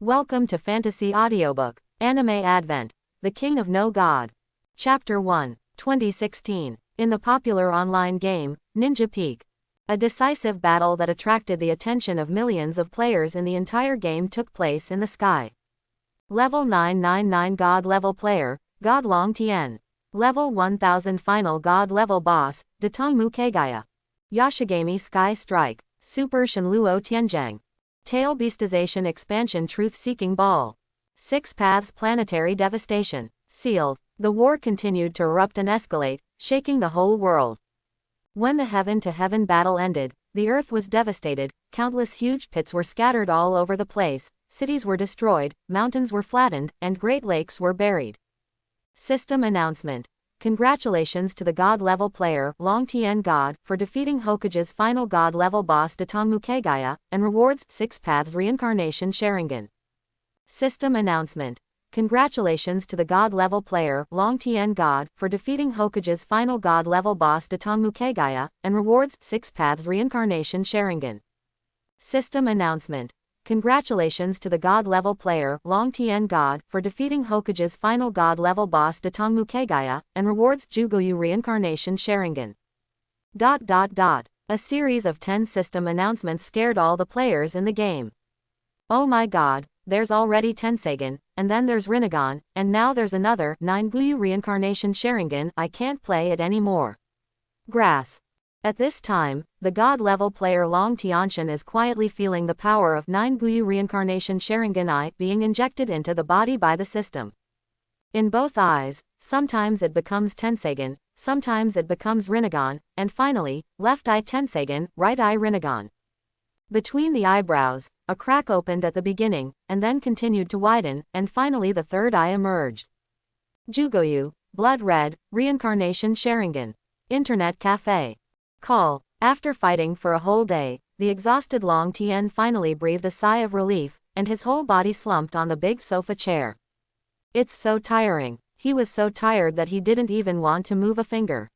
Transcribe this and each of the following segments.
Welcome to Fantasy Audiobook, Anime Advent, The King of No God. Chapter 1, 2016. In the popular online game, Ninja Peak. A decisive battle that attracted the attention of millions of players in the entire game took place in the sky. Level 999 God level player, God Long Tien. Level 1000 final God level boss, Datong Mukegaya. Yashigami Sky Strike, Super Shenluo Tianzhang. Tail Beastization Expansion Truth-Seeking Ball. Six Paths Planetary Devastation. Sealed. The war continued to erupt and escalate, shaking the whole world. When the heaven-to-heaven battle ended, the earth was devastated, countless huge pits were scattered all over the place, cities were destroyed, mountains were flattened, and great lakes were buried. System Announcement. Congratulations to the God-level player, Long Tien God, for defeating Hokage's final God-level boss Datong Mukegaya, and rewards 6 Paths Reincarnation Sharingan. System Announcement. Congratulations to the God-level player, Long Tien God, for defeating Hokage's final God-level boss Datong Mukegaya, and rewards 6 Paths Reincarnation Sharingan. System Announcement. Congratulations to the God-level player, Long Tien God, for defeating Hokage's final God-level boss Datong Mukegaya, and rewards Jugoyu Reincarnation Sharingan. A series of 10 system announcements scared all the players in the game. Oh my god, there's already Tensegan, and then there's Rinnegan, and now there's another 9 Guyu Reincarnation Sharingan. I can't play it anymore. Grass. At this time, the God-level player Long Tianshan is quietly feeling the power of 9 Guyu Reincarnation Sharingan Eye being injected into the body by the system. In both eyes, sometimes it becomes Tensegan, sometimes it becomes Rinnegan, and finally, left eye Tensegan, right eye Rinnegan. Between the eyebrows, a crack opened at the beginning, and then continued to widen, and finally the third eye emerged. Jugoyu, Blood Red, Reincarnation Sharingan. Internet Cafe. Call. After fighting for a whole day, the exhausted Long Tien finally breathed a sigh of relief, and his whole body slumped on the big sofa chair. It's so tiring. He was so tired that he didn't even want to move a finger.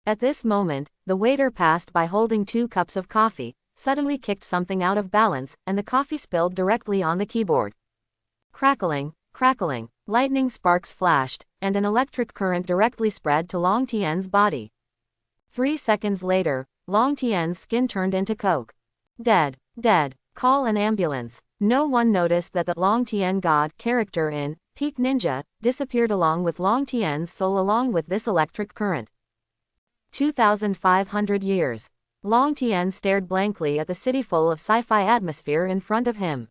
At this moment, the waiter passed by holding 2 cups of coffee, suddenly kicked something out of balance, and the coffee spilled directly on the keyboard. Crackling, crackling, lightning sparks flashed, and an electric current directly spread to Long Tien's body. 3 seconds later, Long Tien's skin turned into coke. Dead, dead, call an ambulance. No one noticed that the Long Tien God character in Peak Ninja disappeared along with Long Tien's soul along with this electric current. 2,500 years. Long Tien stared blankly at the city full of sci-fi atmosphere in front of him.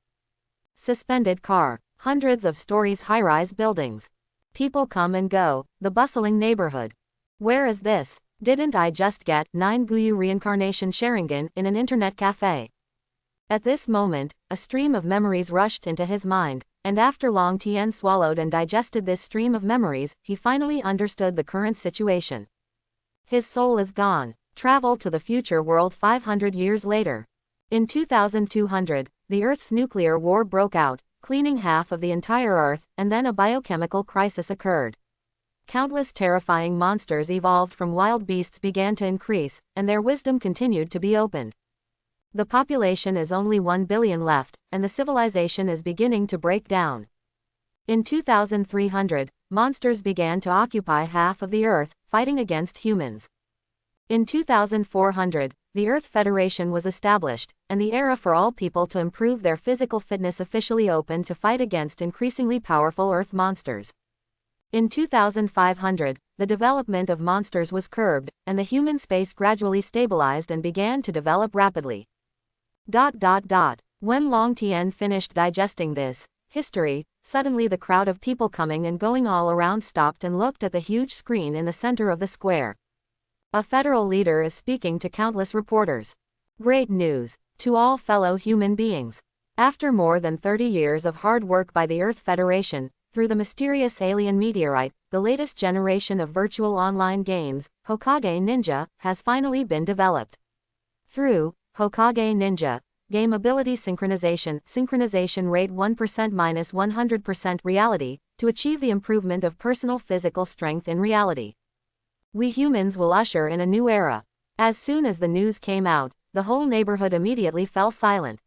Suspended car, hundreds of stories high-rise buildings. People come and go, the bustling neighborhood. Where is this? Didn't I just get 9 Guyu Reincarnation Sharingan in an internet cafe? At this moment, a stream of memories rushed into his mind, and after Long Tien swallowed and digested this stream of memories, he finally understood the current situation. His soul is gone. Travel to the future world 500 years later. In 2200, the Earth's nuclear war broke out, cleaning half of the entire Earth, and then a biochemical crisis occurred. Countless terrifying monsters evolved from wild beasts began to increase, and their wisdom continued to be opened. The population is only 1 billion left, and the civilization is beginning to break down. In 2300, monsters began to occupy half of the Earth, fighting against humans. In 2400, the Earth Federation was established, and the era for all people to improve their physical fitness officially opened to fight against increasingly powerful Earth monsters. In 2500, the development of monsters was curbed, and the human space gradually stabilized and began to develop rapidly. When Long Tien finished digesting this history, suddenly the crowd of people coming and going all around stopped and looked at the huge screen in the center of the square. A federal leader is speaking to countless reporters. Great news to all fellow human beings. After more than 30 years of hard work by the Earth Federation, through the mysterious alien meteorite, the latest generation of virtual online games, Hokage Ninja, has finally been developed. Through Hokage Ninja, game ability synchronization rate 1% minus 100% reality, to achieve the improvement of personal physical strength in reality. We humans will usher in a new era. As soon as the news came out, the whole neighborhood immediately fell silent.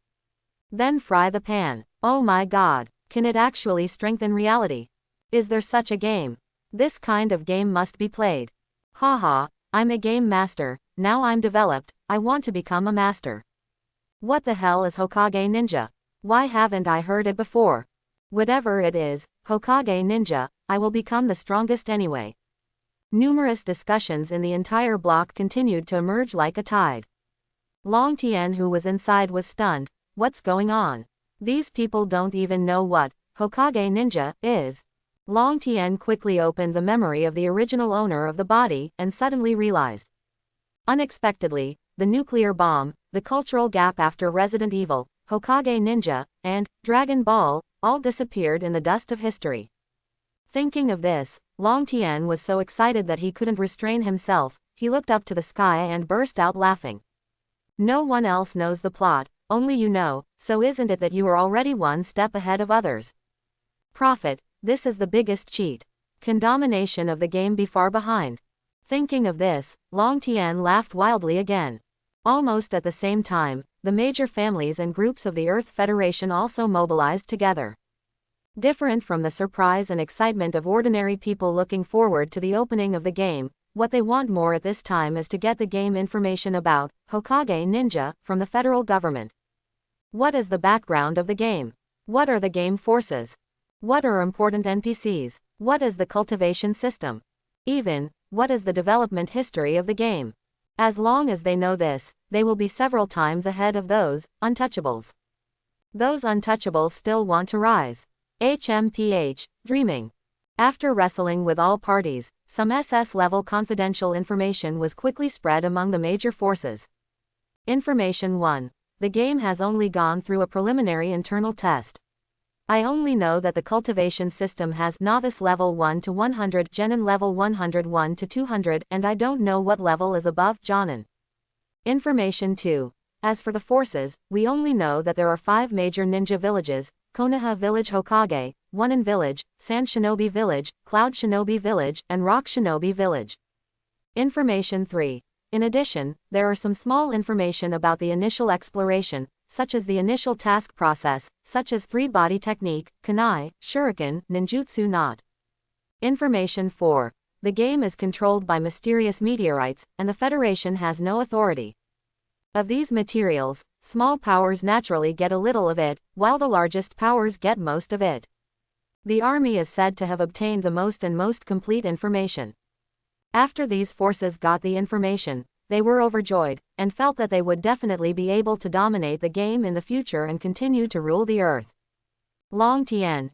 Then fry the pan. Oh my god, can it actually strengthen reality? Is there such a game? This kind of game must be played. Haha, I'm a game master, now I'm developed, I want to become a master. What the hell is Hokage Ninja? Why haven't I heard it before? Whatever it is, Hokage Ninja, I will become the strongest anyway. Numerous discussions in the entire block continued to emerge like a tide. Long Tien, who was inside, was stunned. What's going on? These people don't even know what Hokage Ninja is. Long Tien quickly opened the memory of the original owner of the body and suddenly realized. Unexpectedly, the nuclear bomb, the cultural gap after Resident Evil, Hokage Ninja, and Dragon Ball all disappeared in the dust of history. Thinking of this, Long Tien was so excited that he couldn't restrain himself. He looked up to the sky and burst out laughing. No one else knows the plot, only you know, so isn't it that you are already one step ahead of others? Prophet, this is the biggest cheat. Can domination of the game be far behind? Thinking of this, Long Tien laughed wildly again. Almost at the same time, the major families and groups of the Earth Federation also mobilized together. Different from the surprise and excitement of ordinary people looking forward to the opening of the game, what they want more at this time is to get the game information about Hokage Ninja from the federal government. What is the background of the game? What are the game forces? What are important NPCs? What is the cultivation system? Even, what is the development history of the game? As long as they know this, they will be several times ahead of those untouchables. Those untouchables still want to rise. HMPH, dreaming. After wrestling with all parties, some SS-level confidential information was quickly spread among the major forces. Information 1. The game has only gone through a preliminary internal test. I only know that the cultivation system has novice level 1 to 100, genin level 101 to 200, and I don't know what level is above jonin. Information 2. As for the forces, we only know that there are 5 major ninja villages: Konoha Village Hokage, Onin Village, Sand Shinobi Village, Cloud Shinobi Village, and Rock Shinobi Village. Information 3. In addition, there are some small information about the initial exploration, such as the initial task process, such as 3-body technique, kunai, shuriken, ninjutsu not. Information 4. The game is controlled by mysterious meteorites, and the Federation has no authority. Of these materials, small powers naturally get a little of it, while the largest powers get most of it. The army is said to have obtained the most and most complete information. After these forces got the information, they were overjoyed, and felt that they would definitely be able to dominate the game in the future and continue to rule the earth. Long Tien,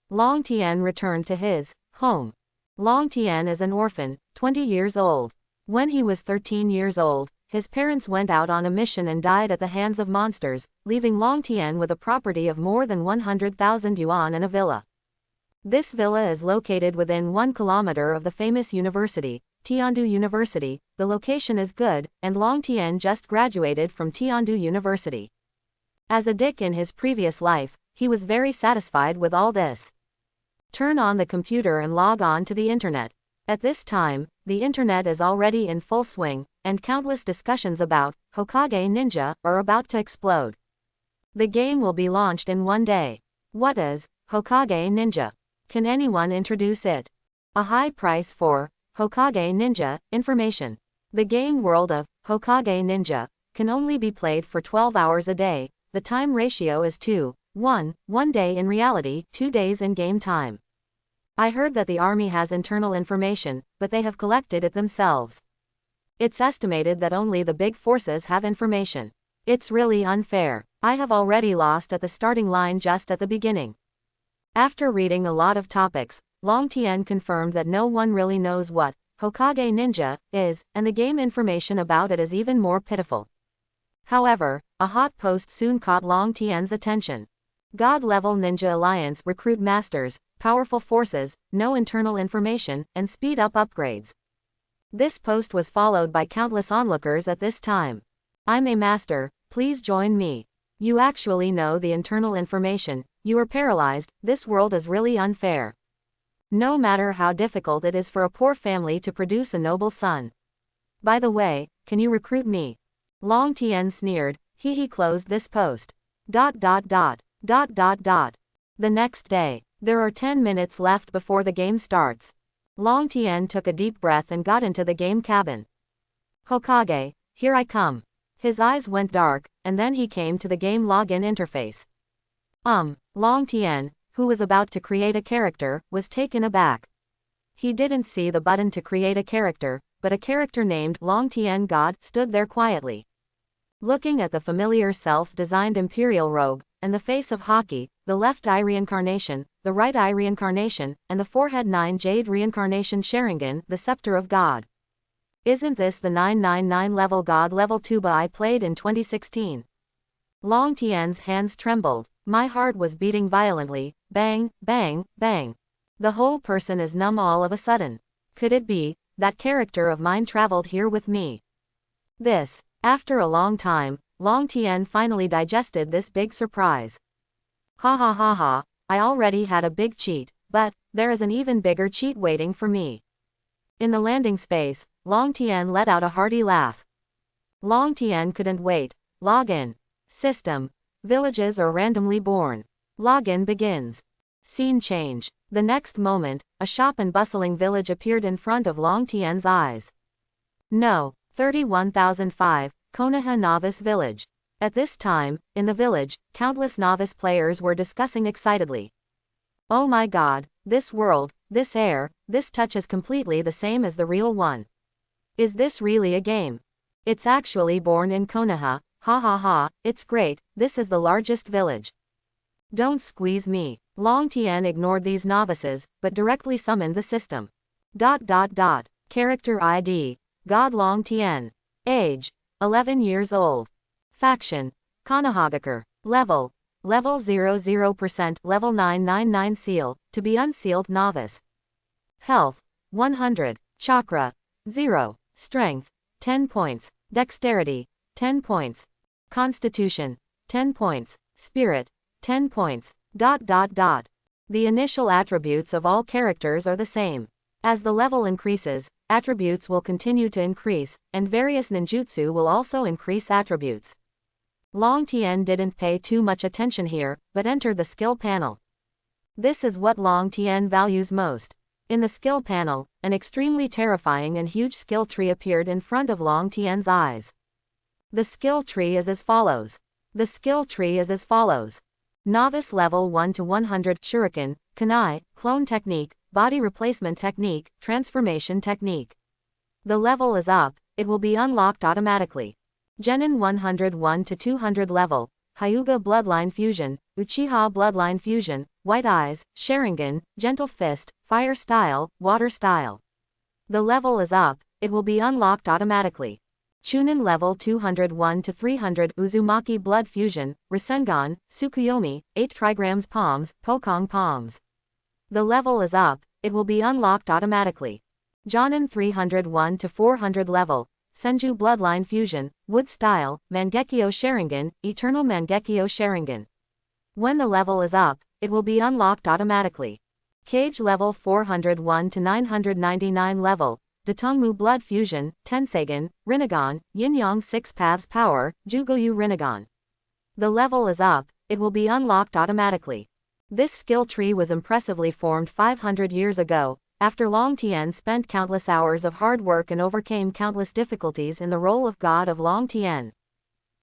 Long Tien returned to his home. Long Tien is an orphan, 20 years old. When he was 13 years old, his parents went out on a mission and died at the hands of monsters, leaving Long Tien with a property of more than 100,000 yuan and a villa. This villa is located within 1 kilometer of the famous university, Tiandu University. The location is good, and Long Tien just graduated from Tiandu University. As a dick in his previous life, he was very satisfied with all this. Turn on the computer and log on to the internet. At this time, the internet is already in full swing, and countless discussions about Hokage Ninja are about to explode. The game will be launched in one day. What is Hokage Ninja? Can anyone introduce it? A high price for Hokage Ninja information. The game world of Hokage Ninja can only be played for 12 hours a day. The time ratio is 2:1, 1 day in reality, 2 days in game time. I heard that the army has internal information, but they have collected it themselves. It's estimated that only the big forces have information. It's really unfair. I have already lost at the starting line just at the beginning. After reading a lot of topics, Long Tien confirmed that no one really knows what Hokage Ninja is, and the game information about it is even more pitiful. However, a hot post soon caught Long Tien's attention. God-level Ninja Alliance recruit masters, powerful forces, no internal information, and speed-up upgrades. This post was followed by countless onlookers at this time. I'm a master, please join me. You actually know the internal information, you are paralyzed, this world is really unfair. No matter how difficult it is for a poor family to produce a noble son. By the way, can you recruit me? Long Tien sneered, he closed this post. The next day. There are 10 minutes left before the game starts. Long Tien took a deep breath and got into the game cabin. Hokage, here I come. His eyes went dark, and then he came to the game login interface. Long Tien, who was about to create a character, was taken aback. He didn't see the button to create a character, but a character named Long Tien God stood there quietly. Looking at the familiar self-designed imperial robe, and the face of Haki, the left eye reincarnation, the right eye reincarnation, and the forehead 9 jade reincarnation Sharingan, the scepter of God. Isn't this the 999 level God level tuba I played in 2016? Long Tien's hands trembled. My heart was beating violently, bang, bang, bang. The whole person is numb all of a sudden. Could it be that character of mine traveled here with me? After a long time, Long Tien finally digested this big surprise. Ha ha ha ha, I already had a big cheat, but there is an even bigger cheat waiting for me. In the landing space, Long Tien let out a hearty laugh. Long Tien couldn't wait. Login. System. Villages are randomly born. Login begins. Scene change. The next moment, a shop and bustling village appeared in front of Long Tien's eyes. No, 31,005, Konoha Novice Village. At this time, in the village, countless novice players were discussing excitedly. Oh my god, this world, this air, this touch is completely the same as the real one. Is this really a game? It's actually born in Konoha, ha ha ha, it's great, this is the largest village. Don't squeeze me. Long Tien ignored these novices, but directly summoned the system. Character ID. God Long Tien. Age. 11 years old. Faction. Konohagakure. Level 00%, level 999 seal, to be unsealed novice. Health. 100. Chakra. 0. Strength. 10 points. Dexterity. 10 points. Constitution. 10 points. Spirit. 10 points. The initial attributes of all characters are the same. As the level increases, attributes will continue to increase, and various ninjutsu will also increase attributes. Long Tien didn't pay too much attention here, but entered the skill panel. This is what Long Tien values most. In the skill panel, an extremely terrifying and huge skill tree appeared in front of Long Tien's eyes. The skill tree is as follows. Novice level 1 to 100 Shuriken, Kunai, Clone Technique, Body Replacement Technique, Transformation Technique. The level is up, it will be unlocked automatically. Genin 101 to 200 level, Hyuga Bloodline Fusion, Uchiha Bloodline Fusion, White Eyes, Sharingan, Gentle Fist, Fire Style, Water Style. The level is up, it will be unlocked automatically. Chunin level 201 to 300 Uzumaki Blood Fusion, Rasengan, Tsukuyomi, 8 Trigrams Palms, Pokong Palms. The level is up, it will be unlocked automatically. Jonin 301 to 400 level, Senju Bloodline Fusion, Wood Style, Mangekyo Sharingan, Eternal Mangekyo Sharingan. When the level is up, it will be unlocked automatically. Cage level 401 to 999 level, Datongmu Blood Fusion, Tensegan, Rinnegan, Yin-Yang 6 Paths Power, Jugoyu Rinnegan. The level is up, it will be unlocked automatically. This skill tree was impressively formed 500 years ago, after Long Tien spent countless hours of hard work and overcame countless difficulties in the role of God of Long Tien.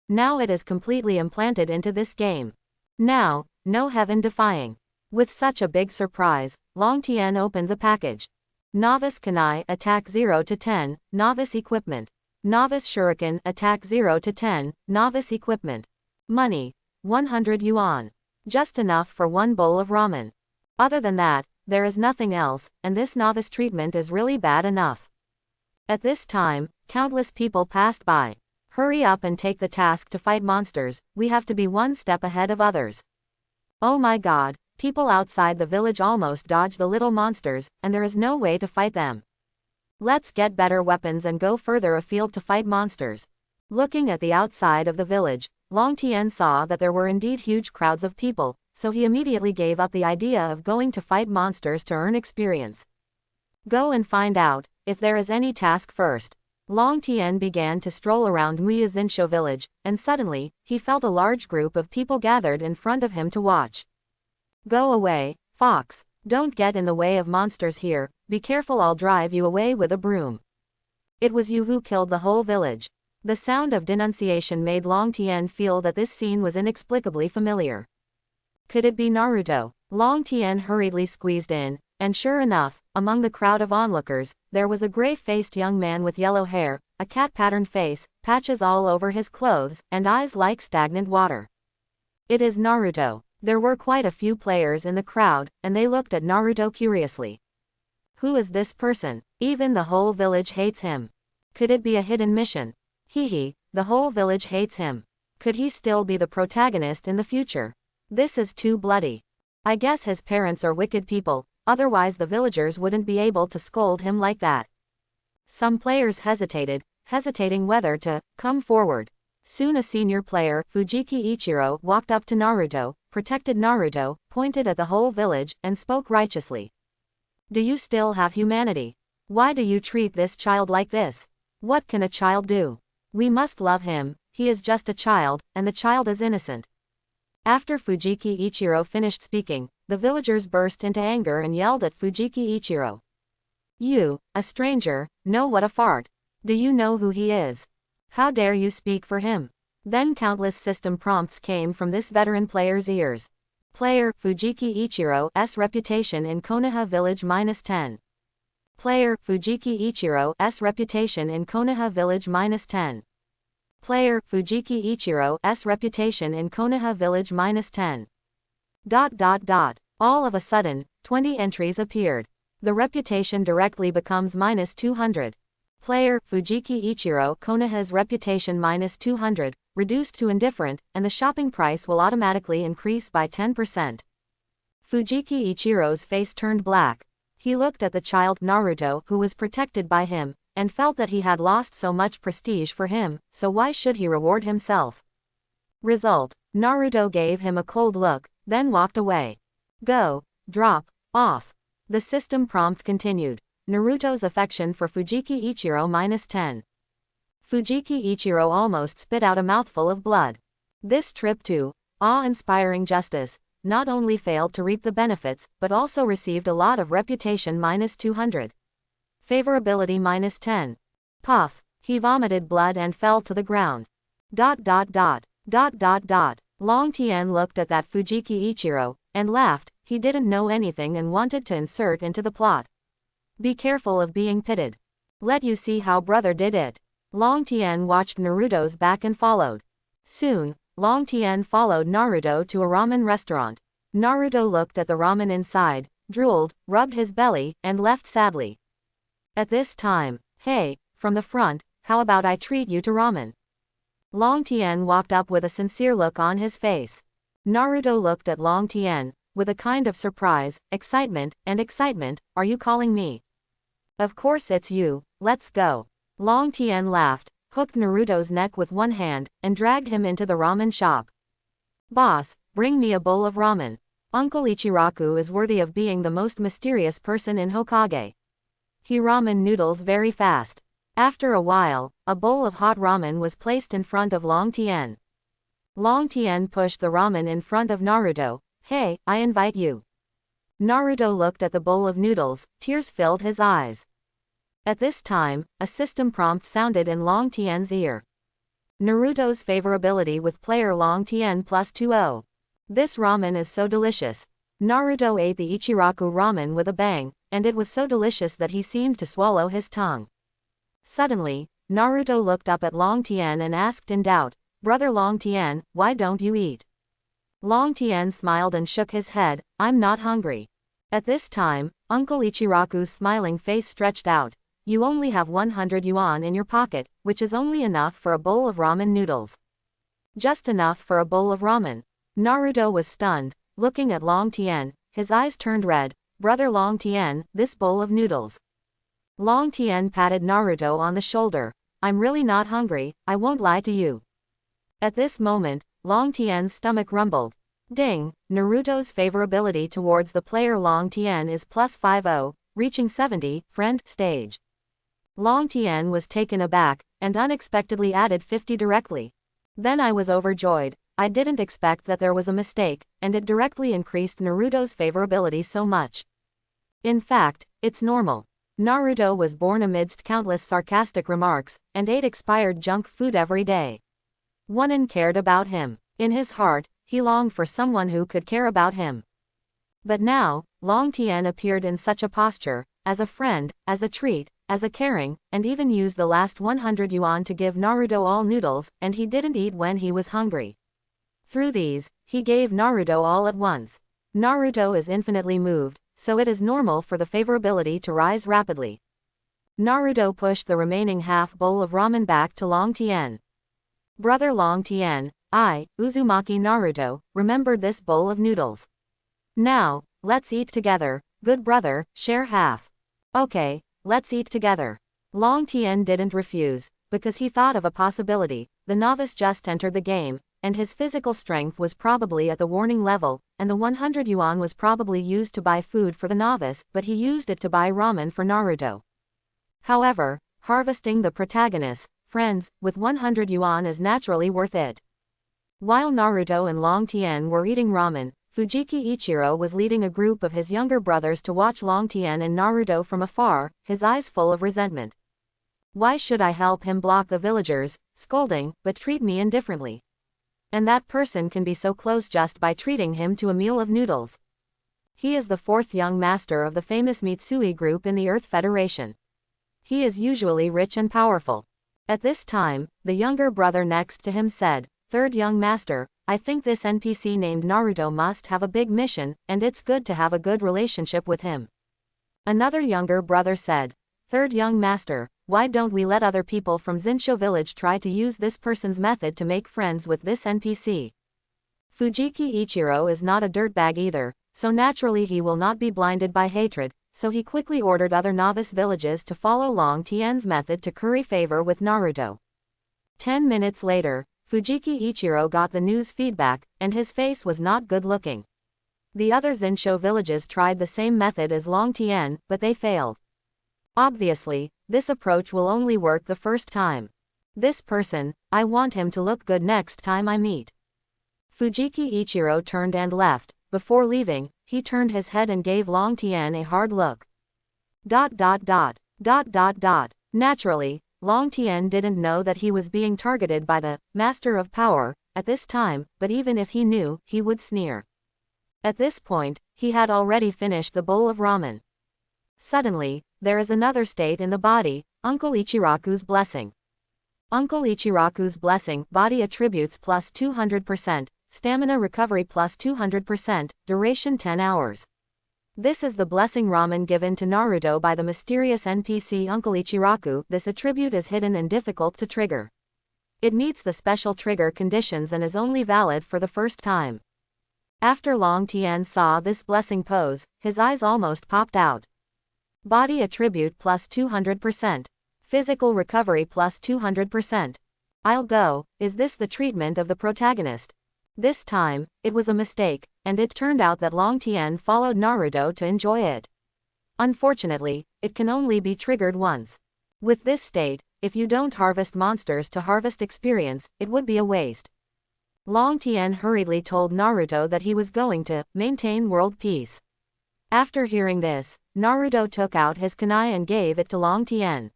Now it is completely implanted into this game. Now, no heaven defying. With such a big surprise, Long Tien opened the package. Novice Kunai Attack 0 to 10, Novice Equipment. Novice Shuriken Attack 0 to 10, Novice Equipment. Money. 100 yuan. Just enough for one bowl of ramen. Other than that, there is nothing else, and this novice treatment is really bad enough. At this time, countless people passed by. Hurry up and take the task to fight monsters, we have to be one step ahead of others. Oh my god. People outside the village almost dodge the little monsters, and there is no way to fight them. Let's get better weapons and go further afield to fight monsters. Looking at the outside of the village, Long Tien saw that there were indeed huge crowds of people, so he immediately gave up the idea of going to fight monsters to earn experience. Go and find out if there is any task first. Long Tien began to stroll around Muyazinsho village, and suddenly, he felt a large group of people gathered in front of him to watch. Go away, fox. Don't get in the way of monsters here, be careful, I'll drive you away with a broom. It was you who killed the whole village. The sound of denunciation made Long Tien feel that this scene was inexplicably familiar. Could it be Naruto? Long Tien hurriedly squeezed in, and sure enough, among the crowd of onlookers, there was a gray-faced young man with yellow hair, a cat-patterned face, patches all over his clothes, and eyes like stagnant water. It is Naruto. There were quite a few players in the crowd, and they looked at Naruto curiously. Who is this person? Even the whole village hates him. Could it be a hidden mission? Hehe, the whole village hates him. Could he still be the protagonist in the future? This is too bloody. I guess his parents are wicked people, otherwise the villagers wouldn't be able to scold him like that. Some players hesitating whether to come forward. Soon a senior player, Fujiki Ichiro, walked up to Naruto, protected Naruto, pointed at the whole village, and spoke righteously. Do you still have humanity? Why do you treat this child like this? What can a child do? We must love him, he is just a child, and the child is innocent. After Fujiki Ichiro finished speaking, the villagers burst into anger and yelled at Fujiki Ichiro. You, a stranger, know what a fart. Do you know who he is? How dare you speak for him? Then countless system prompts came from this veteran player's ears. Player, Fujiki Ichiro's reputation in Konoha village -10. Player, Fujiki Ichiro's reputation in Konoha village -10. Player, Fujiki Ichiro's reputation in Konoha village -10. ... All of a sudden, 20 entries appeared. The reputation directly becomes -200. Player, Fujiki Ichiro, Konoha's reputation -200, reduced to indifferent, and the shopping price will automatically increase by 10%. Fujiki Ichiro's face turned black. He looked at the child, Naruto, who was protected by him, and felt that he had lost so much prestige for him, so why should he reward himself? Result: Naruto gave him a cold look, then walked away. Go, drop, off. The system prompt continued. Naruto's affection for Fujiki Ichiro -10. Fujiki Ichiro almost spit out a mouthful of blood. This trip to awe-inspiring justice not only failed to reap the benefits, but also received a lot of reputation -200. Favorability -10. Puff. He vomited blood and fell to the ground. Long Tien looked at that Fujiki Ichiro, and laughed. He didn't know anything and wanted to insert into the plot. Be careful of being pitted. Let you see how brother did it. Long Tien watched Naruto's back and followed. Soon, Long Tien followed Naruto to a ramen restaurant. Naruto looked at the ramen inside, drooled, rubbed his belly, and left sadly. At this time, hey, from the front, how about I treat you to ramen? Long Tien walked up with a sincere look on his face. Naruto looked at Long Tien, with a kind of surprise, excitement, are you calling me? Of course it's you, let's go. Long Tien laughed, hooked Naruto's neck with one hand, and dragged him into the ramen shop. Boss, bring me a bowl of ramen. Uncle Ichiraku is worthy of being the most mysterious person in Hokage. He ramen noodles very fast. After a while, a bowl of hot ramen was placed in front of Long Tien. Long Tien pushed the ramen in front of Naruto. Hey, I invite you. Naruto looked at the bowl of noodles, tears filled his eyes. At this time, a system prompt sounded in Long Tien's ear. Naruto's favorability with player Long Tien +20. This ramen is so delicious. Naruto ate the Ichiraku ramen with a bang, and it was so delicious that he seemed to swallow his tongue. Suddenly, Naruto looked up at Long Tien and asked in doubt, Brother Long Tien, why don't you eat? Long Tien smiled and shook his head, I'm not hungry. At this time, Uncle Ichiraku's smiling face stretched out. You only have 100 yuan in your pocket, which is only enough for a bowl of ramen noodles. Just enough for a bowl of ramen. Naruto was stunned, looking at Long Tien, his eyes turned red. Brother Long Tien, this bowl of noodles. Long Tien patted Naruto on the shoulder. I'm really not hungry, I won't lie to you. At this moment, Long Tien's stomach rumbled. Ding, Naruto's favorability towards the player Long Tien is +50, reaching 70, friend, stage. Long Tien was taken aback, and unexpectedly added 50 directly. Then I was overjoyed. I didn't expect that there was a mistake, and it directly increased Naruto's favorability so much. In fact, it's normal. Naruto was born amidst countless sarcastic remarks, and ate expired junk food every day. One cared about him. In his heart, he longed for someone who could care about him. But now, Long Tien appeared in such a posture, as a friend, as a treat, as a caring, and even used the last 100 yuan to give Naruto all noodles, and he didn't eat when he was hungry. Through these, he gave Naruto all at once. Naruto is infinitely moved, so it is normal for the favorability to rise rapidly. Naruto pushed the remaining half bowl of ramen back to Long Tien. Brother Long Tien, I, Uzumaki Naruto, remembered this bowl of noodles. Now, let's eat together, good brother, share half. Okay, let's eat together. Long Tien didn't refuse, because he thought of a possibility. The novice just entered the game, and his physical strength was probably at the warning level, and the 100 yuan was probably used to buy food for the novice, but he used it to buy ramen for Naruto. However, harvesting the protagonist's friends with 100 yuan is naturally worth it. While Naruto and Long Tien were eating ramen, Fujiki Ichiro was leading a group of his younger brothers to watch Long Tien and Naruto from afar, his eyes full of resentment. Why should I help him block the villagers, scolding, but treat me indifferently? And that person can be so close just by treating him to a meal of noodles. He is the fourth young master of the famous Mitsui group in the Earth Federation. He is usually rich and powerful. At this time, the younger brother next to him said, "Third young master, I think this NPC named Naruto must have a big mission, and it's good to have a good relationship with him." Another younger brother said, "Third young master, why don't we let other people from Zinsho village try to use this person's method to make friends with this NPC?" Fujiki Ichiro is not a dirtbag either, so naturally he will not be blinded by hatred, so he quickly ordered other novice villages to follow Long Tien's method to curry favor with Naruto. 10 minutes later, Fujiki Ichiro got the news feedback, and his face was not good looking. The other Zinsho villages tried the same method as Long Tien, but they failed. Obviously, this approach will only work the first time. This person, I want him to look good next time I meet. Fujiki Ichiro turned and left. Before leaving, he turned his head and gave Long Tien a hard look. ... Naturally, Long Tien didn't know that he was being targeted by the Master of Power at this time, but even if he knew, he would sneer. At this point, he had already finished the bowl of ramen. Suddenly, there is another state in the body, Uncle Ichiraku's blessing. Uncle Ichiraku's blessing, body attributes plus 200%, stamina recovery plus 200%, duration 10 hours. This is the blessing ramen given to Naruto by the mysterious NPC Uncle Ichiraku. This attribute is hidden and difficult to trigger. It meets the special trigger conditions and is only valid for the first time. After Long Tien saw this blessing pose, his eyes almost popped out. Body attribute plus 200%. Physical recovery plus 200%. I'll go, is this the treatment of the protagonist? This time, it was a mistake, and it turned out that Long Tien followed Naruto to enjoy it. Unfortunately, it can only be triggered once. With this state, if you don't harvest monsters to harvest experience, it would be a waste. Long Tien hurriedly told Naruto that he was going to maintain world peace. After hearing this, Naruto took out his kunai and gave it to Long Tien.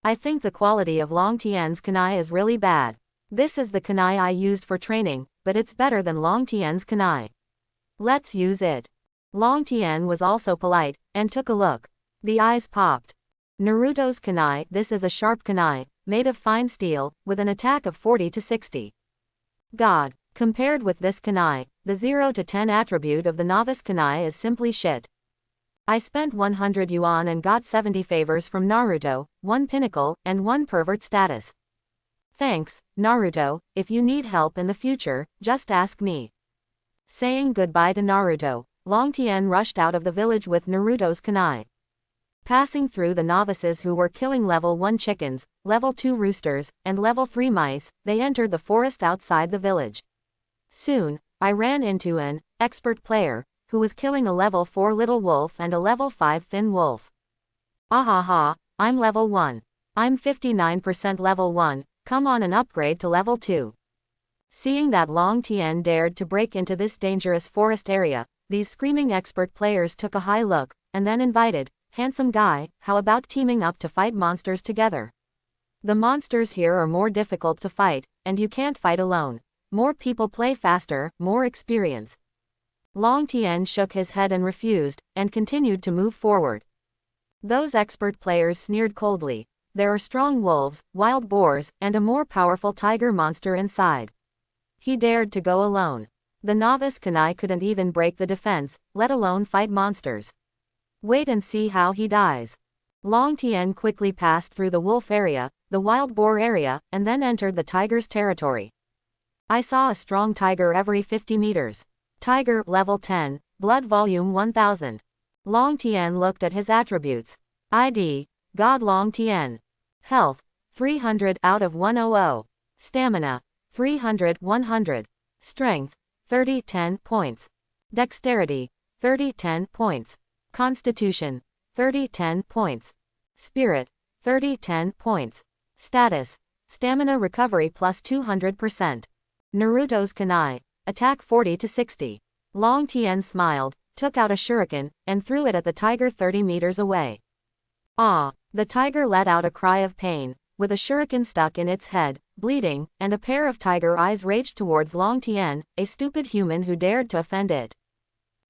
I think the quality of Long Tien's kunai is really bad. This is the kunai I used for training, but it's better than Long Tien's kunai. Let's use it. Long Tien was also polite, and took a look. The eyes popped. Naruto's kunai, this is a sharp kunai, made of fine steel, with an attack of 40 to 60. God. Compared with this kunai, the 0 to 10 attribute of the novice kunai is simply shit. I spent 100 yuan and got 70 favors from Naruto, 1 pinnacle, and 1 pervert status. Thanks, Naruto, if you need help in the future, just ask me. Saying goodbye to Naruto, Long Tien rushed out of the village with Naruto's kunai. Passing through the novices who were killing level 1 chickens, level 2 roosters, and level 3 mice, they entered the forest outside the village. Soon, I ran into an expert player, who was killing a level 4 little wolf and a level 5 thin wolf. Ahaha, I'm level 1. I'm 59% level 1, come on and upgrade to level 2. Seeing that Long Tien dared to break into this dangerous forest area, these screaming expert players took a high look, and then invited, handsome guy, how about teaming up to fight monsters together? The monsters here are more difficult to fight, and you can't fight alone. More people play faster, more experience. Long Tien shook his head and refused, and continued to move forward. Those expert players sneered coldly. There are strong wolves, wild boars, and a more powerful tiger monster inside. He dared to go alone. The novice Kunai couldn't even break the defense, let alone fight monsters. Wait and see how he dies. Long Tien quickly passed through the wolf area, the wild boar area, and then entered the tiger's territory. I saw a strong tiger every 50 meters. Tiger, level 10, blood volume 1000. Long Tien looked at his attributes. ID, God Long Tien. Health, 300 out of 100. Stamina, 300 100. Strength, 30 10 points. Dexterity, 30 10 points. Constitution, 30 10 points. Spirit, 30 10 points. Status, stamina recovery plus 200%. Naruto's Kunai, attack 40 to 60. Long Tien smiled, took out a shuriken, and threw it at the tiger 30 meters away. Ah! The tiger let out a cry of pain, with a shuriken stuck in its head, bleeding, and a pair of tiger eyes raged towards Long Tien, a stupid human who dared to offend it.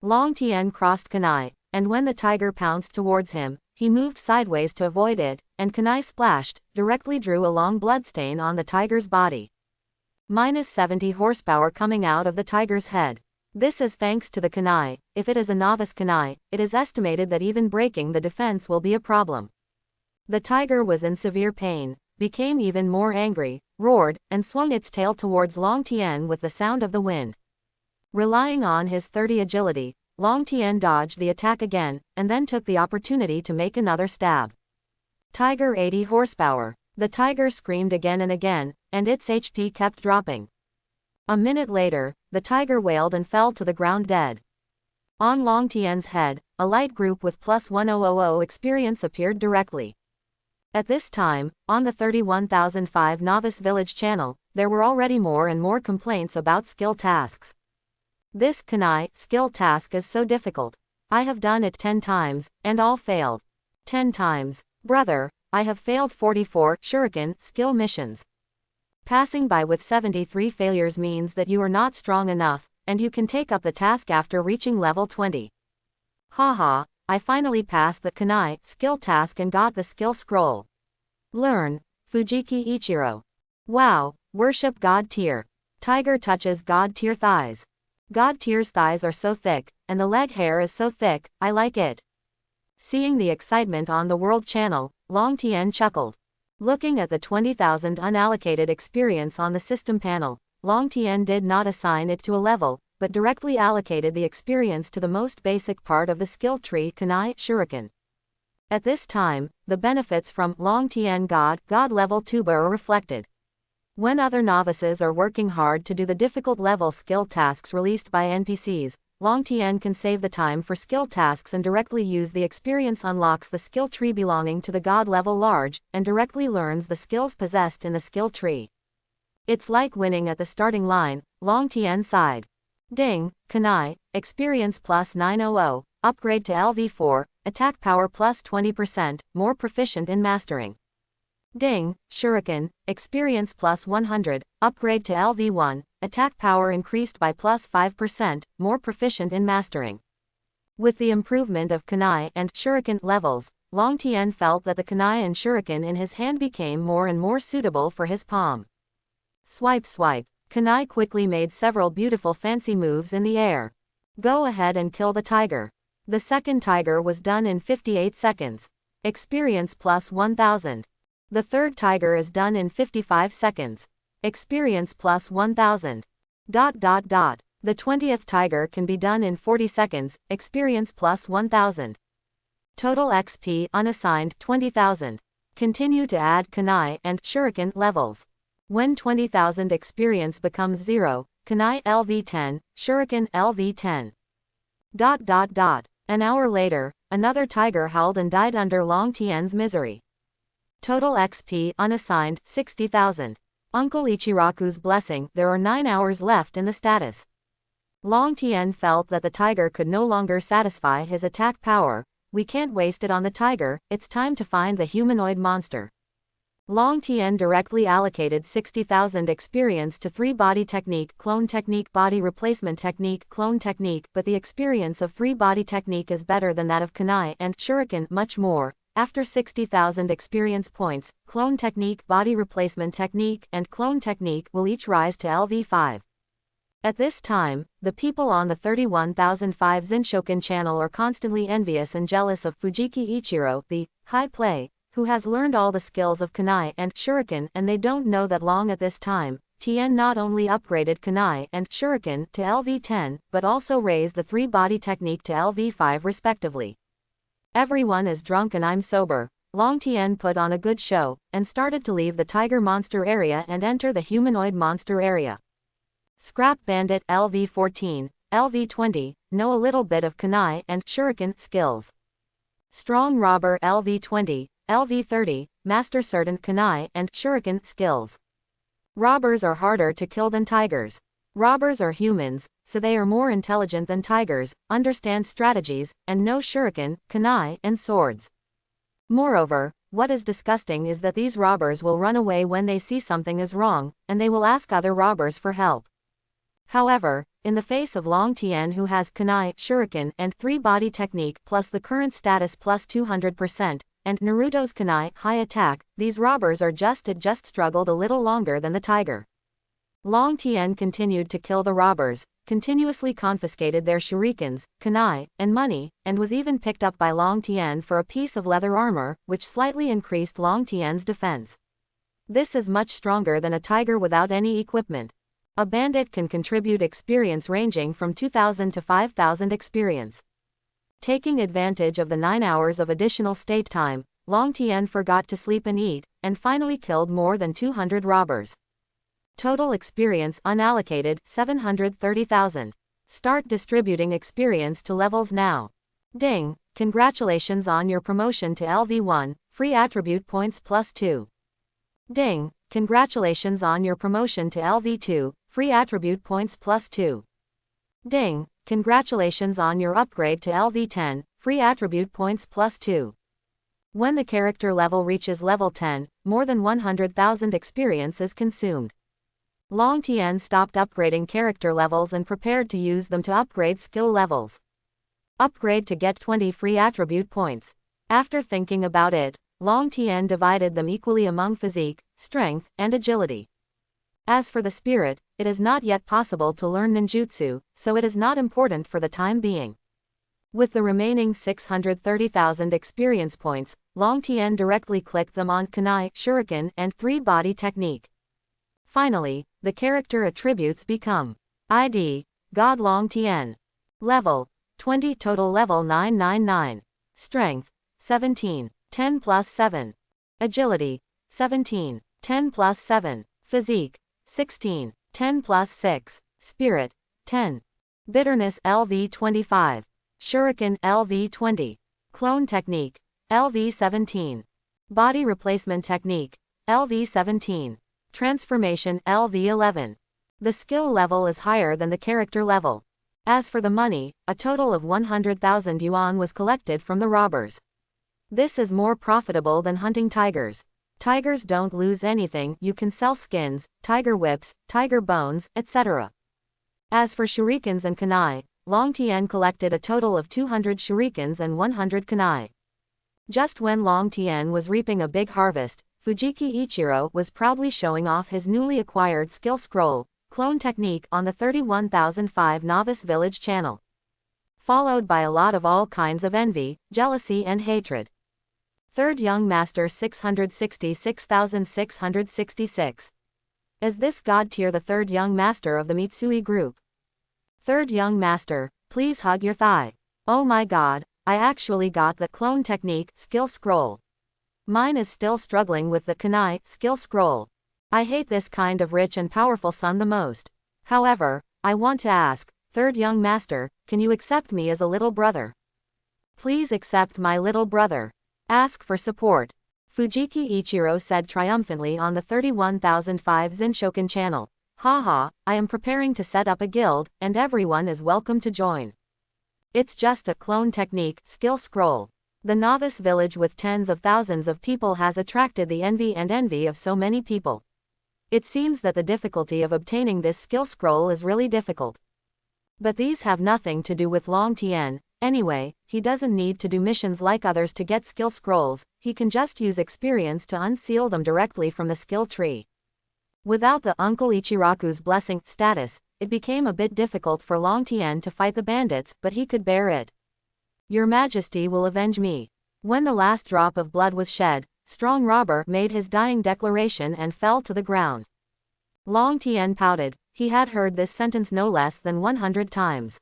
Long Tien crossed Kunai, and when the tiger pounced towards him, he moved sideways to avoid it, and Kunai splashed, directly drew a long bloodstain on the tiger's body. Minus 70 horsepower coming out of the tiger's head. This is thanks to the Kunai. If it is a novice Kunai, it is estimated that even breaking the defense will be a problem. The tiger was in severe pain, became even more angry, roared, and swung its tail towards Long Tien with the sound of the wind. Relying on his 30 agility, Long Tien dodged the attack again, and then took the opportunity to make another stab. Tiger 80 horsepower. The tiger screamed again and again, and its HP kept dropping. A minute later, the tiger wailed and fell to the ground dead. On Long Tien's head, a light group with plus 1000 experience appeared directly. At this time, on the 31005 Novice Village channel, there were already more and more complaints about skill tasks. This Kunai skill task is so difficult. I have done it 10 times, and all failed. 10 times. Brother, I have failed 44 shuriken skill missions. Passing by with 73 failures means that you are not strong enough, and you can take up the task after reaching level 20. Haha, I finally passed the Kunai skill task and got the skill scroll. Learn, Fujiki Ichiro. Wow, worship God tier. Tiger touches God tier thighs. God tier's thighs are so thick, and the leg hair is so thick, I like it. Seeing the excitement on the World Channel, Long Tien chuckled. Looking at the 20,000 unallocated experience on the system panel, Long Tien did not assign it to a level, but directly allocated the experience to the most basic part of the skill tree Kunai Shuriken. At this time, the benefits from Long Tien God level tuba are reflected. When other novices are working hard to do the difficult level skill tasks released by NPCs, Long Tien can save the time for skill tasks and directly use the experience unlocks the skill tree belonging to the God level large, and directly learns the skills possessed in the skill tree. It's like winning at the starting line, Long Tien sighed. Ding, Kunai, experience plus 900, upgrade to LV4, attack power plus 20%, more proficient in mastering. Ding, Shuriken, experience plus 100, upgrade to LV1, attack power increased by plus 5%, more proficient in mastering. With the improvement of Kunai and Shuriken levels, Long Tien felt that the Kunai and Shuriken in his hand became more and more suitable for his palm. Swipe swipe, Kunai quickly made several beautiful fancy moves in the air. Go ahead and kill the tiger. The second tiger was done in 58 seconds. Experience plus 1000. The third tiger is done in 55 seconds. Experience plus 1000. The 20th tiger can be done in 40 seconds, experience plus 1000. Total XP unassigned 20,000. Continue to add Kunai and Shuriken levels. When 20,000 experience becomes 0, Kunai LV10, Shuriken LV10. An hour later, another tiger howled and died under Long Tien's misery. Total XP unassigned 60,000. Uncle Ichiraku's blessing, there are 9 hours left in the status. Long Tien felt that the tiger could no longer satisfy his attack power. We can't waste it on the tiger, it's time to find the humanoid monster. Long Tien directly allocated 60,000 experience to 3 body technique, clone technique, body replacement technique, clone technique, but the experience of 3 body technique is better than that of kunai and shuriken, much more. After 60,000 experience points, clone technique, body replacement technique, and clone technique will each rise to LV5. At this time, the people on the 31,005 Zinshoken channel are constantly envious and jealous of Fujiki Ichiro, the high play, who has learned all the skills of kunai and shuriken, and they don't know that Long at this time, Tien not only upgraded kunai and shuriken to LV10, but also raised the 3 body technique to LV5 respectively. Everyone is drunk and I'm sober. Long Tien put on a good show, and started to leave the tiger monster area and enter the humanoid monster area. Scrap Bandit LV14, LV20, know a little bit of kunai and shuriken skills. Strong Robber LV20, LV30, master certain kunai and shuriken skills. Robbers are harder to kill than tigers. Robbers are humans, so they are more intelligent than tigers, understand strategies, and know shuriken, kunai, and swords. Moreover, what is disgusting is that these robbers will run away when they see something is wrong, and they will ask other robbers for help. However, in the face of Long Tien, who has kunai, shuriken, and 3 body technique plus the current status plus 200%, and Naruto's kunai, high attack, these robbers are just struggled a little longer than the tiger. Long Tien continued to kill the robbers, continuously confiscated their shurikens, kunai, and money, and was even picked up by Long Tien for a piece of leather armor, which slightly increased Long Tien's defense. This is much stronger than a tiger without any equipment. A bandit can contribute experience ranging from 2,000 to 5,000 experience. Taking advantage of the 9 hours of additional state time, Long Tien forgot to sleep and eat, and finally killed more than 200 robbers. Total experience unallocated 730,000. Start distributing experience to levels now. Ding, congratulations on your promotion to LV1, free attribute points plus 2. Ding, congratulations on your promotion to LV2, free attribute points plus 2. Ding, congratulations on your upgrade to LV10, free attribute points plus 2. When the character level reaches level 10, more than 100,000 experience is consumed. Long Tien stopped upgrading character levels and prepared to use them to upgrade skill levels. Upgrade to get 20 free attribute points. After thinking about it, Long Tien divided them equally among physique, strength, and agility. As for the spirit, it is not yet possible to learn ninjutsu, so it is not important for the time being. With the remaining 630,000 experience points, Long Tien directly clicked them on kunai, shuriken, and 3 body technique. Finally, the character attributes become ID, God Long Tien. Level, 20 total level 999. Strength, 17, 10 plus 7. Agility, 17, 10 plus 7. Physique, 16, 10 plus 6. Spirit, 10. Bitterness LV 25. Shuriken LV 20. Clone Technique, LV 17. Body Replacement Technique, LV 17. Transformation LV 11. The skill level is higher than the character level. As for the money, a total of 100,000 yuan was collected from the robbers. This is more profitable than hunting tigers. Tigers don't lose anything, you can sell skins, tiger whips, tiger bones, etc. As for shurikens and kunai, Long Tien collected a total of 200 shurikens and 100 kunai. Just when Long Tien was reaping a big harvest, Fujiki Ichiro was proudly showing off his newly acquired skill scroll, clone technique on the 31,005 Novice Village channel. Followed by a lot of all kinds of envy, jealousy and hatred. Third Young Master 666,666. Is this God tier the third Young Master of the Mitsui group? Third Young Master, please hug your thigh. Oh my god, I actually got the clone technique skill scroll. Mine is still struggling with the kunai skill scroll. I hate this kind of rich and powerful son the most. However, I want to ask, Third Young Master, can you accept me as a little brother? Please accept my little brother. Ask for support. Fujiki Ichiro said triumphantly on the 31,005 Zinshoken channel. Haha, I am preparing to set up a guild, and everyone is welcome to join. It's just a clone technique, skill scroll. The novice village with tens of thousands of people has attracted the envy of so many people. It seems that the difficulty of obtaining this skill scroll is really difficult. But these have nothing to do with Long Tien. Anyway, he doesn't need to do missions like others to get skill scrolls, he can just use experience to unseal them directly from the skill tree. Without the Uncle Ichiraku's blessing status, it became a bit difficult for Long Tien to fight the bandits, but he could bear it. Your Majesty will avenge me. When the last drop of blood was shed, Strong Robber made his dying declaration and fell to the ground. Long Tien pouted. He had heard this sentence no less than 100 times.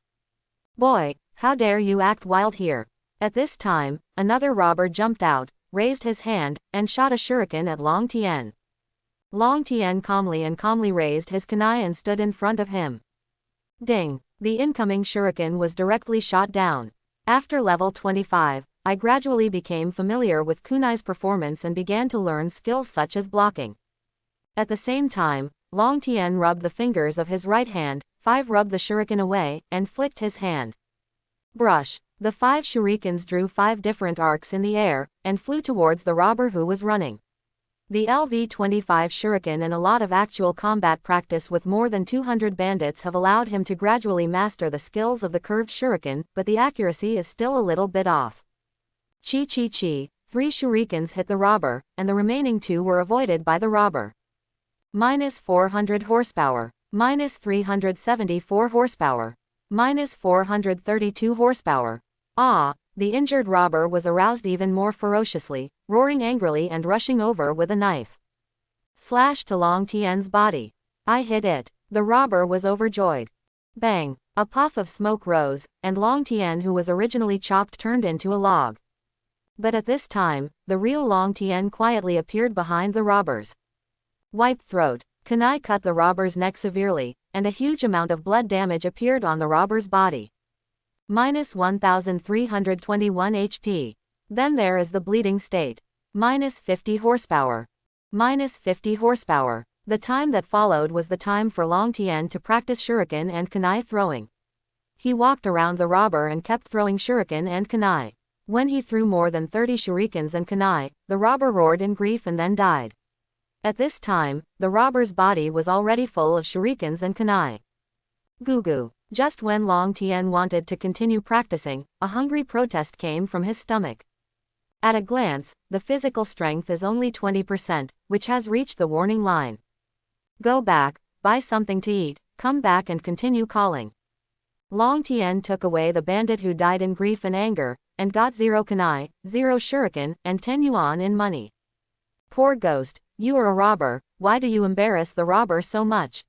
Boy, how dare you act wild here? At this time, another robber jumped out, raised his hand, and shot a shuriken at Long Tien. Long Tien calmly raised his kunai and stood in front of him. Ding! The incoming shuriken was directly shot down. After level 25, I gradually became familiar with kunai's performance and began to learn skills such as blocking. At the same time, Long Tien rubbed the fingers of his right hand, 5 rubbed the shuriken away, and flicked his hand. Brush. The 5 shurikens drew 5 different arcs in the air, and flew towards the robber who was running. The LV-25 shuriken and a lot of actual combat practice with more than 200 bandits have allowed him to gradually master the skills of the curved shuriken, but the accuracy is still a little bit off. Chi. 3 shurikens hit the robber, and the remaining 2 were avoided by the robber. Minus 400 horsepower. Minus 374 horsepower. Minus 432 horsepower. Ah! The injured robber was aroused even more ferociously, roaring angrily and rushing over with a knife. Slash to Long Tien's body. I hit it. The robber was overjoyed. Bang! A puff of smoke rose, and Long Tien, who was originally chopped, turned into a log. But at this time, the real Long Tien quietly appeared behind the robbers. Wiped throat. Kunai cut the robber's neck severely, and a huge amount of blood damage appeared on the robber's body. Minus 1,321 HP. Then there is the bleeding state. Minus 50 horsepower. Minus 50 horsepower. The time that followed was the time for Long Tien to practice shuriken and kunai throwing. He walked around the robber and kept throwing shuriken and kunai. When he threw more than 30 shurikens and kunai, the robber roared in grief and then died. At this time, the robber's body was already full of shurikens and kunai. Goo. Just when Long Tien wanted to continue practicing, a hungry protest came from his stomach. At a glance, the physical strength is only 20%, which has reached the warning line. Go back, buy something to eat, come back and continue calling. Long Tien took away the bandit who died in grief and anger, and got 0 kunai, 0 shuriken, and 10 yuan in money. Poor ghost, you are a robber, why do you embarrass the robber so much?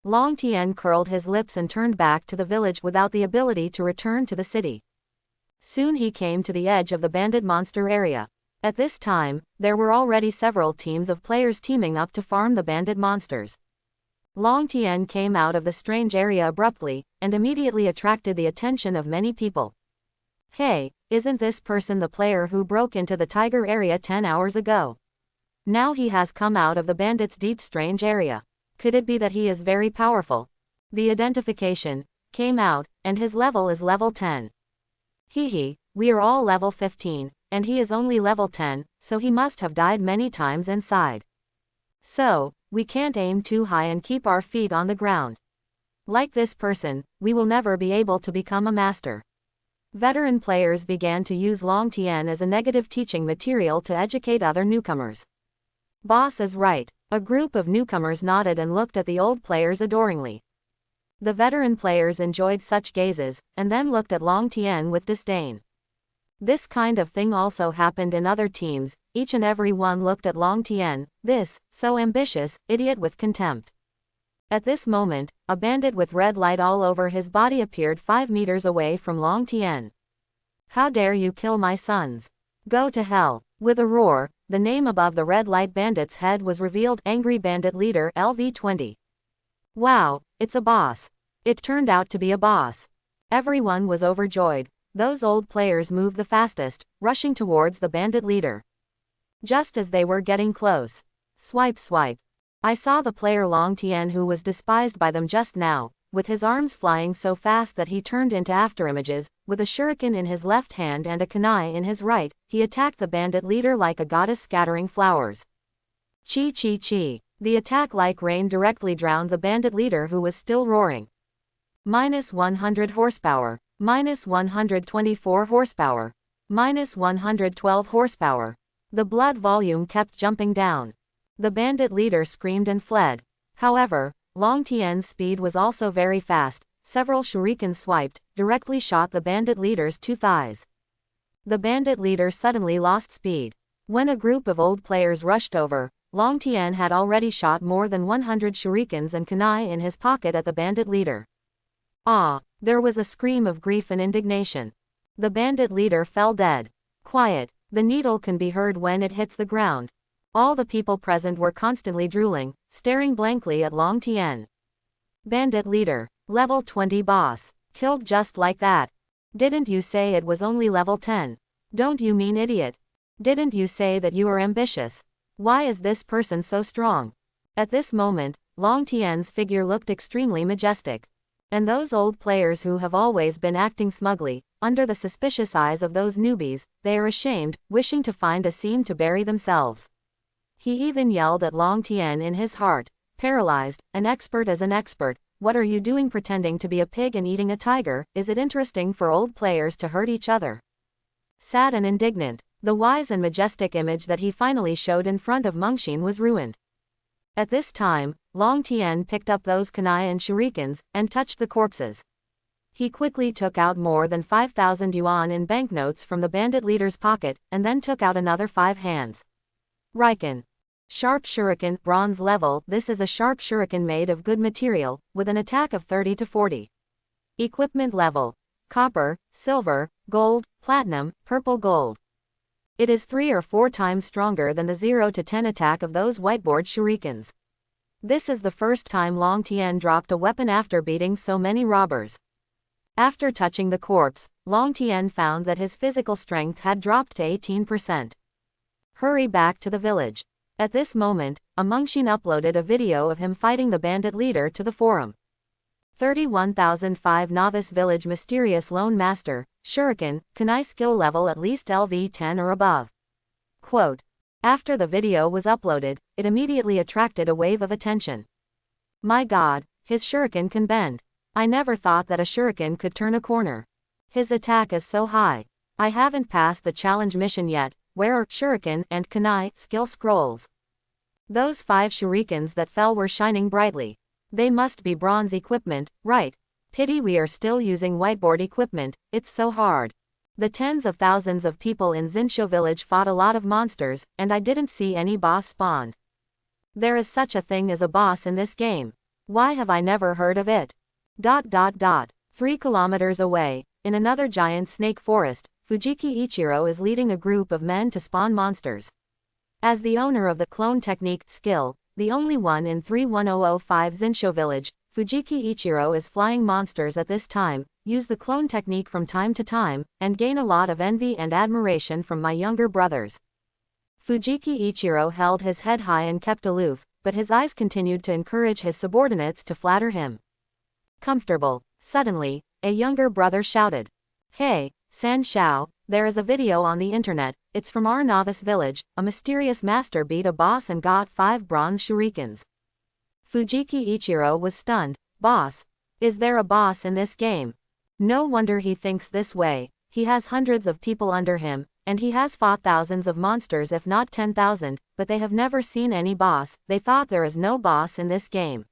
Long Tien curled his lips and turned back to the village without the ability to return to the city. Soon he came to the edge of the bandit monster area. At this time, there were already several teams of players teaming up to farm the bandit monsters. Long Tien came out of the strange area abruptly, and immediately attracted the attention of many people. Hey, isn't this person the player who broke into the tiger area 10 hours ago? Now he has come out of the bandits' deep strange area. Could it be that he is very powerful? The identification came out, and his level is level 10. Hehe, we are all level 15, and he is only level 10, so he must have died many times inside. So, we can't aim too high and keep our feet on the ground. Like this person, we will never be able to become a master. Veteran players began to use Long Tien as a negative teaching material to educate other newcomers. Boss is right. A group of newcomers nodded and looked at the old players adoringly. The veteran players enjoyed such gazes, and then looked at Long Tien with disdain. This kind of thing also happened in other teams, each and every one looked at Long Tien, this, so ambitious, idiot, with contempt. At this moment, a bandit with red light all over his body appeared 5 meters away from Long Tien. How dare you kill my sons? Go to hell. With a roar, the name above the red light bandit's head was revealed, Angry Bandit Leader LV-20. Wow, it's a boss. It turned out to be a boss. Everyone was overjoyed. Those old players moved the fastest, rushing towards the bandit leader. Just as they were getting close. Swipe swipe. I saw the player Long Tien who was despised by them just now, with his arms flying so fast that he turned into afterimages, with a shuriken in his left hand and a kunai in his right, he attacked the bandit leader like a goddess scattering flowers. Chi chi chi. The attack like rain directly drowned the bandit leader who was still roaring. Minus 100 horsepower. Minus 124 horsepower. Minus 112 horsepower. The blood volume kept jumping down. The bandit leader screamed and fled. However, Long Tien's speed was also very fast. Several shurikens swiped, directly shot the bandit leader's two thighs. The bandit leader suddenly lost speed. When a group of old players rushed over, Long Tien had already shot more than 100 shurikens and kunai in his pocket at the bandit leader. Ah! There was a scream of grief and indignation. The bandit leader fell dead. Quiet. The needle can be heard when it hits the ground. All the people present were constantly drooling, staring blankly at Long Tien. Bandit leader. Level 20 boss. Killed just like that. Didn't you say it was only level 10? Don't you mean idiot? Didn't you say that you are ambitious? Why is this person so strong? At this moment, Long Tien's figure looked extremely majestic. And those old players who have always been acting smugly, under the suspicious eyes of those newbies, they are ashamed, wishing to find a seam to bury themselves. He even yelled at Long Tien in his heart, paralyzed, an expert as an expert, what are you doing pretending to be a pig and eating a tiger? Is it interesting for old players to hurt each other? Sad and indignant, the wise and majestic image that he finally showed in front of Mengxin was ruined. At this time, Long Tien picked up those kunai and shurikens, and touched the corpses. He quickly took out more than 5,000 yuan in banknotes from the bandit leader's pocket, and then took out another 5 hands. Riken. Sharp shuriken, bronze level. This is a sharp shuriken made of good material, with an attack of 30 to 40. Equipment level. Copper, silver, gold, platinum, purple gold. It is 3 or 4 times stronger than the 0 to 10 attack of those whiteboard shurikens. This is the first time Long Tien dropped a weapon after beating so many robbers. After touching the corpse, Long Tien found that his physical strength had dropped to 18%. Hurry back to the village. At this moment, a Mengxin uploaded a video of him fighting the bandit leader to the forum. 31,005 Novice Village Mysterious Lone Master, Shuriken, kunai skill level at least LV 10 or above. Quote. After the video was uploaded, it immediately attracted a wave of attention. My god, his shuriken can bend. I never thought that a shuriken could turn a corner. His attack is so high. I haven't passed the challenge mission yet. Where are shuriken and kunai skill scrolls? Those 5 shurikens that fell were shining brightly. They must be bronze equipment, right? Pity we are still using whiteboard equipment, it's so hard. The tens of thousands of people in Xinshu village fought a lot of monsters, and I didn't see any boss spawned. There is such a thing as a boss in this game. Why have I never heard of it? 3 kilometers away, in another giant snake forest, Fujiki Ichiro is leading a group of men to spawn monsters. As the owner of the clone technique skill, the only one in 31005 Xinshu village, Fujiki Ichiro is flying monsters at this time, use the clone technique from time to time, and gain a lot of envy and admiration from my younger brothers. Fujiki Ichiro held his head high and kept aloof, but his eyes continued to encourage his subordinates to flatter him. Comfortable. Suddenly, a younger brother shouted. Hey, San Shao, there is a video on the internet, it's from our novice village, a mysterious master beat a boss and got 5 bronze shurikens. Fujiki Ichiro was stunned. Boss? Is there a boss in this game? No wonder he thinks this way, he has hundreds of people under him, and he has fought thousands of monsters if not 10,000, but they have never seen any boss, they thought there is no boss in this game.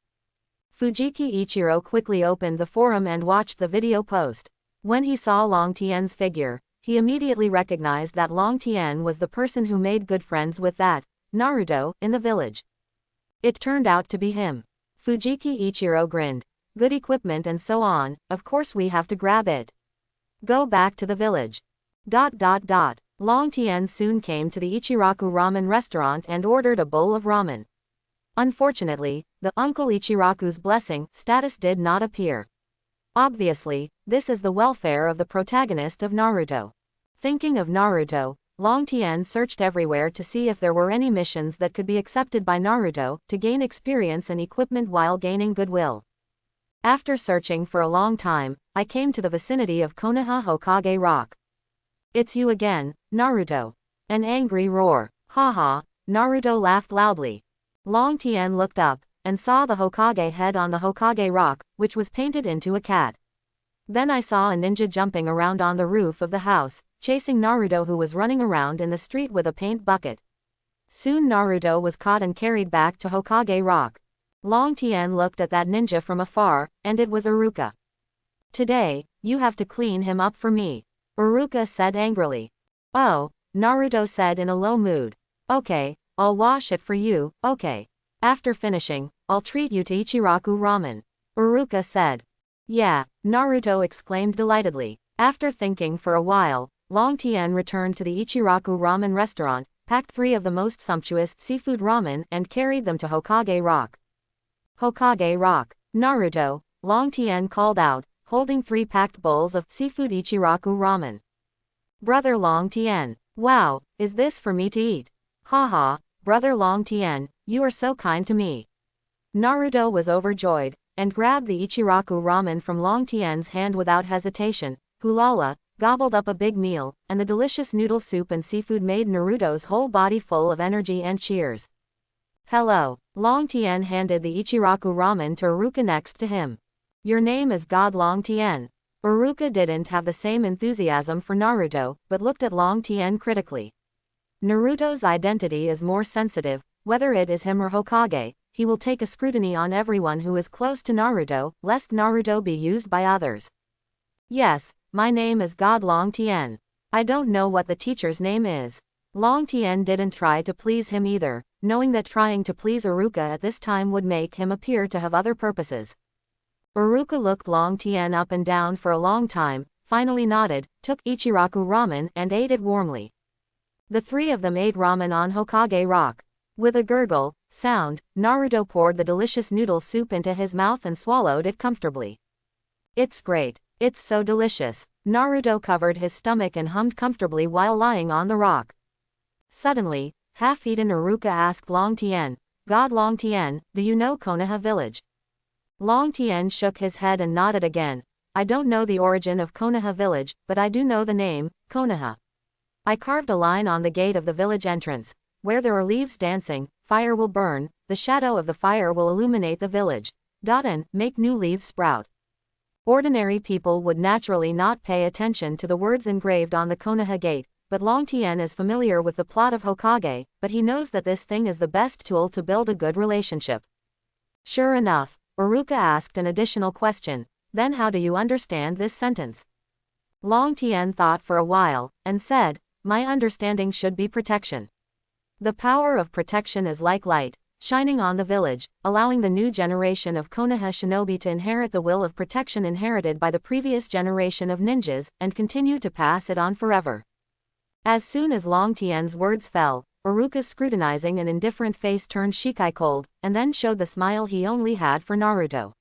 Fujiki Ichiro quickly opened the forum and watched the video post. When he saw Long Tien's figure, he immediately recognized that Long Tien was the person who made good friends with that Naruto in the village. It turned out to be him. Fujiki Ichiro grinned. Good equipment and so on, of course we have to grab it. Go back to the village. Long Tien soon came to the Ichiraku ramen restaurant and ordered a bowl of ramen. Unfortunately, the Uncle Ichiraku's blessing status did not appear. Obviously, this is the welfare of the protagonist of Naruto. Thinking of Naruto, Long Tien searched everywhere to see if there were any missions that could be accepted by Naruto to gain experience and equipment while gaining goodwill. After searching for a long time, I came to the vicinity of Konoha Hokage Rock. It's you again, Naruto. An angry roar. Haha, Naruto laughed loudly. Long Tien looked up, and saw the Hokage head on the Hokage Rock, which was painted into a cat. Then I saw a ninja jumping around on the roof of the house, chasing Naruto, who was running around in the street with a paint bucket. Soon Naruto was caught and carried back to Hokage Rock. Long Tien looked at that ninja from afar, and it was Iruka. Today, you have to clean him up for me, Iruka said angrily. Oh, Naruto said in a low mood. Okay, I'll wash it for you, okay. After finishing, I'll treat you to Ichiraku ramen, Iruka said. Yeah, Naruto exclaimed delightedly. After thinking for a while, Long Tien returned to the Ichiraku ramen restaurant, packed 3 of the most sumptuous seafood ramen and carried them to Hokage Rock. Hokage Rock, Naruto, Long Tien called out, holding 3 packed bowls of seafood Ichiraku ramen. Brother Long Tien, wow, is this for me to eat? Haha, Brother Long Tien, you are so kind to me. Naruto was overjoyed, and grabbed the Ichiraku ramen from Long Tien's hand without hesitation. Hulala, gobbled up a big meal, and the delicious noodle soup and seafood made Naruto's whole body full of energy and cheers. Hello, Long Tien handed the Ichiraku ramen to Iruka next to him. Your name is God Long Tien. Iruka didn't have the same enthusiasm for Naruto, but looked at Long Tien critically. Naruto's identity is more sensitive, whether it is him or Hokage. He will take a scrutiny on everyone who is close to Naruto, lest Naruto be used by others. Yes, my name is God Long Tien. I don't know what the teacher's name is. Long Tien didn't try to please him either, knowing that trying to please Iruka at this time would make him appear to have other purposes. Iruka looked Long Tien up and down for a long time, finally nodded, took Ichiraku ramen and ate it warmly. The 3 of them ate ramen on Hokage Rock. With a gurgle sound, Naruto poured the delicious noodle soup into his mouth and swallowed it comfortably. It's great. It's so delicious. Naruto covered his stomach and hummed comfortably while lying on the rock. Suddenly, half-eaten Iruka asked Long Tien, God Long Tien, do you know Konoha village? Long Tien shook his head and nodded again. I don't know the origin of Konoha village, but I do know the name, Konoha. I carved a line on the gate of the village entrance. Where there are leaves dancing, fire will burn, the shadow of the fire will illuminate the village. And make new leaves sprout. Ordinary people would naturally not pay attention to the words engraved on the Konoha gate, but Long Tien is familiar with the plot of Hokage, but he knows that this thing is the best tool to build a good relationship. Sure enough, Iruka asked an additional question, then how do you understand this sentence? Long Tien thought for a while, and said, my understanding should be protection. The power of protection is like light, shining on the village, allowing the new generation of Konoha shinobi to inherit the will of protection inherited by the previous generation of ninjas, and continue to pass it on forever. As soon as Long Tien's words fell, Iruka's scrutinizing and indifferent face turned shikai cold, and then showed the smile he only had for Naruto.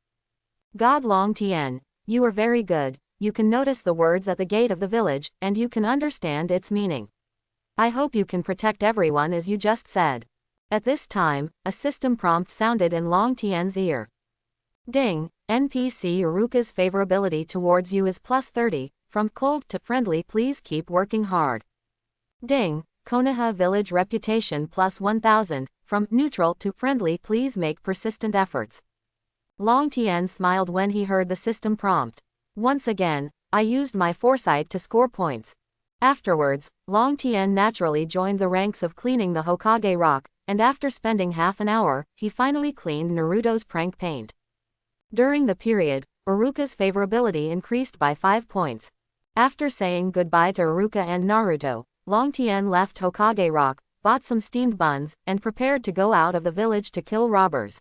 God Long Tien, you are very good, you can notice the words at the gate of the village, and you can understand its meaning. I hope you can protect everyone as you just said. At this time, a system prompt sounded in Long Tien's ear. Ding, NPC Iruka's favorability towards you is +30, from cold to friendly, please keep working hard. Ding, Konoha village reputation +1000, from neutral to friendly, please make persistent efforts. Long Tien smiled when he heard the system prompt. Once again, I used my foresight to score points. Afterwards, Long Tien naturally joined the ranks of cleaning the Hokage Rock, and after spending half an hour, he finally cleaned Naruto's prank paint. During the period, Iruka's favorability increased by 5 points. After saying goodbye to Iruka and Naruto, Long Tien left Hokage Rock, bought some steamed buns, and prepared to go out of the village to kill robbers.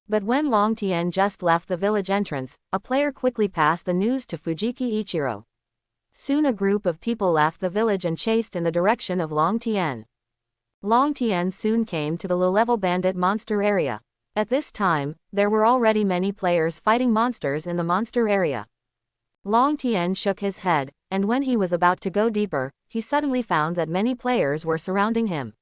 But when Long Tien just left the village entrance, a player quickly passed the news to Fujiki Ichiro. Soon a group of people left the village and chased in the direction of Long Tien. Long Tien soon came to the low-level bandit monster area. At this time, there were already many players fighting monsters in the monster area. Long Tien shook his head, and when he was about to go deeper, he suddenly found that many players were surrounding him.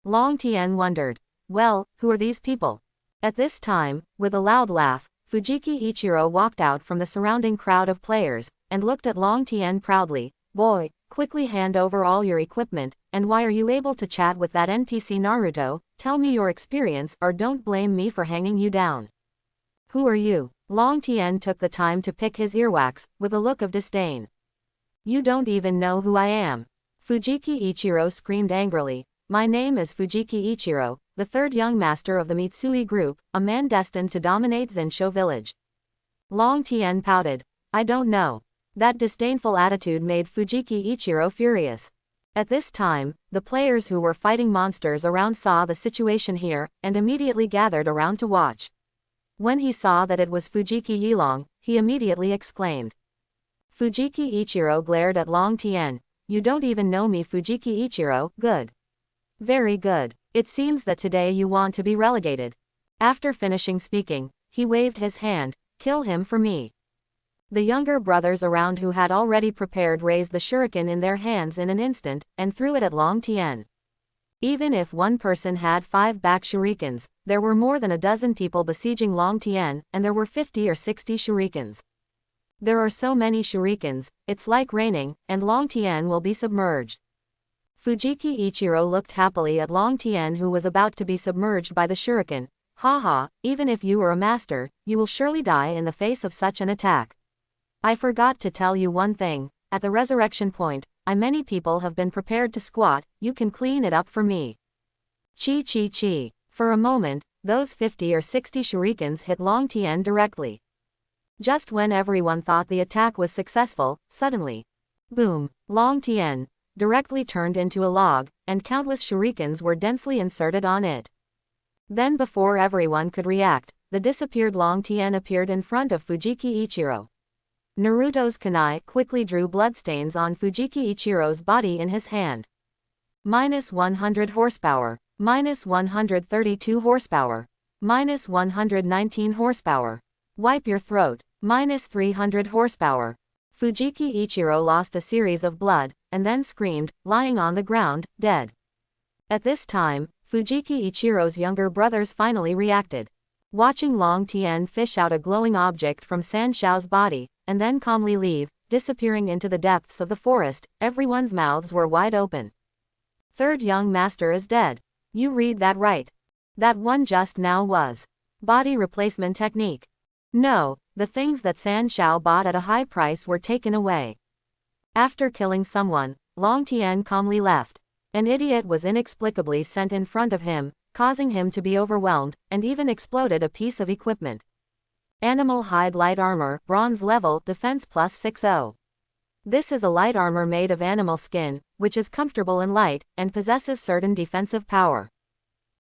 Long Tien wondered, well, who are these people? At this time, with a loud laugh, Fujiki Ichiro walked out from the surrounding crowd of players, and looked at Long Tien proudly. Boy, quickly hand over all your equipment, and why are you able to chat with that NPC Naruto? Tell me your experience or don't blame me for hanging you down. Who are you? Long Tien took the time to pick his earwax, with a look of disdain. You don't even know who I am. Fujiki Ichiro screamed angrily. My name is Fujiki Ichiro, the third young master of the Mitsui group, a man destined to dominate Zensho village. Long Tien pouted. I don't know. That disdainful attitude made Fujiki Ichiro furious. At this time, the players who were fighting monsters around saw the situation here, and immediately gathered around to watch. When he saw that it was Fujiki Yilong, he immediately exclaimed. Fujiki Ichiro glared at Long Tien. You don't even know me, Fujiki Ichiro. Good. Very good. It seems that today you want to be relegated. After finishing speaking, he waved his hand. Kill him for me. The younger brothers around who had already prepared raised the shuriken in their hands in an instant, and threw it at Long Tien. Even if one person had 5 back shurikens, there were more than a dozen people besieging Long Tien, and there were 50 or 60 shurikens. There are so many shurikens, it's like raining, and Long Tien will be submerged. Fujiki Ichiro looked happily at Long Tien, who was about to be submerged by the shuriken. Haha, even if you were a master, you will surely die in the face of such an attack. I forgot to tell you one thing, at the resurrection point, many people have been prepared to squat, you can clean it up for me. Chi. For a moment, those 50 or 60 shurikens hit Long Tien directly. Just when everyone thought the attack was successful, suddenly, boom, Long Tien directly turned into a log, and countless shurikens were densely inserted on it. Then before everyone could react, the disappeared Long Tien appeared in front of Fujiki Ichiro. Naruto's kunai quickly drew bloodstains on Fujiki Ichiro's body in his hand. -100 horsepower, -132 horsepower, -119 horsepower. Wipe your throat, -300 horsepower. Fujiki Ichiro lost a series of blood, and then screamed, lying on the ground, dead. At this time, Fujiki Ichiro's younger brothers finally reacted. Watching Long Tien fish out a glowing object from San Shao's body, and then calmly leave, disappearing into the depths of the forest, everyone's mouths were wide open. Third young master is dead. You read that right. That one just now was body replacement technique. No, the things that San Shao bought at a high price were taken away. After killing someone, Long Tien calmly left. An idiot was inexplicably sent in front of him, causing him to be overwhelmed, and even exploded a piece of equipment. Animal hide light armor, bronze level, defense plus 60. This is a light armor made of animal skin, which is comfortable and light, and possesses certain defensive power.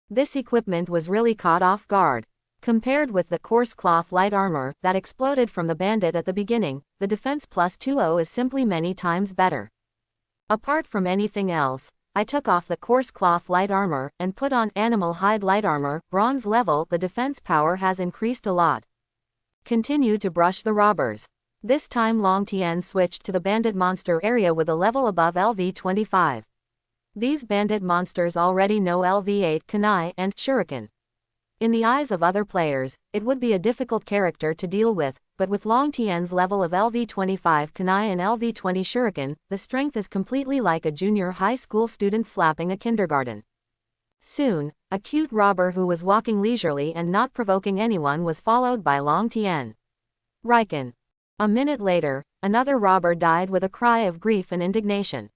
This equipment was really caught off guard. Compared with the coarse cloth light armor that exploded from the bandit at the beginning, the defense plus 20 is simply many times better. Apart from anything else, I took off the coarse cloth light armor and put on animal hide light armor, bronze level. The defense power has increased a lot. Continue to brush the robbers. This time Long Tien switched to the bandit monster area with a level above LV25. These bandit monsters already know LV8 kunai and shuriken. In the eyes of other players, it would be a difficult character to deal with, but with Long Tien's level of LV25 kunai and LV20 shuriken, the strength is completely like a junior high school student slapping a kindergarten. Soon, a cute robber who was walking leisurely and not provoking anyone was followed by Long Tien. Riken. A minute later, another robber died with a cry of grief and indignation.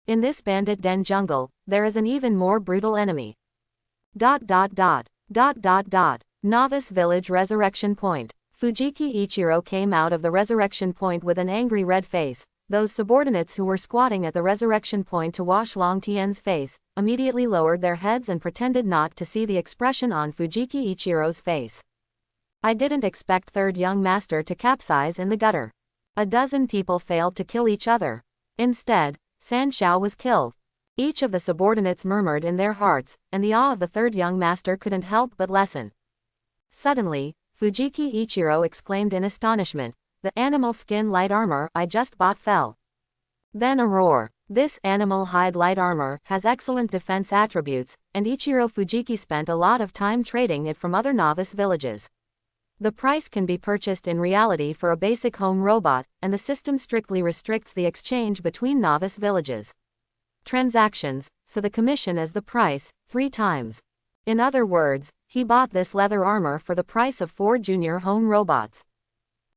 In this bandit den jungle, there is an even more brutal enemy. Novice Village Resurrection Point. Fujiki Ichiro came out of the resurrection point with an angry red face. Those subordinates who were squatting at the resurrection point to wash Long Tien's face, immediately lowered their heads and pretended not to see the expression on Fujiki Ichiro's face. I didn't expect third young master to capsize in the gutter. A dozen people failed to kill each other. Instead, San Shao was killed. Each of the subordinates murmured in their hearts, and the awe of the third young master couldn't help but lessen. Suddenly, Fujiki Ichiro exclaimed in astonishment, the animal skin light armor I just bought fell. Then a roar. This animal hide light armor has excellent defense attributes, and Ichiro Fujiki spent a lot of time trading it from other novice villages. The price can be purchased in reality for a basic home robot, and the system strictly restricts the exchange between novice villages. Transactions, so the commission is the price, 3 times. In other words, he bought this leather armor for the price of 4 junior home robots.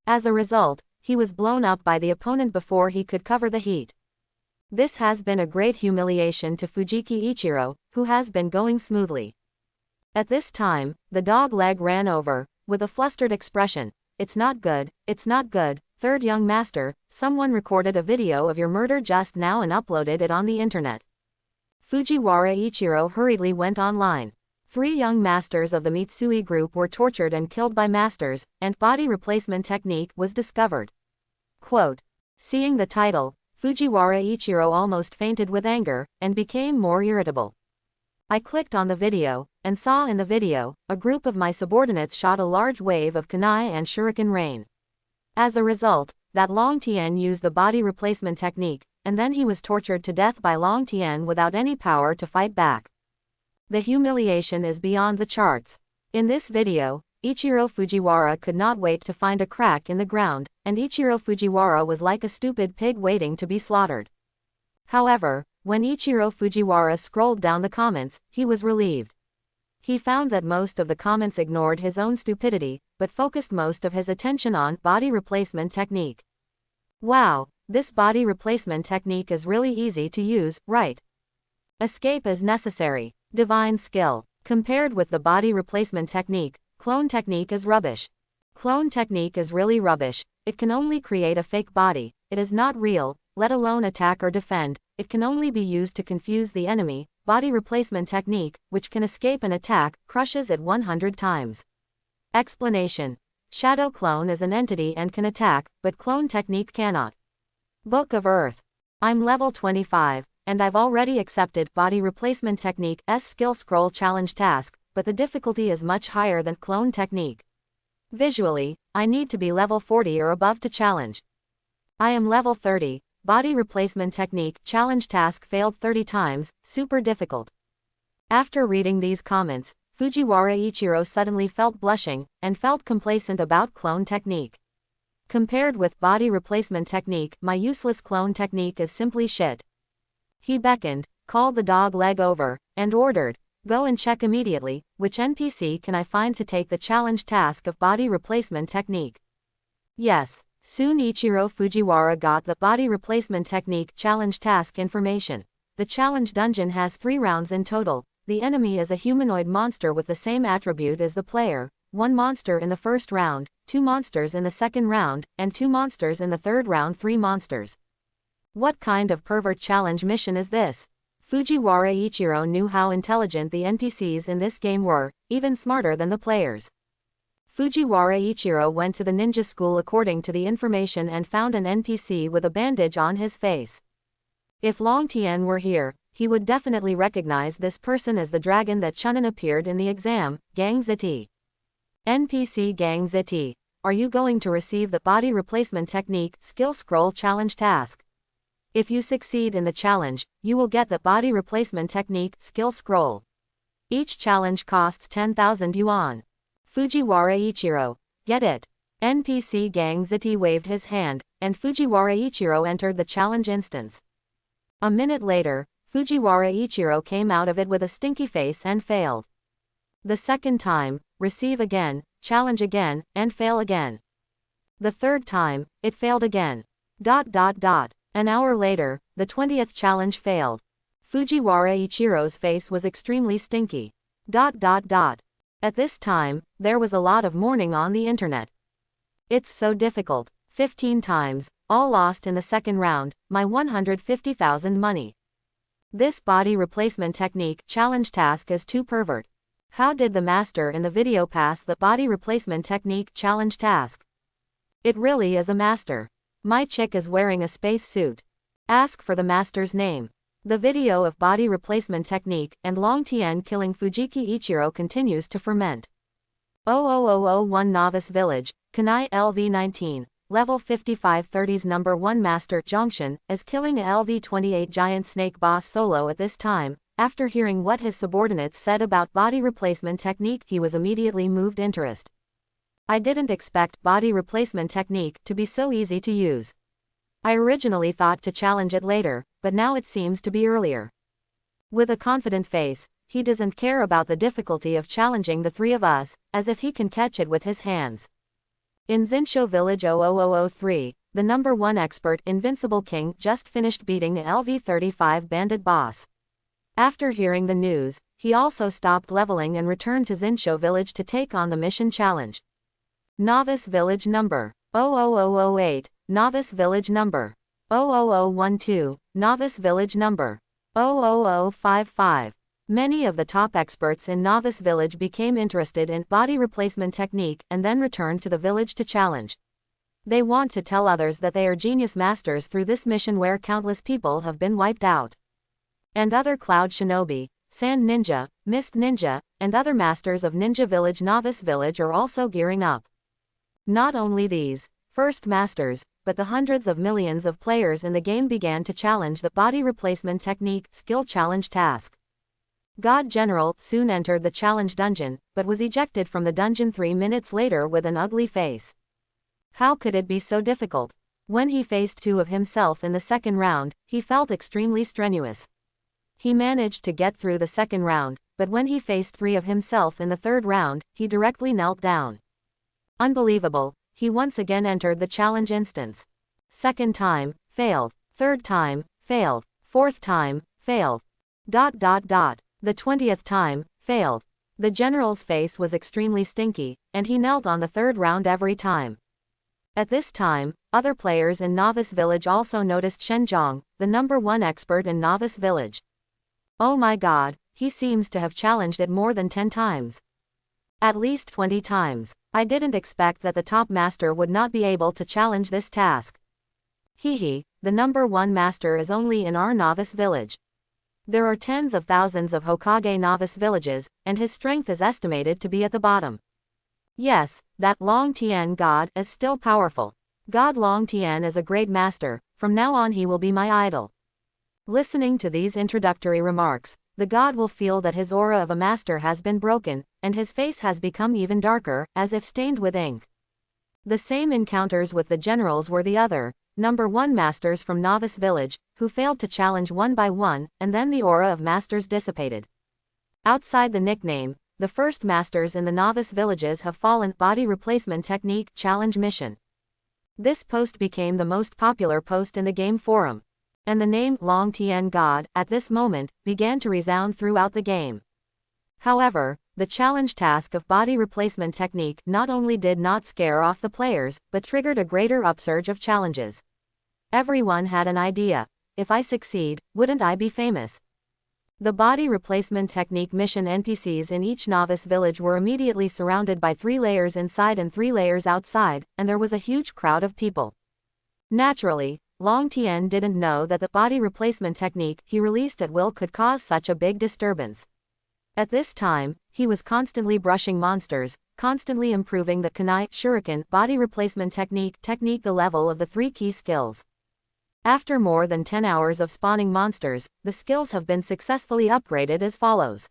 As a result, he was blown up by the opponent before he could cover the heat. This has been a great humiliation to Fujiki Ichiro, who has been going smoothly. At this time, the dog leg ran over, with a flustered expression. It's not good, it's not good. Third young master, someone recorded a video of your murder just now and uploaded it on the internet. Fujiwara Ichiro hurriedly went online. 3 young masters of the Mitsui group were tortured and killed by masters, and body replacement technique was discovered. Quote. Seeing the title, Fujiwara Ichiro almost fainted with anger, and became more irritable. I clicked on the video, and saw in the video, a group of my subordinates shot a large wave of kunai and shuriken rain. As a result, that Long Tien used the body replacement technique, and then he was tortured to death by Long Tien without any power to fight back. The humiliation is beyond the charts. In this video, Ichiro Fujiwara could not wait to find a crack in the ground, and Ichiro Fujiwara was like a stupid pig waiting to be slaughtered. However, when Ichiro Fujiwara scrolled down the comments, he was relieved. He found that most of the comments ignored his own stupidity, but focused most of his attention on body replacement technique. Wow, this body replacement technique is really easy to use, right? Escape is necessary. Divine skill. Compared with the body replacement technique, clone technique is rubbish. Clone technique is really rubbish. It can only create a fake body. It is not real, let alone attack or defend. It can only be used to confuse the enemy. Body replacement technique, which can escape an attack, crushes it 100 times. Explanation. Shadow clone is an entity and can attack, but clone technique cannot. Book of Earth. I'm level 25. And I've already accepted body replacement technique's skill scroll challenge task, but the difficulty is much higher than clone technique. Visually, I need to be level 40 or above to challenge. I am level 30, body replacement technique challenge task failed 30 times, super difficult. After reading these comments, Fujiwara Ichiro suddenly felt blushing, and felt complacent about clone technique. Compared with body replacement technique, my useless clone technique is simply shit. He beckoned, called the dog leg over, and ordered, go and check immediately, which NPC can I find to take the challenge task of body replacement technique. Yes, soon Ichiro Fujiwara got the body replacement technique challenge task information. The challenge dungeon has 3 rounds in total. The enemy is a humanoid monster with the same attribute as the player, 1 monster in the first round, 2 monsters in the second round, and 2 monsters in the third round. 3 monsters. What kind of pervert challenge mission is this? Fujiwara Ichiro knew how intelligent the NPCs in this game were, even smarter than the players. Fujiwara Ichiro went to the ninja school according to the information and found an NPC with a bandage on his face. If Long Tien were here, he would definitely recognize this person as the dragon that Chunin appeared in the exam, Gang Ziti. NPC Gang Ziti, are you going to receive the body replacement technique skill scroll challenge task? If you succeed in the challenge, you will get the body replacement technique skill scroll. Each challenge costs 10,000 yuan. Fujiwara Ichiro, get it. NPC Gang Ziti waved his hand, and Fujiwara Ichiro entered the challenge instance. A minute later, Fujiwara Ichiro came out of it with a stinky face and failed. The second time, receive again, challenge again, and fail again. The third time, it failed again. An hour later, the 20th challenge failed. Fujiwara Ichiro's face was extremely stinky. At this time, there was a lot of mourning on the internet. It's so difficult. 15 times, all lost in the second round, my 150,000 money. This body replacement technique challenge task is too pervert. How did the master in the video pass the body replacement technique challenge task? It really is a master. My chick is wearing a space suit. Ask for the master's name. The video of body replacement technique and Long Tien killing Fujiki Ichiro continues to ferment. 00001 Novice Village, Kunai LV19. level 5530's number 1 master Jongshan is killing a LV-28 giant snake boss solo at this time. After hearing what his subordinates said about body replacement technique, he was immediately moved interest. I didn't expect body replacement technique to be so easy to use. I originally thought to challenge it later, but now it seems to be earlier. With a confident face, he doesn't care about the difficulty of challenging the three of us, as if he can catch it with his hands. In Zinsho Village 00003, the number 1 expert Invincible King just finished beating the LV-35 bandit boss. After hearing the news, he also stopped leveling and returned to Zinsho Village to take on the mission challenge. Novice Village number 00008, Novice Village number 00012, Novice Village number 00055. Many of the top experts in Novice Village became interested in body replacement technique and then returned to the village to challenge. They want to tell others that they are genius masters through this mission where countless people have been wiped out. And other Cloud Shinobi, Sand Ninja, Mist Ninja, and other masters of Ninja Village Novice Village are also gearing up. Not only these first masters, but the hundreds of millions of players in the game began to challenge the body replacement technique skill challenge task. God General soon entered the challenge dungeon, but was ejected from the dungeon 3 minutes later with an ugly face. How could it be so difficult? When he faced 2 of himself in the second round, he felt extremely strenuous. He managed to get through the second round, but when he faced 3 of himself in the third round, he directly knelt down. Unbelievable, he once again entered the challenge instance. Second time, failed. Third time, failed. Fourth time, failed. The 20th time, failed. The general's face was extremely stinky, and he knelt on the third round every time. At this time, other players in Novice Village also noticed Shenjiang, the number 1 expert in Novice Village. Oh my god, he seems to have challenged it more than 10 times. At least 20 times. I didn't expect that the top master would not be able to challenge this task. The number 1 master is only in our Novice Village. There are tens of thousands of Hokage Novice Villages, and his strength is estimated to be at the bottom. Yes, that Long Tian god is still powerful. God Long Tian is a great master, from now on he will be my idol. Listening to these introductory remarks, the god will feel that his aura of a master has been broken, and his face has become even darker, as if stained with ink. The same encounters with the generals were the other, number 1 masters from Novice Village, who failed to challenge one by one, and then the aura of masters dissipated. Outside the nickname, the first masters in the Novice Villages have fallen body replacement technique challenge mission. This post became the most popular post in the game forum. And the name Long Tian God, at this moment, began to resound throughout the game. However, the challenge task of body replacement technique not only did not scare off the players, but triggered a greater upsurge of challenges. Everyone had an idea. If I succeed, wouldn't I be famous? The body replacement technique mission NPCs in each Novice Village were immediately surrounded by 3 layers inside and 3 layers outside, and there was a huge crowd of people. Naturally, Long Tian didn't know that the body replacement technique he released at will could cause such a big disturbance. At this time, he was constantly brushing monsters, constantly improving the kunai shuriken body replacement technique the level of the 3 key skills. After more than 10 hours of spawning monsters, the skills have been successfully upgraded as follows.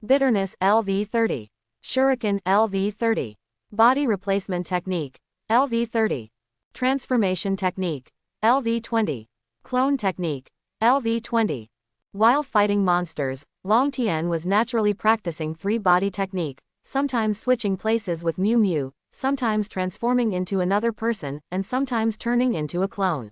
Bitterness LV30. Shuriken LV30. Body replacement technique LV30. Transformation technique LV20. Clone technique LV20. While fighting monsters, Long Tian was naturally practicing 3 body technique, sometimes switching places with Mew Mew, sometimes transforming into another person, and sometimes turning into a clone.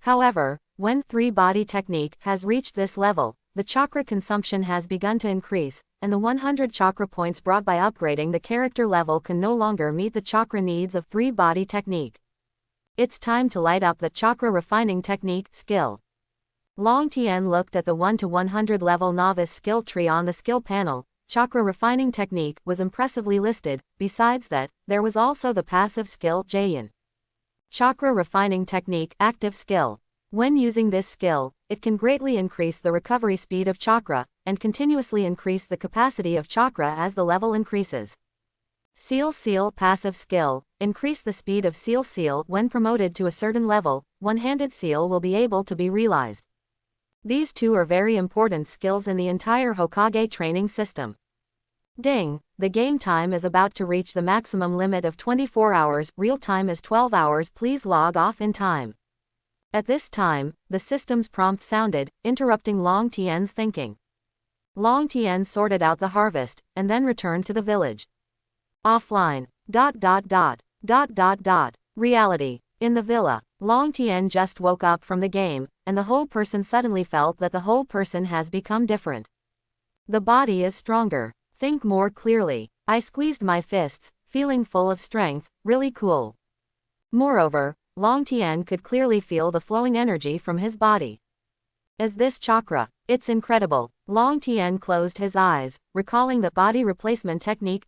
However, when 3 body technique has reached this level, the chakra consumption has begun to increase, and the 100 chakra points brought by upgrading the character level can no longer meet the chakra needs of 3 body technique. It's time to light up the chakra refining technique skill. Long Tian looked at the 1 to 100 level novice skill tree on the skill panel. Chakra refining technique was impressively listed. Besides that, there was also the passive skill Jayin. Chakra refining technique active skill. When using this skill, it can greatly increase the recovery speed of chakra, and continuously increase the capacity of chakra as the level increases. Seal passive skill. Increase the speed of seal when promoted to a certain level. One-handed seal will be able to be realized. These two are very important skills in the entire Hokage training system. Ding, the game time is about to reach the maximum limit of 24 hours, real time is 12 hours, please log off in time. At this time, the system's prompt sounded, interrupting Long Tien's thinking. Long Tien sorted out the harvest, and then returned to the village. Offline. Reality. In the villa, Long Tien just woke up from the game, and the whole person suddenly felt that the whole person has become different. The body is stronger. Think more clearly. I squeezed my fists, feeling full of strength, really cool. Moreover, Long Tien could clearly feel the flowing energy from his body. Is this chakra? It's incredible. Long Tien closed his eyes, recalling the body replacement technique.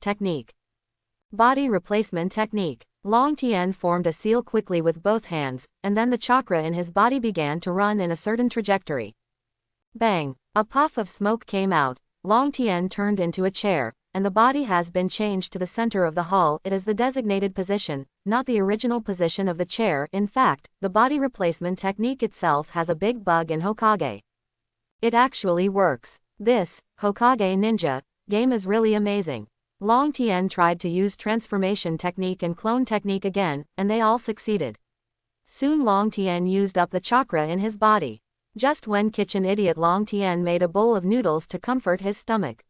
Body replacement technique. Long Tien formed a seal quickly with both hands, and then the chakra in his body began to run in a certain trajectory. Bang! A puff of smoke came out. Long Tien turned into a chair, and the body has been changed to the center of the hall. It is the designated position, not the original position of the chair. In fact, the body replacement technique itself has a big bug in Hokage. It actually works. This Hokage Ninja game is really amazing. Long Tien tried to use transformation technique and clone technique again, and they all succeeded. Soon Long Tien used up the chakra in his body. Just when kitchen idiot Long Tien made a bowl of noodles to comfort his stomach.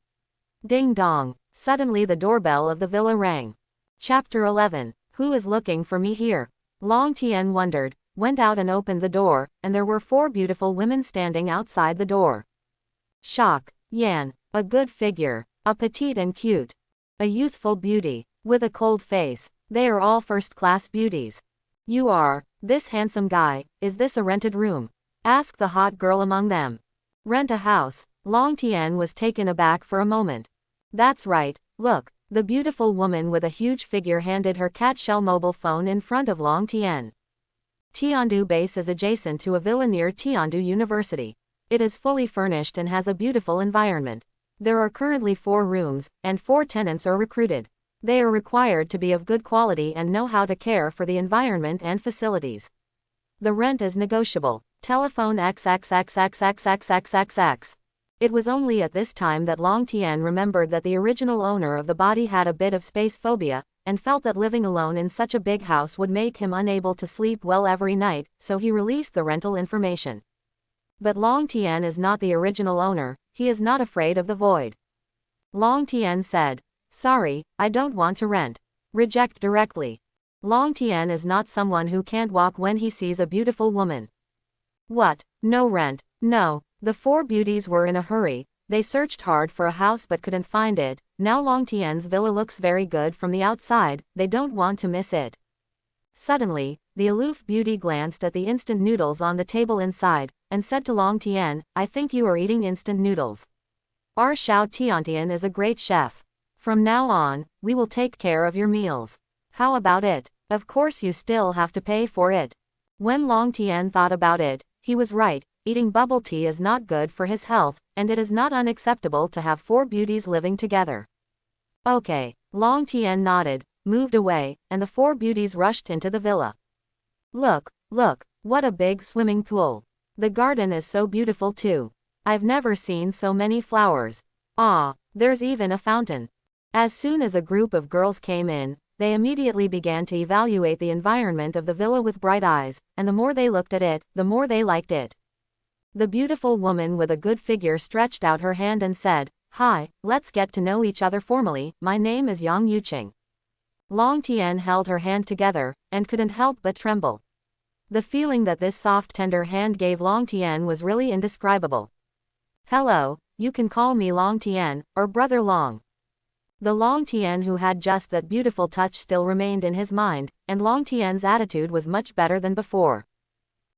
Ding dong. Suddenly the doorbell of the villa rang. Chapter 11. Who is looking for me here? Long Tien wondered, went out and opened the door, and there were 4 beautiful women standing outside the door. Shock. Yan. A good figure. A petite and cute. A youthful beauty. With a cold face. They are all first-class beauties. You are. This handsome guy. Is this a rented room? Asked the hot girl among them. Rent a house. Long Tien was taken aback for a moment. That's right, look, the beautiful woman with a huge figure handed her cat shell mobile phone in front of Long Tien. Tiandu base is adjacent to a villa near Tiandu University. It is fully furnished and has a beautiful environment. There are currently 4 rooms, and 4 tenants are recruited. They are required to be of good quality and know how to care for the environment and facilities. The rent is negotiable. Telephone XXXXXXXXX. It was only at this time that Long Tien remembered that the original owner of the body had a bit of space phobia, and felt that living alone in such a big house would make him unable to sleep well every night, so he released the rental information. But Long Tien is not the original owner, he is not afraid of the void. Long Tien said, "Sorry, I don't want to rent." Reject directly. Long Tien is not someone who can't walk when he sees a beautiful woman. What? No rent? No. The 4 beauties were in a hurry. They searched hard for a house but couldn't find it. Now Long Tien's villa looks very good from the outside, they don't want to miss it. Suddenly, the aloof beauty glanced at the instant noodles on the table inside, and said to Long Tien, "I think you are eating instant noodles. Our Xiao Tiantian is a great chef. From now on, we will take care of your meals. How about it? Of course you still have to pay for it." When Long Tien thought about it, he was right, eating bubble tea is not good for his health, and it is not unacceptable to have 4 beauties living together. Okay, Long Tien nodded, moved away, and the 4 beauties rushed into the villa. Look, what a big swimming pool. The garden is so beautiful too. I've never seen so many flowers. Ah, there's even a fountain. As soon as a group of girls came in, they immediately began to evaluate the environment of the villa with bright eyes, and the more they looked at it, the more they liked it. The beautiful woman with a good figure stretched out her hand and said, "Hi, let's get to know each other formally, my name is Yang Yuqing." Long Tien held her hand together, and couldn't help but tremble. The feeling that this soft tender hand gave Long Tien was really indescribable. "Hello, you can call me Long Tien, or Brother Long." The Long Tien who had just that beautiful touch still remained in his mind, and Long Tien's attitude was much better than before.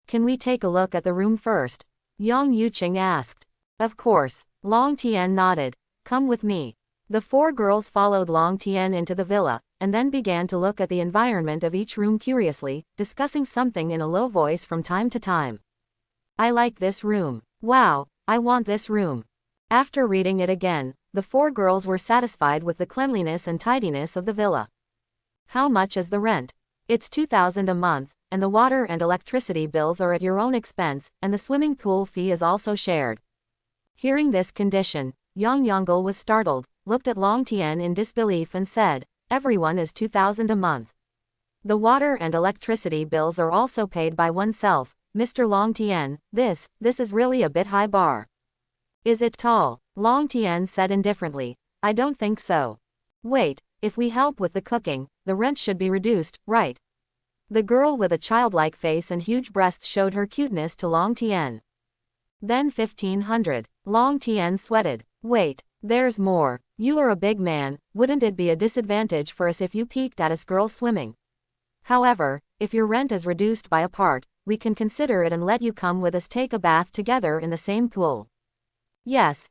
"Can we take a look at the room first?" Yang Yuqing asked. Of course. Long Tien nodded. "Come with me." The 4 girls followed Long Tien into the villa, and then began to look at the environment of each room curiously, discussing something in a low voice from time to time. "I like this room. Wow, I want this room." After reading it again, the four girls were satisfied with the cleanliness and tidiness of the villa. How much is the rent? It's 2,000 a month, and the water and electricity bills are at your own expense, and the swimming pool fee is also shared. Hearing this condition, Yang Yongle was startled, looked at Long Tian in disbelief and said, everyone is 2,000 a month. The water and electricity bills are also paid by oneself, Mr. Long Tian, this is really a bit high bar. Is it tall? Long Tian said indifferently, I don't think so. Wait, if we help with the cooking, the rent should be reduced, right? The girl with a childlike face and huge breasts showed her cuteness to Long Tian. Then 1,500. Long Tian sweated. Wait, there's more. You are a big man, wouldn't it be a disadvantage for us if you peeked at us girls swimming? However, if your rent is reduced by a part, we can consider it and let you come with us take a bath together in the same pool. Yes,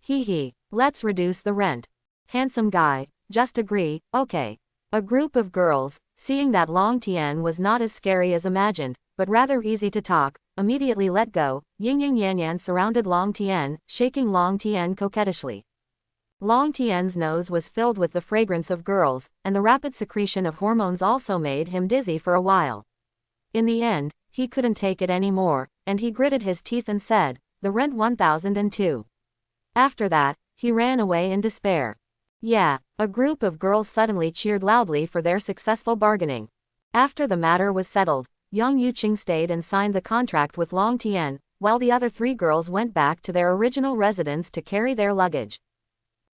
hee hee, let's reduce the rent. Handsome guy, just agree, okay. A group of girls, seeing that Long Tian was not as scary as imagined, but rather easy to talk, immediately let go. Ying Ying Yan Yan surrounded Long Tian, shaking Long Tian coquettishly. Long Tian's nose was filled with the fragrance of girls, and the rapid secretion of hormones also made him dizzy for a while. In the end, he couldn't take it anymore, and he gritted his teeth and said, the rent 1,002. After that, he ran away in despair. Yeah, a group of girls suddenly cheered loudly for their successful bargaining. After the matter was settled, Yang Yuqing stayed and signed the contract with Long Tian, while the other three girls went back to their original residence to carry their luggage.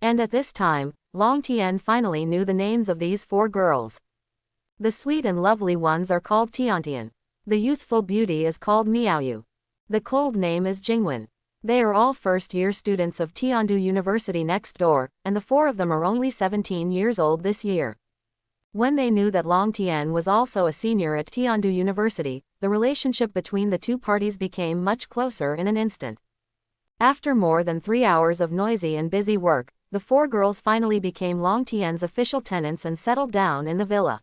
And at this time, Long Tian finally knew the names of these four girls. The sweet and lovely ones are called Tiantian. The youthful beauty is called Miaoyu. The cold name is Jingwen. They are all first-year students of Tiandu University next door, and the four of them are only 17 years old this year. When they knew that Long Tian was also a senior at Tiandu University, the relationship between the two parties became much closer in an instant. After more than 3 hours of noisy and busy work, the four girls finally became Long Tian's official tenants and settled down in the villa.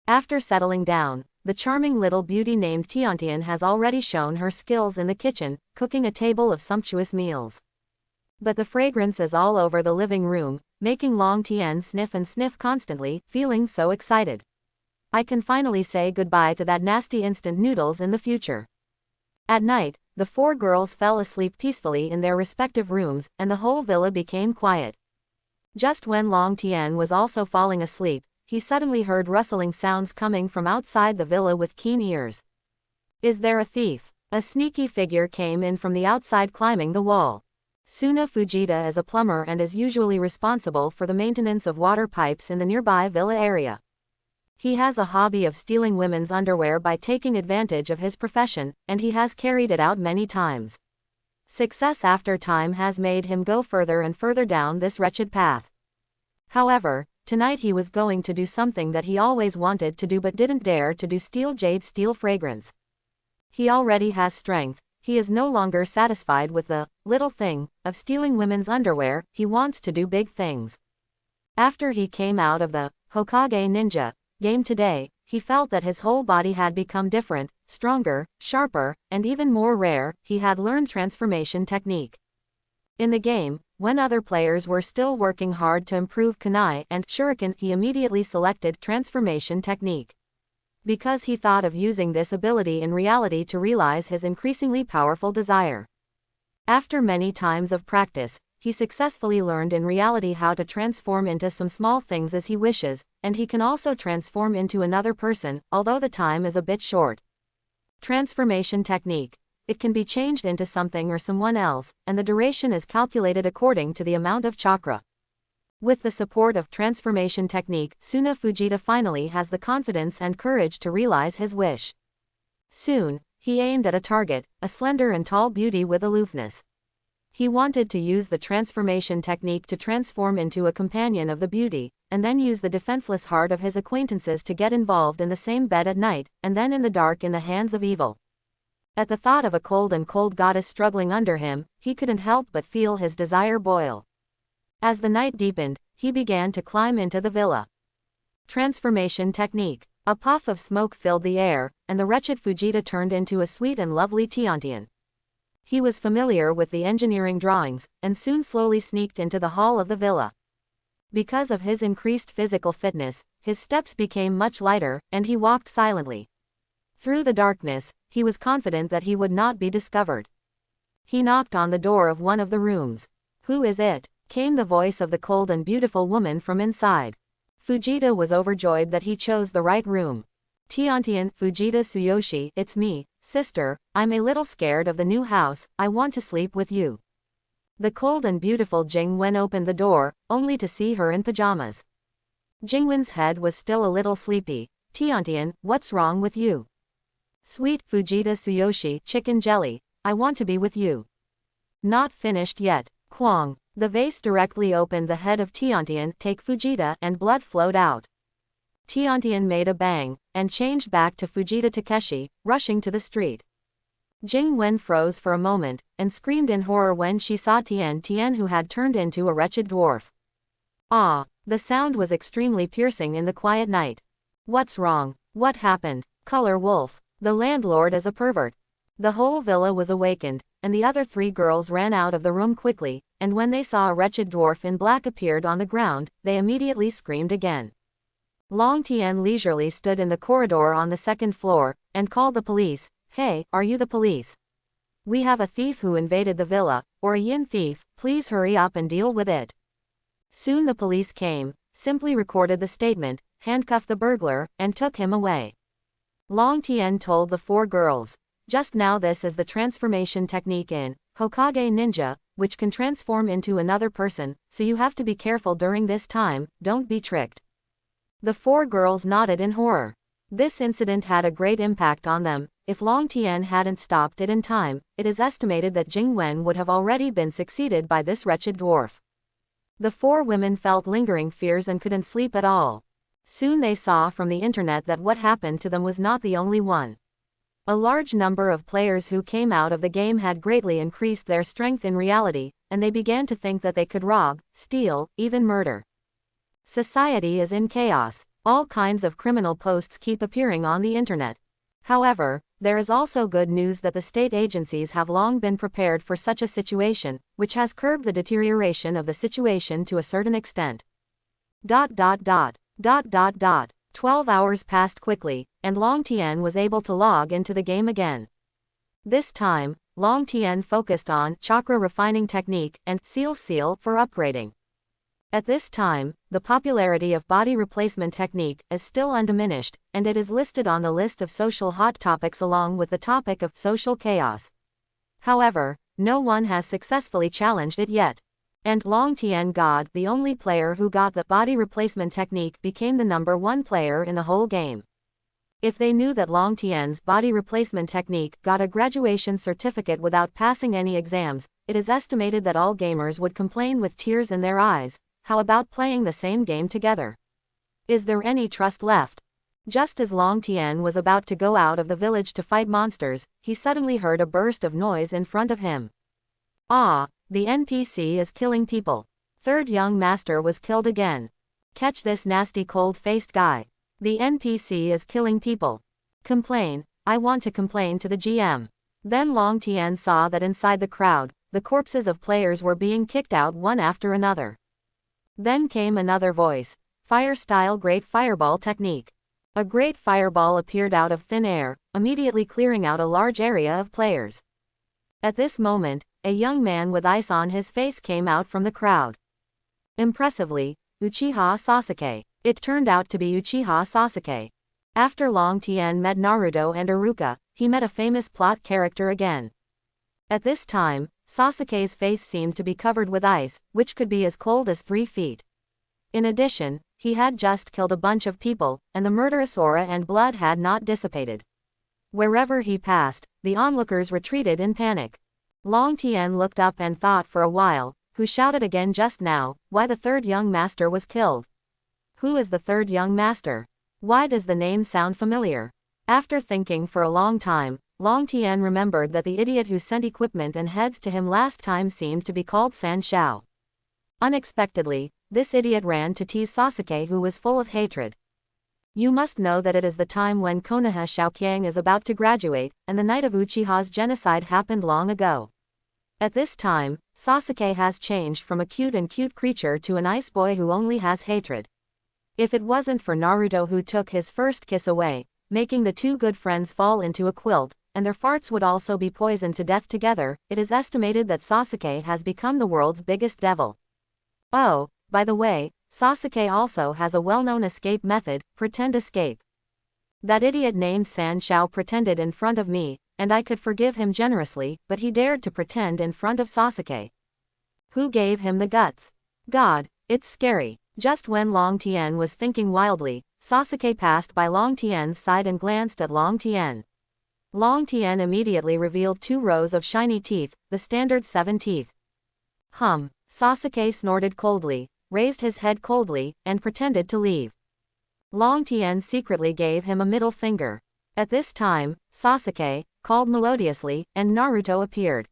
After settling down, the charming little beauty named Tiantian has already shown her skills in the kitchen, cooking a table of sumptuous meals. But the fragrance is all over the living room, making Long Tian sniff and sniff constantly, feeling so excited. I can finally say goodbye to that nasty instant noodles in the future. At night, the four girls fell asleep peacefully in their respective rooms, and the whole villa became quiet. Just when Long Tian was also falling asleep, he suddenly heard rustling sounds coming from outside the villa with keen ears. Is there a thief? A sneaky figure came in from the outside climbing the wall. Suna Fujita is a plumber and is usually responsible for the maintenance of water pipes in the nearby villa area. He has a hobby of stealing women's underwear by taking advantage of his profession, and he has carried it out many times. Success after time has made him go further and further down this wretched path. However, tonight he was going to do something that he always wanted to do but didn't dare to do: steal Jade's steel fragrance. He already has strength. He is no longer satisfied with the little thing of stealing women's underwear. He wants to do big things. After he came out of the Hokage Ninja game today, he felt that his whole body had become different, stronger, sharper, and even more rare. He had learned transformation technique. In the game, when other players were still working hard to improve kunai and shuriken, he immediately selected transformation technique. Because he thought of using this ability in reality to realize his increasingly powerful desire. After many times of practice, he successfully learned in reality how to transform into some small things as he wishes, and he can also transform into another person, although the time is a bit short. Transformation technique. It can be changed into something or someone else, and the duration is calculated according to the amount of chakra. With the support of transformation technique, Suna Fujita finally has the confidence and courage to realize his wish. Soon, he aimed at a target, a slender and tall beauty with aloofness. He wanted to use the transformation technique to transform into a companion of the beauty, and then use the defenseless heart of his acquaintances to get involved in the same bed at night, and then in the dark in the hands of evil. At the thought of a cold goddess struggling under him, he couldn't help but feel his desire boil. As the night deepened, he began to climb into the villa. Transformation technique. A puff of smoke filled the air, and the wretched Fujita turned into a sweet and lovely Tiantian. He was familiar with the engineering drawings, and soon slowly sneaked into the hall of the villa. Because of his increased physical fitness, his steps became much lighter, and he walked silently. Through the darkness, he was confident that he would not be discovered. He knocked on the door of one of the rooms. "Who is it?" came the voice of the cold and beautiful woman from inside. Fujita was overjoyed that he chose the right room. "Tiantian, Fujita Tsuyoshi, it's me, sister. I'm a little scared of the new house. I want to sleep with you." The cold and beautiful Jingwen opened the door, only to see her in pajamas. Jingwen's head was still a little sleepy. "Tiantian, what's wrong with you?" "Sweet Fujita Tsuyoshi, chicken jelly. I want to be with you." "Not finished yet." Kwang. The vase directly opened the head of Tiantian, take Fujita, and blood flowed out. Tiantian made a bang, and changed back to Fujita Takeshi, rushing to the street. Jingwen froze for a moment, and screamed in horror when she saw Tian who had turned into a wretched dwarf. Ah! The sound was extremely piercing in the quiet night. "What's wrong? What happened?" "Color Wolf. The landlord is a pervert." The whole villa was awakened, and the other 3 girls ran out of the room quickly, and when they saw a wretched dwarf in black appeared on the ground, they immediately screamed again. Long Tian leisurely stood in the corridor on the 2nd floor, and called the police. "Hey, are you the police? We have a thief who invaded the villa, or a yin thief, please hurry up and deal with it." Soon the police came, simply recorded the statement, handcuffed the burglar, and took him away. Long Tian told the 4 girls, "Just now this is the transformation technique in Hokage Ninja, which can transform into another person, so you have to be careful during this time, don't be tricked." The 4 girls nodded in horror. This incident had a great impact on them. If Long Tian hadn't stopped it in time, it is estimated that Jingwen would have already been succeeded by this wretched dwarf. The 4 women felt lingering fears and couldn't sleep at all. Soon they saw from the internet that what happened to them was not the only one. A large number of players who came out of the game had greatly increased their strength in reality, and they began to think that they could rob, steal, even murder. Society is in chaos. All kinds of criminal posts keep appearing on the internet. However, there is also good news that the state agencies have long been prepared for such a situation, which has curbed the deterioration of the situation to a certain extent. 12 hours passed quickly, and Long Tian was able to log into the game again. This time, Long Tian focused on chakra refining technique and seal for upgrading. At this time, the popularity of body replacement technique is still undiminished, and it is listed on the list of social hot topics along with the topic of social chaos. However, no one has successfully challenged it yet. And Long Tian God, the only player who got the body replacement technique, became the #1 player in the whole game. If they knew that Long Tian's body replacement technique got a graduation certificate without passing any exams, it is estimated that all gamers would complain with tears in their eyes. How about playing the same game together? Is there any trust left? Just as Long Tian was about to go out of the village to fight monsters, he suddenly heard a burst of noise in front of him. Ah! The NPC is killing people. 3rd young master was killed again. Catch this nasty cold-faced guy. The NPC is killing people. Complain. I want to complain to the GM. Then Long Tian saw that inside the crowd, the corpses of players were being kicked out one after another. Then came another voice. Fire-style great fireball technique. A great fireball appeared out of thin air, immediately clearing out a large area of players. At this moment, a young man with ice on his face came out from the crowd. Impressively, Uchiha Sasuke. It turned out to be Uchiha Sasuke. After Long Tian met Naruto and Iruka, he met a famous plot character again. At this time, Sasuke's face seemed to be covered with ice, which could be as cold as 3 feet. In addition, he had just killed a bunch of people, and the murderous aura and blood had not dissipated. Wherever he passed, the onlookers retreated in panic. Long Tian looked up and thought for a while, who shouted again just now, why the 3rd young master was killed. Who is the 3rd young master? Why does the name sound familiar? After thinking for a long time, Long Tian remembered that the idiot who sent equipment and heads to him last time seemed to be called San Shao. Unexpectedly, this idiot ran to tease Sasuke, who was full of hatred. You must know that it is the time when Konoha Xiaoqiang is about to graduate, and the night of Uchiha's genocide happened long ago. At this time, Sasuke has changed from a cute creature to an ice boy who only has hatred. If it wasn't for Naruto who took his first kiss away, making the two good friends fall into a quilt, and their farts would also be poisoned to death together, it is estimated that Sasuke has become the world's biggest devil. Oh, by the way, Sasuke also has a well-known escape method, pretend escape. That idiot named San Shao pretended in front of me, and I could forgive him generously, but he dared to pretend in front of Sasuke. Who gave him the guts? God, it's scary. Just when Long Tien was thinking wildly, Sasuke passed by Long Tien's side and glanced at Long Tien. Long Tien immediately revealed 2 rows of shiny teeth, the standard 7 teeth. Sasuke snorted coldly, raised his head coldly, and pretended to leave. Long Tien secretly gave him a middle finger. At this time, Sasuke called melodiously, and Naruto appeared.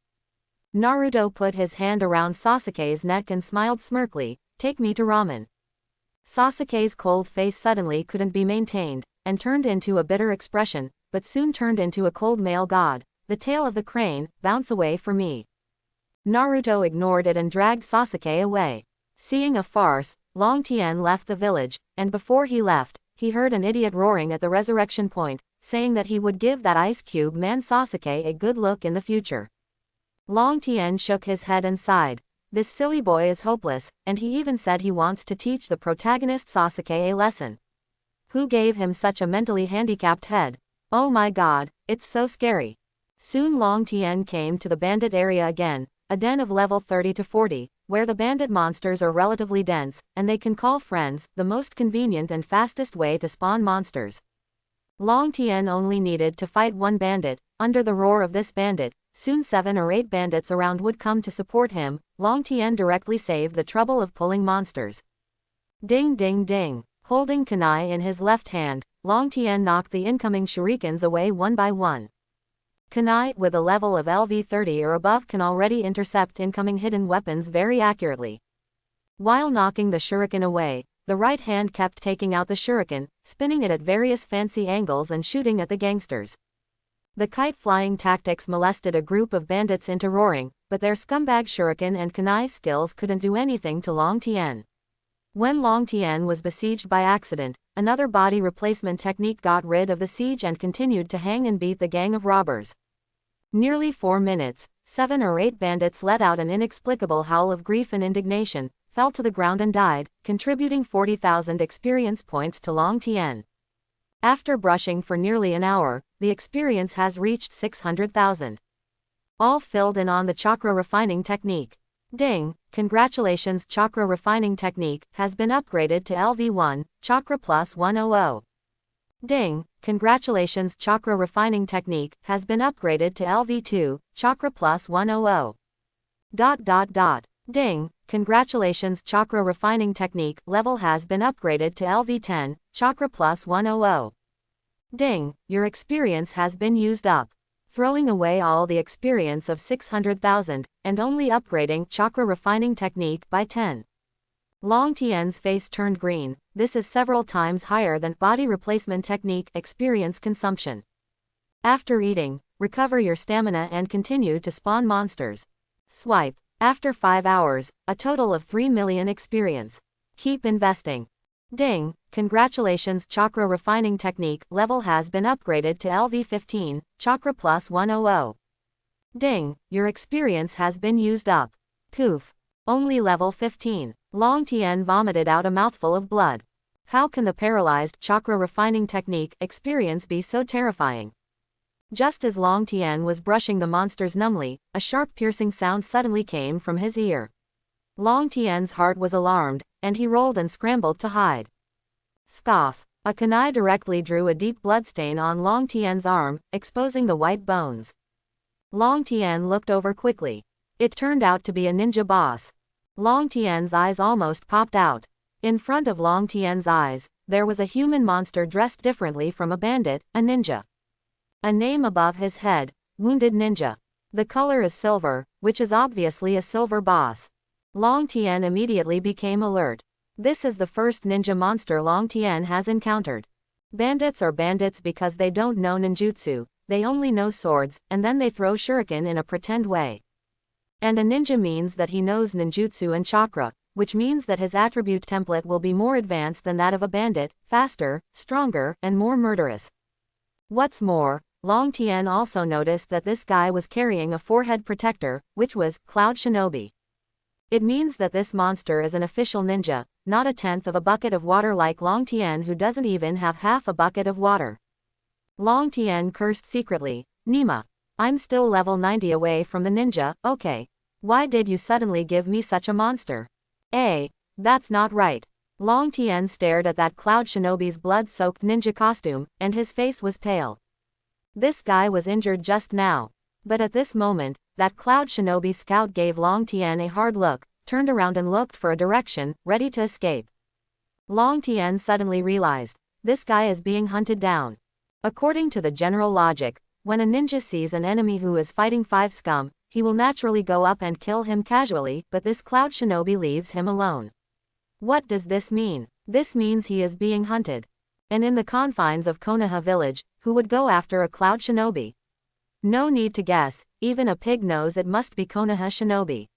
Naruto put his hand around Sasuke's neck and smiled smirkly, "Take me to ramen." Sasuke's cold face suddenly couldn't be maintained, and turned into a bitter expression, but soon turned into a cold male god. "The tail of the crane, bounce away for me." Naruto ignored it and dragged Sasuke away. Seeing a farce, Long Tien left the village, and before he left, he heard an idiot roaring at the resurrection point, saying that he would give that ice cube man Sasuke a good look in the future. Long Tien shook his head and sighed. This silly boy is hopeless, and he even said he wants to teach the protagonist Sasuke a lesson. Who gave him such a mentally handicapped head? Oh my god, it's so scary. Soon Long Tien came to the bandit area again, a den of level 30 to 40, where the bandit monsters are relatively dense, and they can call friends, the most convenient and fastest way to spawn monsters. Long Tien only needed to fight 1 bandit. Under the roar of this bandit, soon 7 or 8 bandits around would come to support him. Long Tien directly saved the trouble of pulling monsters. Ding ding ding. Holding kunai in his left hand, Long Tien knocked the incoming shurikens away one by one. Kunai with a level of LV 30 or above can already intercept incoming hidden weapons very accurately. While knocking the shuriken away, the right hand kept taking out the shuriken, spinning it at various fancy angles and shooting at the gangsters. The kite-flying tactics molested a group of bandits into roaring, but their scumbag shuriken and kunai skills couldn't do anything to Long Tien. When Long Tien was besieged by accident, another body replacement technique got rid of the siege and continued to hang and beat the gang of robbers. Nearly 4 minutes, 7 or 8 bandits let out an inexplicable howl of grief and indignation, fell to the ground and died, contributing 40,000 experience points to Long Tien. After brushing for nearly an hour, the experience has reached 600,000. All filled in on the chakra refining technique. Ding, congratulations, chakra refining technique has been upgraded to LV1, chakra plus 100. Ding, congratulations, chakra refining technique has been upgraded to LV2, chakra plus 100. Ding, congratulations, chakra refining technique level has been upgraded to LV10, chakra plus 100. Ding, your experience has been used up. Throwing away all the experience of 600,000, and only upgrading chakra refining technique by 10. Long Tien's face turned green. This is several times higher than body replacement technique experience consumption. After eating, recover your stamina and continue to spawn monsters. Swipe. After 5 hours, a total of 3 million experience. Keep investing. Ding, congratulations, chakra refining technique level has been upgraded to LV15, chakra plus 100. Ding, your experience has been used up. Poof. Only level 15. Long Tien vomited out a mouthful of blood. How can the paralyzed chakra refining technique experience be so terrifying? Just as Long Tien was brushing the monsters numbly, a sharp piercing sound suddenly came from his ear. Long Tien's heart was alarmed, and he rolled and scrambled to hide. Scoff. A kunai directly drew a deep bloodstain on Long Tien's arm, exposing the white bones. Long Tien looked over quickly. It turned out to be a ninja boss. Long Tien's eyes almost popped out. In front of Long Tien's eyes, there was a human monster dressed differently from a bandit, a ninja. A name above his head, Wounded Ninja. The color is silver, which is obviously a silver boss. Long Tien immediately became alert. This is the first ninja monster Long Tien has encountered. Bandits are bandits because they don't know ninjutsu, they only know swords, and then they throw shuriken in a pretend way. And a ninja means that he knows ninjutsu and chakra, which means that his attribute template will be more advanced than that of a bandit, faster, stronger, and more murderous. What's more, Long Tien also noticed that this guy was carrying a forehead protector, which was Cloud Shinobi. It means that this monster is an official ninja, not a tenth of a bucket of water like Long Tien, who doesn't even have half a bucket of water. Long Tien cursed secretly. Nima. I'm still level 90 away from the ninja, okay. Why did you suddenly give me such a monster? That's not right. Long Tien stared at that Cloud Shinobi's blood-soaked ninja costume, and his face was pale. This guy was injured just now. But at this moment, that Cloud Shinobi scout gave Long Tien a hard look, turned around and looked for a direction, ready to escape. Long Tien suddenly realized, this guy is being hunted down. According to the general logic, when a ninja sees an enemy who is fighting 5 scum, he will naturally go up and kill him casually, but this Cloud Shinobi leaves him alone. What does this mean? This means he is being hunted. And in the confines of Konoha village, who would go after a Cloud Shinobi? No need to guess, even a pig knows it must be Konoha Shinobi.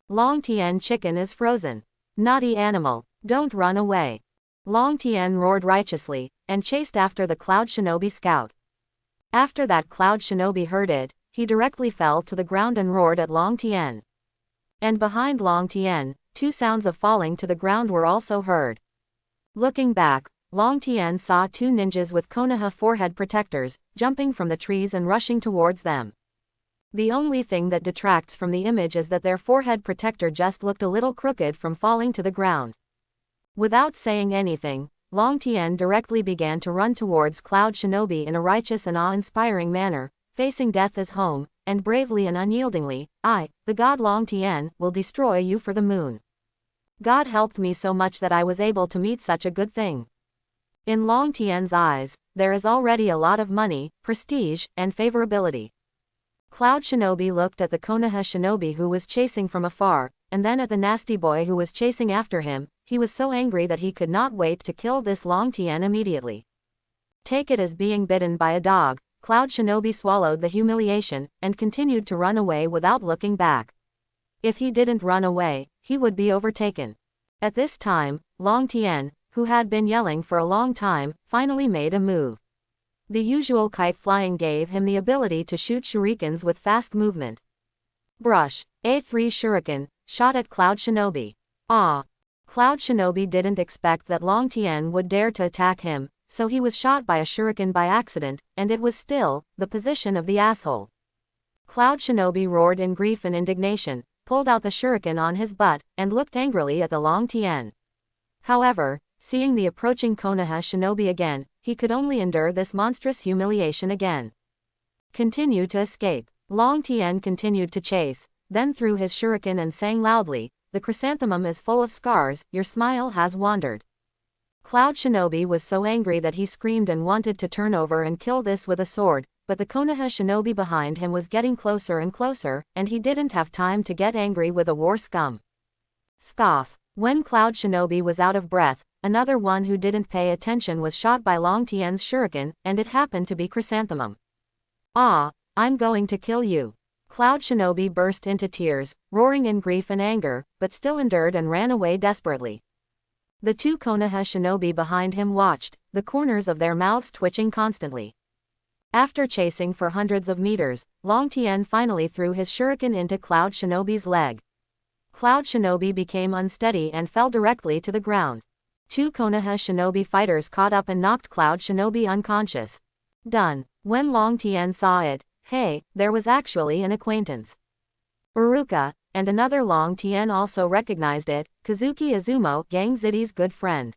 Long Tien chicken is frozen. Naughty animal, don't run away. Long Tien roared righteously, and chased after the Cloud Shinobi scout. After that Cloud Shinobi heard it, he directly fell to the ground and roared at Long Tien. And behind Long Tien, 2 sounds of falling to the ground were also heard. Looking back, Long Tien saw 2 ninjas with Konoha forehead protectors, jumping from the trees and rushing towards them. The only thing that detracts from the image is that their forehead protector just looked a little crooked from falling to the ground. Without saying anything, Long Tien directly began to run towards Cloud Shinobi in a righteous and awe-inspiring manner, facing death as home, and bravely and unyieldingly, I, the god Long Tien, will destroy you for the moon. God helped me so much that I was able to meet such a good thing. In Long Tien's eyes, there is already a lot of money, prestige, and favorability. Cloud Shinobi looked at the Konoha Shinobi who was chasing from afar, and then at the nasty boy who was chasing after him. He was so angry that he could not wait to kill this Long Tien immediately. Take it as being bitten by a dog, Cloud Shinobi swallowed the humiliation, and continued to run away without looking back. If he didn't run away, he would be overtaken. At this time, Long Tien, who had been yelling for a long time, finally made a move. The usual kite flying gave him the ability to shoot shurikens with fast movement. Brush. A3 shuriken, shot at Cloud Shinobi. Cloud Shinobi didn't expect that Long Tien would dare to attack him, so he was shot by a shuriken by accident, and it was still the position of the asshole. Cloud Shinobi roared in grief and indignation, pulled out the shuriken on his butt, and looked angrily at the Long Tien. However, seeing the approaching Konoha Shinobi again, he could only endure this monstrous humiliation again. Continue to escape. Long Tien continued to chase, then threw his shuriken and sang loudly, "The chrysanthemum is full of scars, your smile has wandered." Cloud Shinobi was so angry that he screamed and wanted to turn over and kill this with a sword, but the Konoha Shinobi behind him was getting closer and closer, and he didn't have time to get angry with a war scum. Scoff. When Cloud Shinobi was out of breath, another one who didn't pay attention was shot by Long Tien's shuriken, and it happened to be Chrysanthemum. I'm going to kill you. Cloud Shinobi burst into tears, roaring in grief and anger, but still endured and ran away desperately. The 2 Konoha Shinobi behind him watched, the corners of their mouths twitching constantly. After chasing for hundreds of meters, Long Tien finally threw his shuriken into Cloud Shinobi's leg. Cloud Shinobi became unsteady and fell directly to the ground. 2 Konoha Shinobi fighters caught up and knocked Cloud Shinobi unconscious. Done. When Long Tien saw it, hey, there was actually an acquaintance. Uruka, and another Long Tien also recognized it, Kazuki Izumo, Gang Ziti's good friend.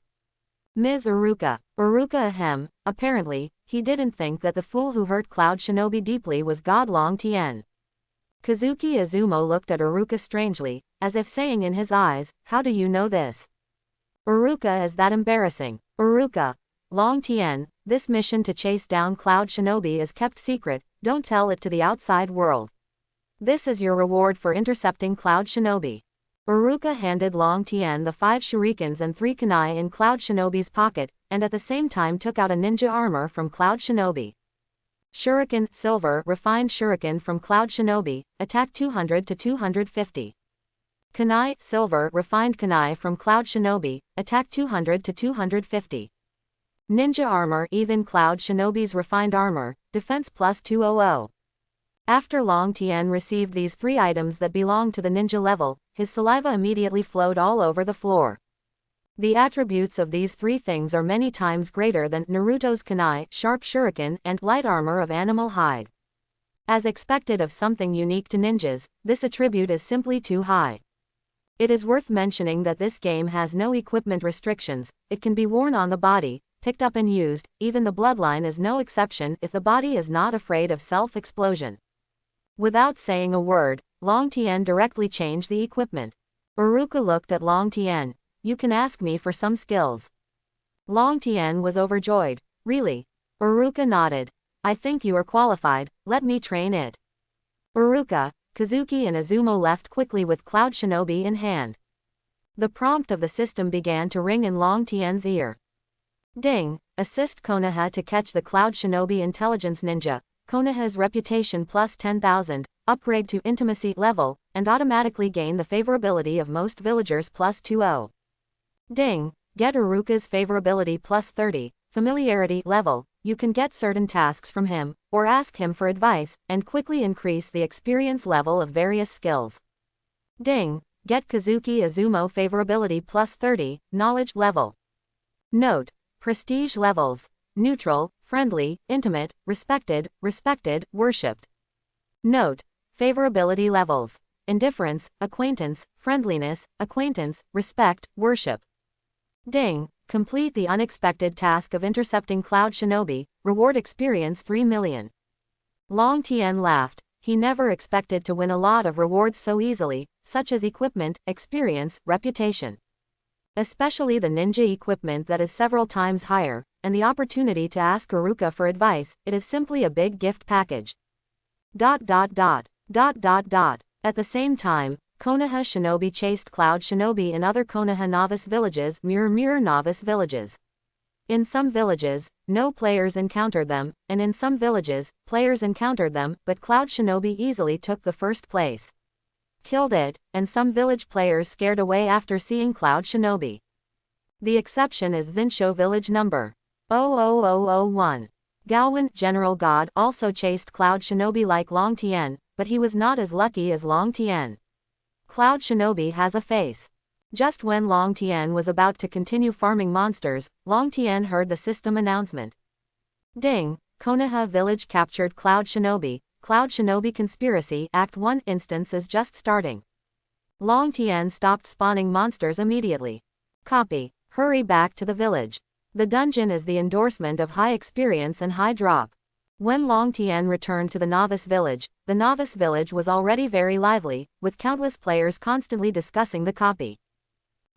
Ms. Uruka. Uruka ahem, apparently, he didn't think that the fool who hurt Cloud Shinobi deeply was God Long Tien. Kazuki Izumo looked at Uruka strangely, as if saying in his eyes, how do you know this? Uruka, is that embarrassing? Uruka. Long Tien, this mission to chase down Cloud Shinobi is kept secret, don't tell it to the outside world. This is your reward for intercepting Cloud Shinobi. Uruka handed Long Tien the 5 shurikens and 3 kunai in Cloud Shinobi's pocket, and at the same time took out a ninja armor from Cloud Shinobi. Shuriken, Silver, Refined Shuriken from Cloud Shinobi, attack 200 to 250. Kunai, Silver, Refined Kunai from Cloud Shinobi, attack 200 to 250. Ninja Armor, Even Cloud Shinobi's Refined Armor, defense plus 200. After Long Tien received these 3 items that belonged to the ninja level, his saliva immediately flowed all over the floor. The attributes of these 3 things are many times greater than Naruto's kunai, sharp shuriken, and light armor of animal hide. As expected of something unique to ninjas, this attribute is simply too high. It is worth mentioning that this game has no equipment restrictions, it can be worn on the body, picked up and used, even the bloodline is no exception if the body is not afraid of self-explosion. Without saying a word, Long Tien directly changed the equipment. Uruka looked at Long Tien. You can ask me for some skills. Long Tien was overjoyed. Really? Uruka nodded. I think you are qualified, let me train it. Uruka, Kazuki and Azumo left quickly with Cloud Shinobi in hand. The prompt of the system began to ring in Long Tien's ear. Ding, assist Konoha to catch the Cloud Shinobi Intelligence Ninja, Konoha's reputation plus 10,000, upgrade to intimacy level, and automatically gain the favorability of most villagers plus 20. Ding, get Uruka's favorability plus 30, familiarity level, you can get certain tasks from him, or ask him for advice, and quickly increase the experience level of various skills. Ding, get Kazuki Azumo favorability plus 30, knowledge level. Note, prestige levels, neutral, friendly, intimate, respected, worshipped. Note, favorability levels, indifference, acquaintance, friendliness, acquaintance, respect, worship. Ding, complete the unexpected task of intercepting Cloud Shinobi, reward experience 3 million. Long Tien laughed, he never expected to win a lot of rewards so easily, such as equipment, experience, reputation. Especially the ninja equipment that is several times higher, and the opportunity to ask Uruka for advice, it is simply a big gift package. At the same time, Konoha Shinobi chased Cloud Shinobi in other Konoha novice villages, mirror novice villages. In some villages, no players encountered them, and in some villages, players encountered them, but Cloud Shinobi easily took the first place. Killed it, and some village players scared away after seeing Cloud Shinobi. The exception is Zinsho village number 00001. Galwan, General God, also chased Cloud Shinobi like Long Tien, but he was not as lucky as Long Tien. Cloud Shinobi has a face. Just when Long Tien was about to continue farming monsters, Long Tien heard the system announcement. Ding, Konoha village captured Cloud Shinobi Conspiracy Act 1 instance is just starting. Long Tien stopped spawning monsters immediately. Copy, hurry back to the village. The dungeon is the endorsement of high experience and high drop. When Long Tien returned to the novice village was already very lively, with countless players constantly discussing the copy.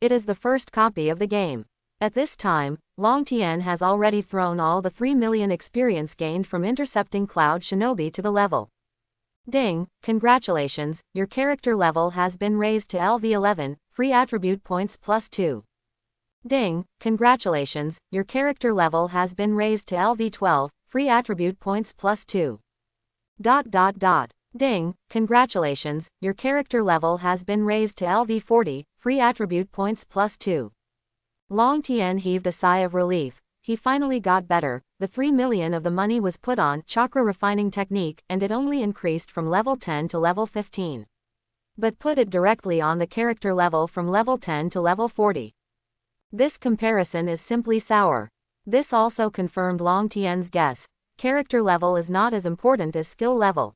It is the first copy of the game. At this time, Long Tien has already thrown all the 3 million experience gained from intercepting Cloud Shinobi to the level. Ding, congratulations, your character level has been raised to LV11, free attribute points plus 2. Ding, congratulations, your character level has been raised to LV12, free attribute points plus 2. Ding, congratulations, your character level has been raised to LV40, free attribute points plus 2. Long Tien heaved a sigh of relief. He finally got better. The 3 million of the money was put on chakra refining technique, and it only increased from level 10 to level 15. But put it directly on the character level from level 10 to level 40. This comparison is simply sour. This also confirmed Long Tien's guess. Character level is not as important as skill level.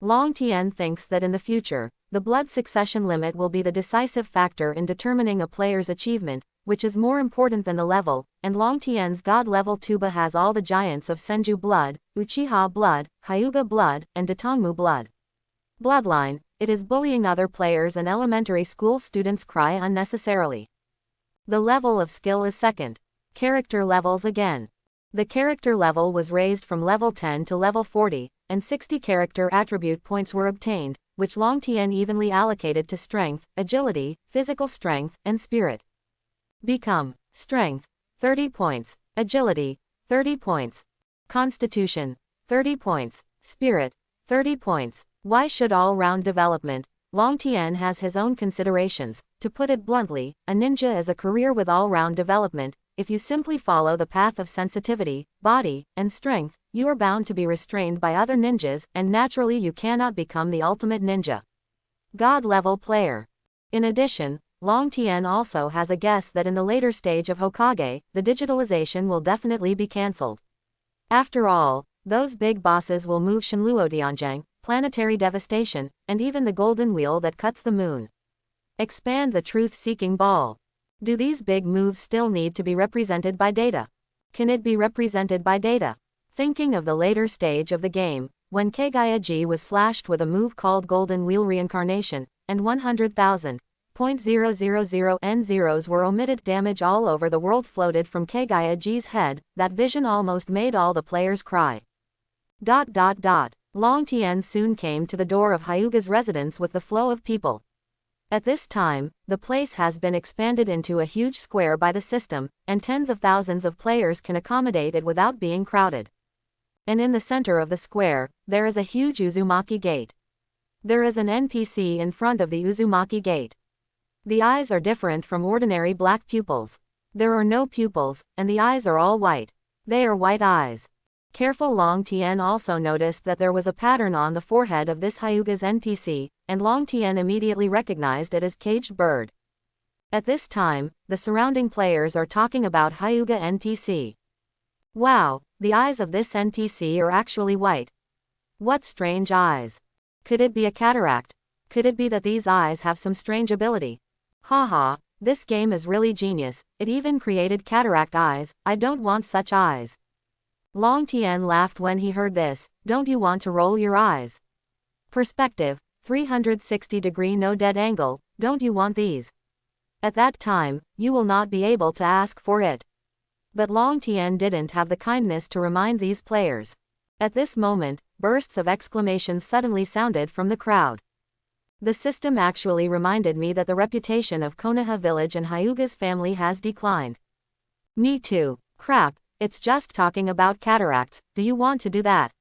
Long Tien thinks that in the future, the blood succession limit will be the decisive factor in determining a player's achievement, which is more important than the level, and Long Tien's god level tuba has all the giants of Senju blood, Uchiha blood, Hyuga blood, and Datangmu blood. Bloodline, it is bullying other players and elementary school students cry unnecessarily. The level of skill is second. Character levels again. The character level was raised from level 10 to level 40, and 60 character attribute points were obtained, which Long Tien evenly allocated to strength, agility, physical strength, and spirit. Become, strength, 30 points, agility, 30 points, constitution, 30 points. Spirit, 30 points. Why should all-round development? Long Tien has his own considerations. To put it bluntly, a ninja is a career with all-round development. If you simply follow the path of sensitivity, body, and strength, you are bound to be restrained by other ninjas, and naturally you cannot become the ultimate ninja. God-level player. In addition, Long Tien also has a guess that in the later stage of Hokage, the digitalization will definitely be cancelled. After all, those big bosses will move Shenluo planetary devastation, and even the golden wheel that cuts the moon. Expand the truth-seeking ball. Do these big moves still need to be represented by data? Can it be represented by data? Thinking of the later stage of the game, when Kagayaji was slashed with a move called Golden Wheel Reincarnation, and 100,000.000 N-zeros were omitted, damage all over the world floated from Kagayaji's head, that vision almost made all the players cry. Long Tien soon came to the door of Hyuga's residence with the flow of people. At this time, the place has been expanded into a huge square by the system, and tens of thousands of players can accommodate it without being crowded. And in the center of the square, there is a huge Uzumaki gate. There is an NPC in front of the Uzumaki gate. The eyes are different from ordinary black pupils. There are no pupils, and the eyes are all white. They are white eyes. Careful Long Tien also noticed that there was a pattern on the forehead of this Hyuga's NPC, and Long Tien immediately recognized it as Caged Bird. At this time, the surrounding players are talking about Hyuga NPC. Wow, the eyes of this NPC are actually white. What strange eyes. Could it be a cataract? Could it be that these eyes have some strange ability? Haha, this game is really genius, it even created cataract eyes, I don't want such eyes. Long Tien laughed when he heard this. Don't you want to roll your eyes? Perspective, 360-degree no dead angle, don't you want these? At that time, you will not be able to ask for it. But Long Tien didn't have the kindness to remind these players. At this moment, bursts of exclamations suddenly sounded from the crowd. The system actually reminded me that the reputation of Konoha village and Hyuga's family has declined. Me too. Crap. It's just talking about cataracts, do you want to do that?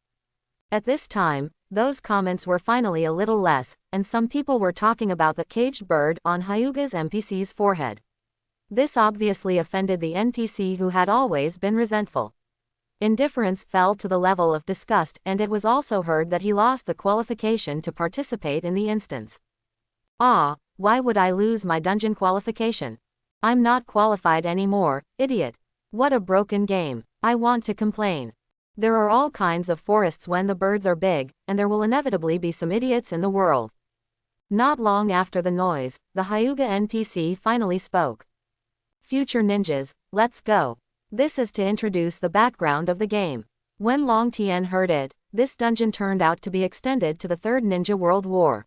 At this time, those comments were finally a little less, and some people were talking about the caged bird on Hyuga's NPC's forehead. This obviously offended the NPC who had always been resentful. Indifference fell to the level of disgust, and it was also heard that he lost the qualification to participate in the instance. Ah, why would I lose my dungeon qualification? I'm not qualified anymore, idiot. What a broken game. I want to complain. There are all kinds of forests when the birds are big, and there will inevitably be some idiots in the world. Not long after the noise, the Hyuga NPC finally spoke. Future ninjas, let's go. This is to introduce the background of the game. When Long Tien heard it, this dungeon turned out to be extended to the Third Ninja World War.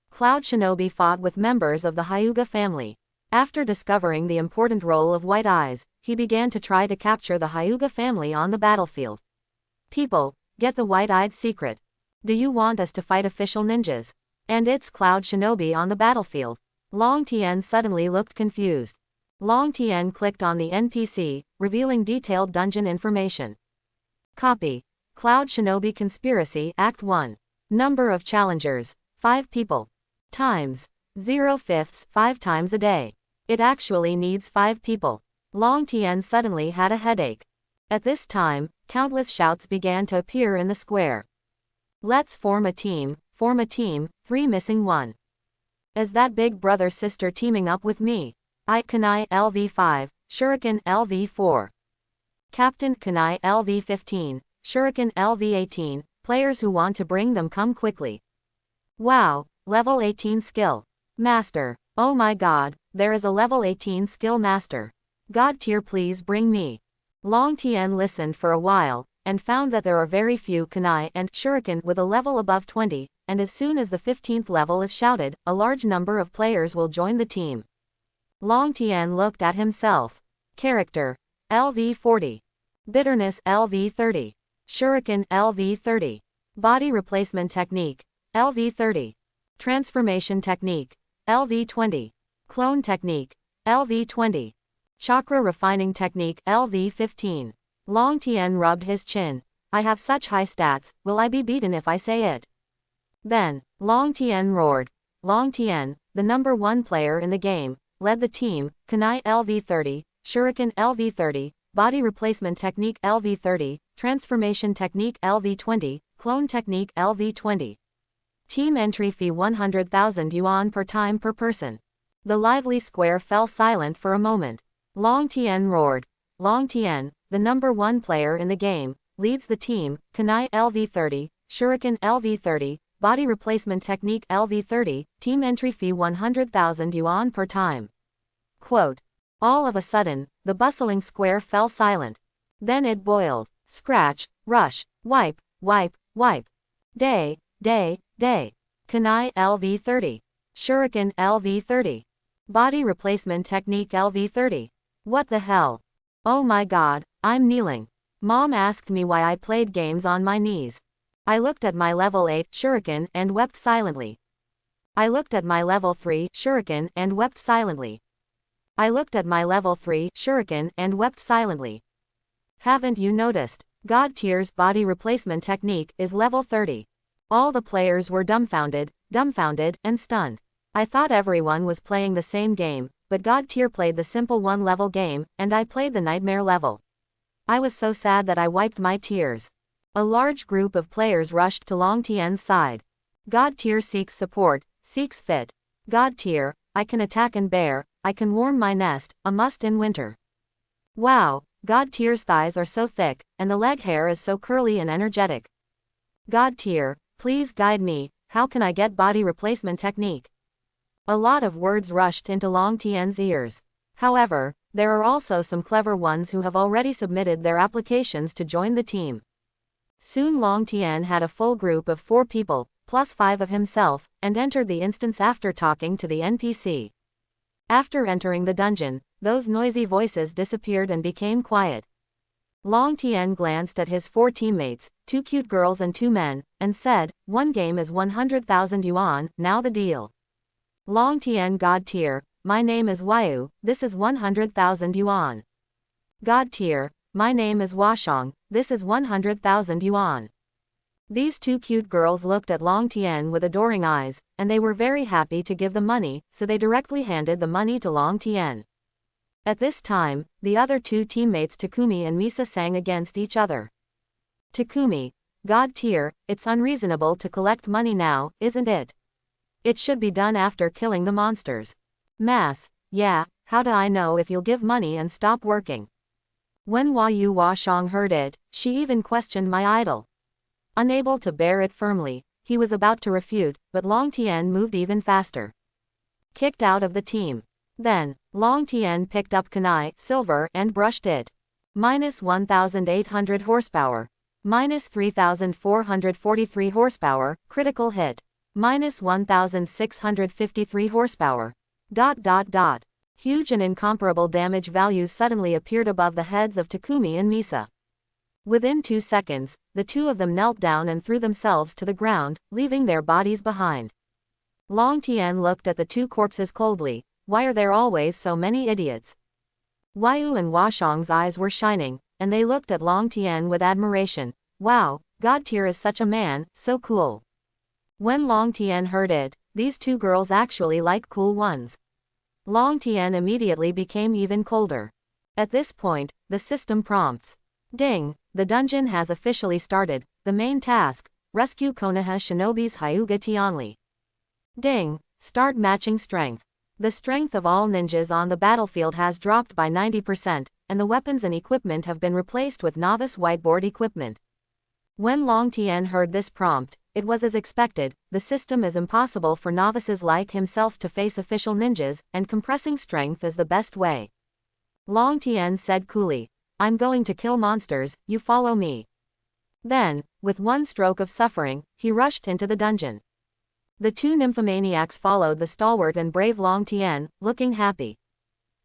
Cloud Shinobi fought with members of the Hyuga family. After discovering the important role of white eyes, he began to try to capture the Hyuga family on the battlefield. People, get the white-eyed secret. Do you want us to fight official ninjas? And it's Cloud Shinobi on the battlefield. Long Tien suddenly looked confused. Long Tien clicked on the NPC, revealing detailed dungeon information. Copy. Cloud Shinobi Conspiracy Act 1. Number of challengers, 5 people. Times, 0/5, 5 times a day. It actually needs 5 people. Long Tien suddenly had a headache. At this time, countless shouts began to appear in the square. Let's form a team, 3 missing 1. Is that big brother-sister teaming up with me? Kunai LV5, Shuriken LV4. Captain Kunai LV15, Shuriken LV18, players who want to bring them come quickly. Wow, level 18 skill. Master. Oh my god, there is a level 18 skill master. God tier, please bring me. Long Tien listened for a while, and found that there are very few kunai and shuriken with a level above 20, and as soon as the 15th level is shouted, a large number of players will join the team. Long Tien looked at himself. Character, LV40. Bitterness, LV30. Shuriken, LV30. Body replacement technique, LV30. Transformation technique, LV20. Clone technique, LV20. Chakra refining technique, LV15. Long Tien rubbed his chin. I have such high stats, will I be beaten if I say it? Then, Long Tien roared. Long Tien, the number 1 player in the game, led the team, Kunai LV30, Shuriken LV30, Body Replacement Technique LV30, Transformation Technique LV20, Clone Technique LV20. Team entry fee 100,000 yuan per time per person. The lively square fell silent for a moment. Long Tien roared. Long Tien, the number 1 player in the game, leads the team, Kunai LV30, Shuriken LV30, Body Replacement Technique LV30, team entry fee 100,000 yuan per time. Quote. All of a sudden, the bustling square fell silent. Then it boiled. Scratch, rush, wipe, wipe, wipe. Day, day, day. Kunai LV30. Shuriken LV30. Body Replacement Technique LV30. What the hell? Oh my god, I'm kneeling. Mom asked me why I played games on my knees. I looked at my level 8 Shuriken and wept silently. I looked at my level 3 Shuriken and wept silently. I looked at my level 3 Shuriken and wept silently. Haven't you noticed? God Tier's Body Replacement Technique is level 30. All the players were dumbfounded, and stunned. I thought everyone was playing the same game, but God Tier played the simple 1 level game, and I played the nightmare level. I was so sad that I wiped my tears. A large group of players rushed to Long Tien's side. God Tier seeks support, seeks fit. God Tier, I can attack and bear, I can warm my nest, a must in winter. Wow, God Tier's thighs are so thick, and the leg hair is so curly and energetic. God Tier, please guide me, how can I get body replacement technique? A lot of words rushed into Long Tien's ears. However, there are also some clever ones who have already submitted their applications to join the team. Soon Long Tien had a full group of 4 people, plus 5 of himself, and entered the instance after talking to the NPC. After entering the dungeon, those noisy voices disappeared and became quiet. Long Tien glanced at his 4 teammates, 2 cute girls and 2 men, and said, 1 game is 100,000 yuan, now the deal. Long Tien God Tier, my name is Waiu, this is 100,000 yuan. God Tier, my name is Washong, this is 100,000 yuan. These 2 cute girls looked at Long Tien with adoring eyes, and they were very happy to give the money, so they directly handed the money to Long Tien. At this time, the other 2 teammates Takumi and Misa sang against each other. Takumi, God Tier, it's unreasonable to collect money now, isn't it? It should be done after killing the monsters. Mass, yeah, how do I know if you'll give money and stop working? When Waiu Washong heard it, she even questioned my idol. Unable to bear it firmly, he was about to refute, but Long Tien moved even faster. Kicked out of the team. Then, Long Tien picked up Kunai, silver, and brushed it. Minus 1,800 horsepower. Minus 3,443 horsepower, critical hit. Minus 1,653 horsepower. ... Huge and incomparable damage values suddenly appeared above the heads of Takumi and Misa. Within 2 seconds, the 2 of them knelt down and threw themselves to the ground, leaving their bodies behind. Long Tien looked at the 2 corpses coldly. Why are there always so many idiots? Waiu and Washong's eyes were shining, and they looked at Long Tien with admiration. Wow, God Tier is such a man, so cool. When Long Tien heard it, these 2 girls actually like cool ones. Long Tien immediately became even colder. At this point, the system prompts. Ding, the dungeon has officially started. The main task, rescue Konoha Shinobi's Hyuga Tianli. Ding, start matching strength. The strength of all ninjas on the battlefield has dropped by 90%, and the weapons and equipment have been replaced with novice whiteboard equipment. When Long Tien heard this prompt, it was as expected. The system is impossible for novices like himself to face official ninjas, and compressing strength is the best way. Long Tien said coolly, I'm going to kill monsters, you follow me. Then, with 1 stroke of suffering, he rushed into the dungeon. The 2 nymphomaniacs followed the stalwart and brave Long Tien, looking happy.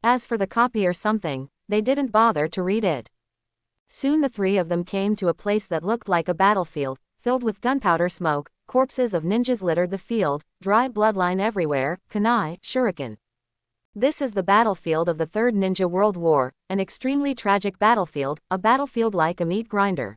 As for the copy or something, they didn't bother to read it. Soon the 3 of them came to a place that looked like a battlefield, filled with gunpowder smoke, corpses of ninjas littered the field, dry bloodline everywhere, kunai, shuriken. This is the battlefield of the Third Ninja World War, an extremely tragic battlefield, a battlefield like a meat grinder.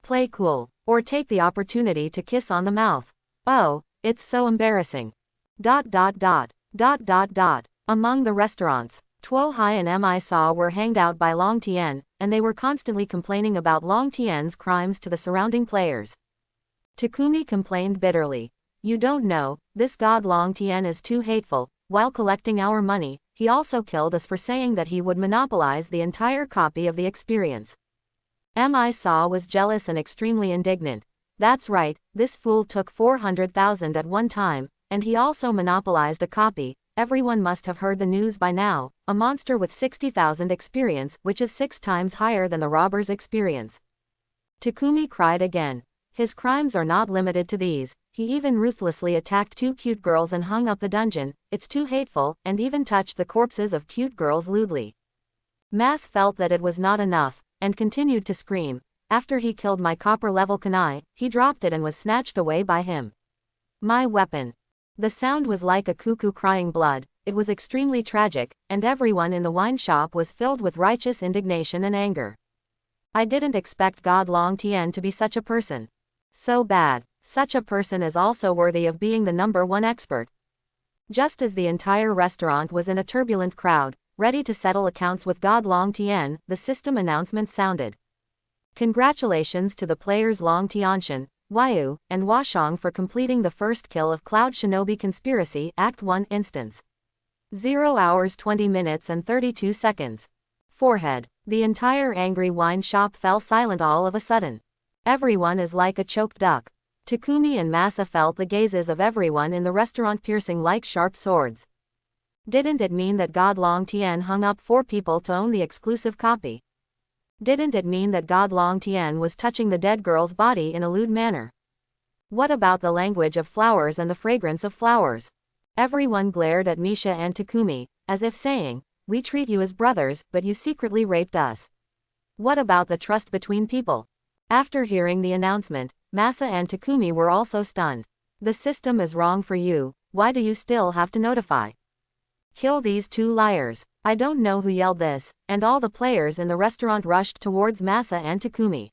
Play cool, or take the opportunity to kiss on the mouth. Oh, it's so embarrassing. Dot dot dot. Dot dot dot. Among the restaurants, Tuo Hai and Mi Sa were hanged out by Long Tien, and they were constantly complaining about Long Tien's crimes to the surrounding players. Takumi complained bitterly. You don't know, this god Long Tien is too hateful. While collecting our money, he also killed us for saying that he would monopolize the entire copy of the experience. Mi Sa was jealous and extremely indignant. That's right, this fool took 400,000 at one time, and he also monopolized a copy. Everyone must have heard the news by now, a monster with 60,000 experience, which is 6 times higher than the robber's experience. Takumi cried again. His crimes are not limited to these. He even ruthlessly attacked 2 cute girls and hung up the dungeon. It's too hateful, and even touched the corpses of cute girls lewdly. Mas felt that it was not enough, and continued to scream. After he killed my copper-level kunai, he dropped it and was snatched away by him. My weapon. The sound was like a cuckoo crying blood. It was extremely tragic, and everyone in the wine shop was filled with righteous indignation and anger. I didn't expect God Long Tien to be such a person. So bad. Such a person is also worthy of being the #1 expert. Just as the entire restaurant was in a turbulent crowd, ready to settle accounts with God Long Tien, the system announcement sounded. Congratulations to the players Long Tianshan, Waiu, and Washong for completing the first kill of Cloud Shinobi Conspiracy Act 1 instance. 0 hours 20 minutes and 32 seconds. Forehead. The entire angry wine shop fell silent all of a sudden. Everyone is like a choked duck. Takumi and Masa felt the gazes of everyone in the restaurant piercing like sharp swords. Didn't it mean that God Long Tien hung up 4 people to own the exclusive copy? Didn't it mean that God Long Tien was touching the dead girl's body in a lewd manner? What about the language of flowers and the fragrance of flowers? Everyone glared at Misha and Takumi, as if saying, we treat you as brothers, but you secretly raped us. What about the trust between people? After hearing the announcement, Masa and Takumi were also stunned. The system is wrong for you. Why do you still have to notify? Kill these 2 liars. I don't know who yelled this, and all the players in the restaurant rushed towards Masa and Takumi.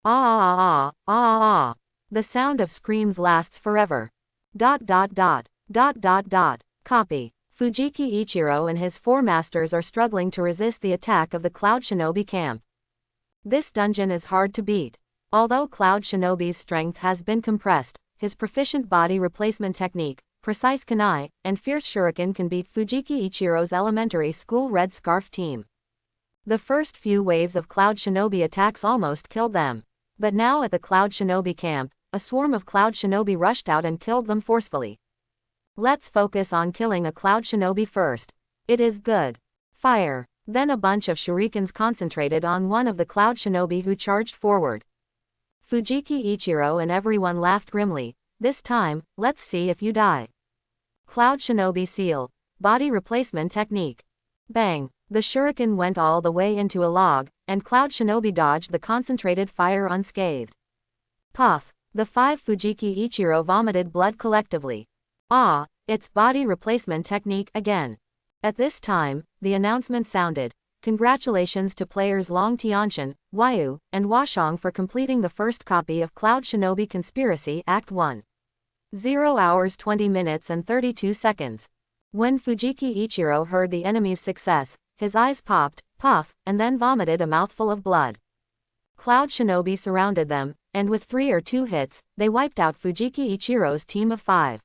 Ah ah ah, ah ah ah. The sound of screams lasts forever. Dot dot dot. Dot dot dot. Copy. Fujiki Ichiro and his 4 masters are struggling to resist the attack of the Cloud Shinobi camp. This dungeon is hard to beat. Although Cloud Shinobi's strength has been compressed, his proficient body replacement technique, precise kunai, and fierce shuriken can beat Fujiki Ichiro's elementary school Red Scarf team. The first few waves of Cloud Shinobi attacks almost killed them. But now at the Cloud Shinobi camp, a swarm of Cloud Shinobi rushed out and killed them forcefully. Let's focus on killing a Cloud Shinobi first. It is good. Fire. Then a bunch of shurikens concentrated on one of the Cloud Shinobi who charged forward. Fujiki Ichiro and everyone laughed grimly. This time, let's see if you die. Cloud Shinobi seal. Body replacement technique. Bang. The shuriken went all the way into a log, and Cloud Shinobi dodged the concentrated fire unscathed. Puff. The 5 Fujiki Ichiro vomited blood collectively. Ah, it's body replacement technique again. At this time, the announcement sounded. Congratulations to players Long Tianshan, Waiu, and Washong for completing the first copy of Cloud Shinobi Conspiracy Act 1. 0 hours 20 minutes and 32 seconds. When Fujiki Ichiro heard the enemy's success, his eyes popped, puff, and then vomited a mouthful of blood. Cloud Shinobi surrounded them, and with 3 or 2 hits, they wiped out Fujiki Ichiro's team of 5.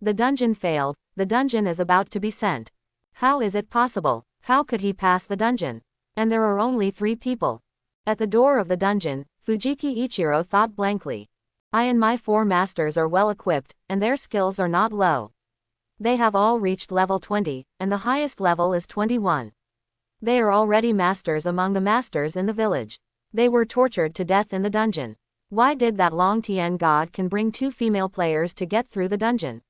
The dungeon failed. The dungeon is about to be sent. How is it possible? How could he pass the dungeon? And there are only 3 people. At the door of the dungeon, Fujiki Ichiro thought blankly. I and my 4 masters are well equipped, and their skills are not low. They have all reached level 20, and the highest level is 21. They are already masters among the masters in the village. They were tortured to death in the dungeon. Why did that Long Tien god can bring 2 female players to get through the dungeon?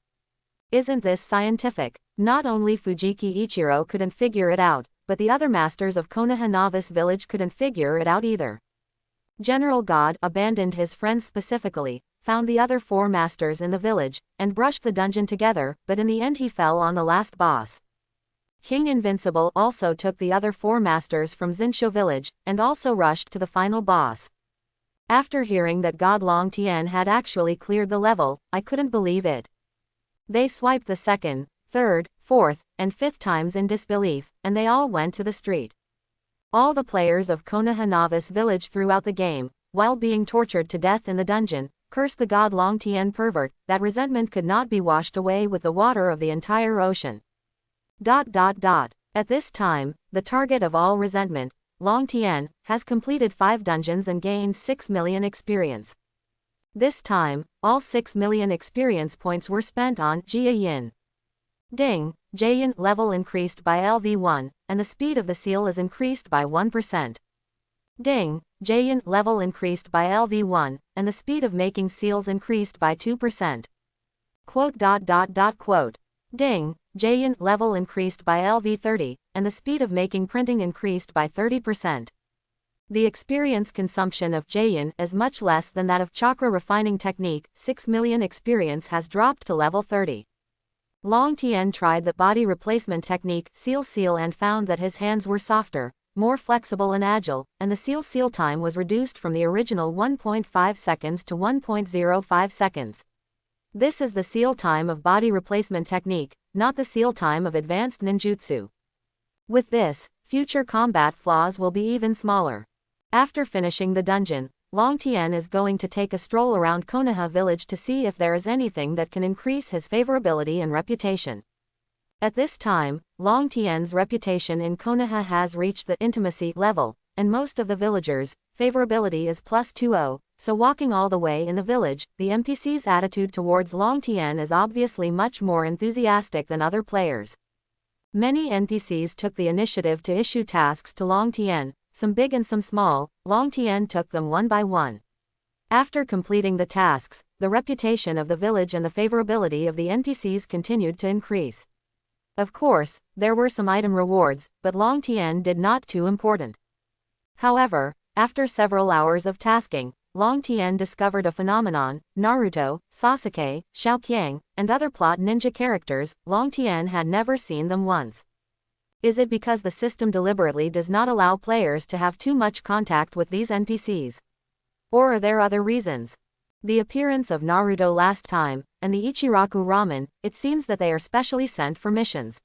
Isn't this scientific? Not only Fujiki Ichiro couldn't figure it out, but the other masters of Konoha Novice Village couldn't figure it out either. General God abandoned his friends specifically, found the other 4 masters in the village, and brushed the dungeon together, but in the end he fell on the last boss. King Invincible also took the other 4 masters from Zinsho Village, and also rushed to the final boss. After hearing that God Long Tien had actually cleared the level, I couldn't believe it. They swiped the second, third, fourth, and fifth times in disbelief, and they all went to the street. All the players of Konoha Novice Village throughout the game, while being tortured to death in the dungeon, cursed the God Long Tien pervert, that resentment could not be washed away with the water of the entire ocean. At this time, the target of all resentment, Long Tien, has completed 5 dungeons and gained 6 million experience. This time, all 6 million experience points were spent on Jia Yin. Ding, Jayin level increased by LV1, and the speed of the seal is increased by 1%. Ding, Jayin level increased by LV1, and the speed of making seals increased by 2%. Ding, Jayin level increased by LV30, and the speed of making printing increased by 30%. The experience consumption of Jayin is much less than that of chakra refining technique. 6 million experience has dropped to level 30. Long Tien tried the body replacement technique seal and found that his hands were softer, more flexible and agile, and the seal time was reduced from the original 1.5 seconds to 1.05 seconds. This is the seal time of body replacement technique, not the seal time of advanced ninjutsu. With this, future combat flaws will be even smaller. After finishing the dungeon, Long Tien is going to take a stroll around Konoha village to see if there is anything that can increase his favorability and reputation. At this time, Long Tien's reputation in Konoha has reached the intimacy level, and most of the villagers' favorability is +20, so walking all the way in the village, the NPC's attitude towards Long Tien is obviously much more enthusiastic than other players. Many NPCs took the initiative to issue tasks to Long Tien, some big and some small. Long Tien took them one by one. After completing the tasks, the reputation of the village and the favorability of the NPCs continued to increase. Of course, there were some item rewards, but Long Tien did not too important. However, after several hours of tasking, Long Tien discovered a phenomenon. Naruto, Sasuke, Xiaoqiang, and other plot ninja characters. Long Tien had never seen them once. Is it because the system deliberately does not allow players to have too much contact with these NPCs? Or are there other reasons? The appearance of Naruto last time, and the Ichiraku ramen, it seems that they are specially sent for missions.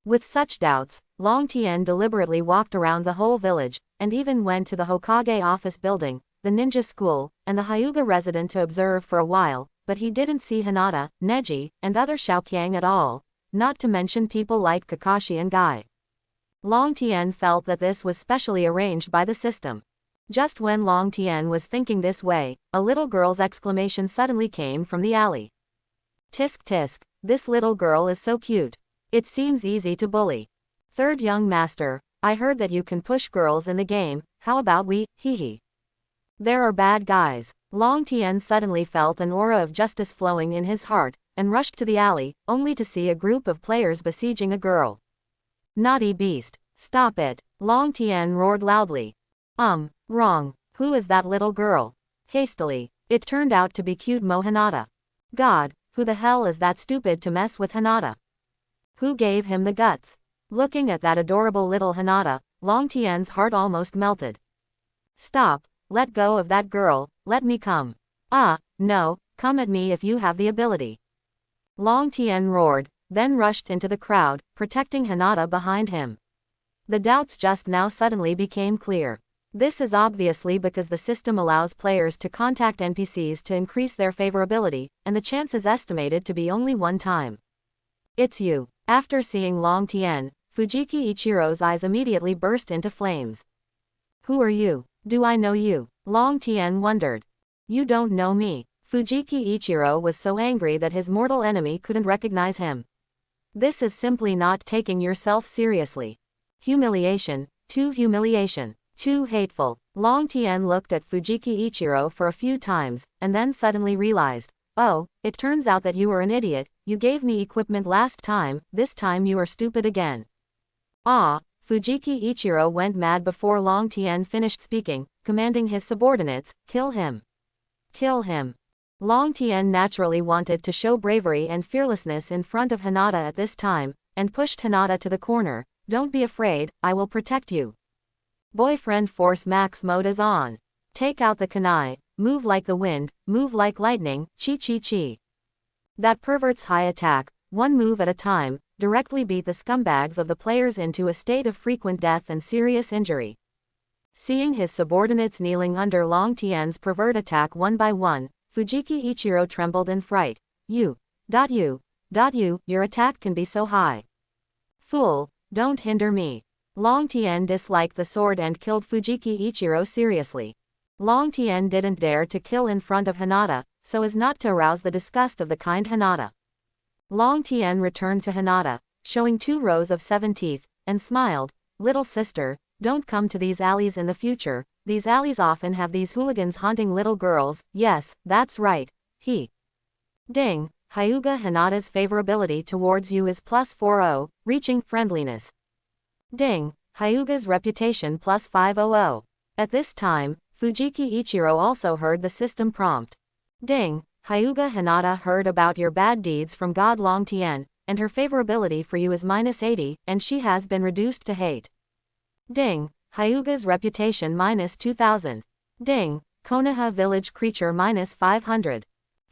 With such doubts, Long Tien deliberately walked around the whole village, and even went to the Hokage office building, the ninja school, and the Hyuga residence to observe for a while, but he didn't see Hinata, Neji, and other Xiaoqiang at all, not to mention people like Kakashi and Guy. Long Tien felt that this was specially arranged by the system. Just when Long Tien was thinking this way, a little girl's exclamation suddenly came from the alley. Tisk tisk, this little girl is so cute. It seems easy to bully. Third young master, I heard that you can push girls in the game, how about we, hee. There are bad guys. Long Tien suddenly felt an aura of justice flowing in his heart, and rushed to the alley, only to see a group of players besieging a girl. Naughty beast, stop it, Long Tien roared loudly. Wrong, who is that little girl? Hastily, it turned out to be cute Hinata. God, who the hell is that stupid to mess with Hinata? Who gave him the guts? Looking at that adorable little Hinata, Long Tien's heart almost melted. Stop, let go of that girl, let me come. No, come at me if you have the ability. Long Tien roared, then rushed into the crowd, protecting Hinata behind him. The doubts just now suddenly became clear. This is obviously because the system allows players to contact NPCs to increase their favorability, and the chance is estimated to be only one time. It's you. After seeing Long Tien, Fujiki Ichiro's eyes immediately burst into flames. Who are you? Do I know you? Long Tien wondered. You don't know me. Fujiki Ichiro was so angry that his mortal enemy couldn't recognize him. This is simply not taking yourself seriously. Humiliation, too humiliation. Too hateful. Long Tien looked at Fujiki Ichiro for a few times, and then suddenly realized, oh, it turns out that you were an idiot, you gave me equipment last time, this time you are stupid again. Fujiki Ichiro went mad before Long Tien finished speaking, commanding his subordinates, kill him. Kill him. Long Tien naturally wanted to show bravery and fearlessness in front of Hinata at this time, and pushed Hinata to the corner. Don't be afraid, I will protect you. Boyfriend Force Max mode is on. Take out the kunai, move like the wind, move like lightning, chi chi chi. That pervert's high attack, one move at a time, directly beat the scumbags of the players into a state of frequent death and serious injury. Seeing his subordinates kneeling under Long Tien's pervert attack one by one, Fujiki Ichiro trembled in fright. Your attack can be so high. Fool, don't hinder me. Long Tien disliked the sword and killed Fujiki Ichiro seriously. Long Tien didn't dare to kill in front of Hinata, so as not to arouse the disgust of the kind Hinata. Long Tien returned to Hinata, showing 2 rows of 7 teeth, and smiled. Little sister, don't come to these alleys in the future. These alleys often have these hooligans haunting little girls. Yes, that's right. Ding. Hyuga Hinata's favorability towards you is +40, reaching friendliness. Ding. Hyuga's reputation +500. At this time, Fujiki Ichiro also heard the system prompt. Ding. Hyuga Hinata heard about your bad deeds from God Long Tien, and her favorability for you is -80, and she has been reduced to hate. Ding. Hyuga's reputation -2000. Ding. Konoha village creature -500.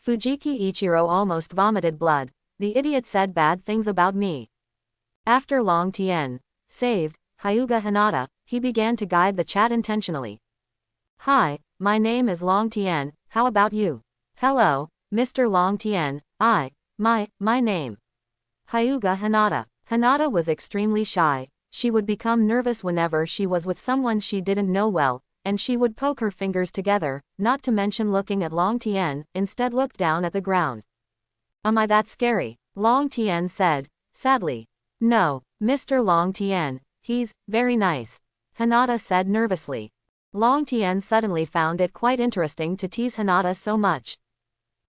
Fujiki Ichiro almost vomited blood. The idiot said bad things about me. After Long Tien saved Hyuga Hinata, he began to guide the chat intentionally. Hi, my name is Long Tien, how about you? Hello, Mr. Long Tien, my name. Hyuga Hinata. Hinata was extremely shy. She would become nervous whenever she was with someone she didn't know well, and she would poke her fingers together, not to mention looking at Long Tien, instead looked down at the ground. Am I that scary? Long Tien said, sadly. No, Mr. Long Tien, he's very nice. Hinata said nervously. Long Tien suddenly found it quite interesting to tease Hinata so much.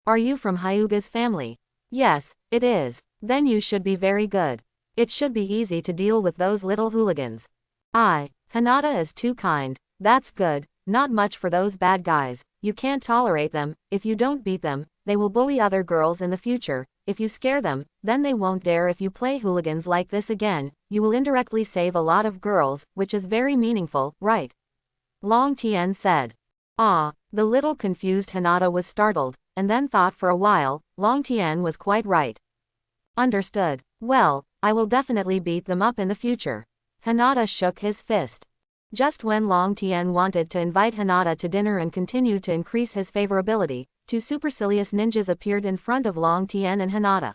Are you from Hyuga's family? Yes, it is. Then you should be very good. It should be easy to deal with those little hooligans. Hinata is too kind. That's good. Not much for those bad guys. You can't tolerate them. If you don't beat them, they will bully other girls in the future. If you scare them, then they won't dare. If you play hooligans like this again, you will indirectly save a lot of girls, which is very meaningful, right? Long Tien said. The little confused Hinata was startled, and then thought for a while. Long Tien was quite right. Understood. Well, I will definitely beat them up in the future. Hinata shook his fist. Just when Long Tien wanted to invite Hinata to dinner and continue to increase his favorability, 2 supercilious ninjas appeared in front of Long Tien and Hinata.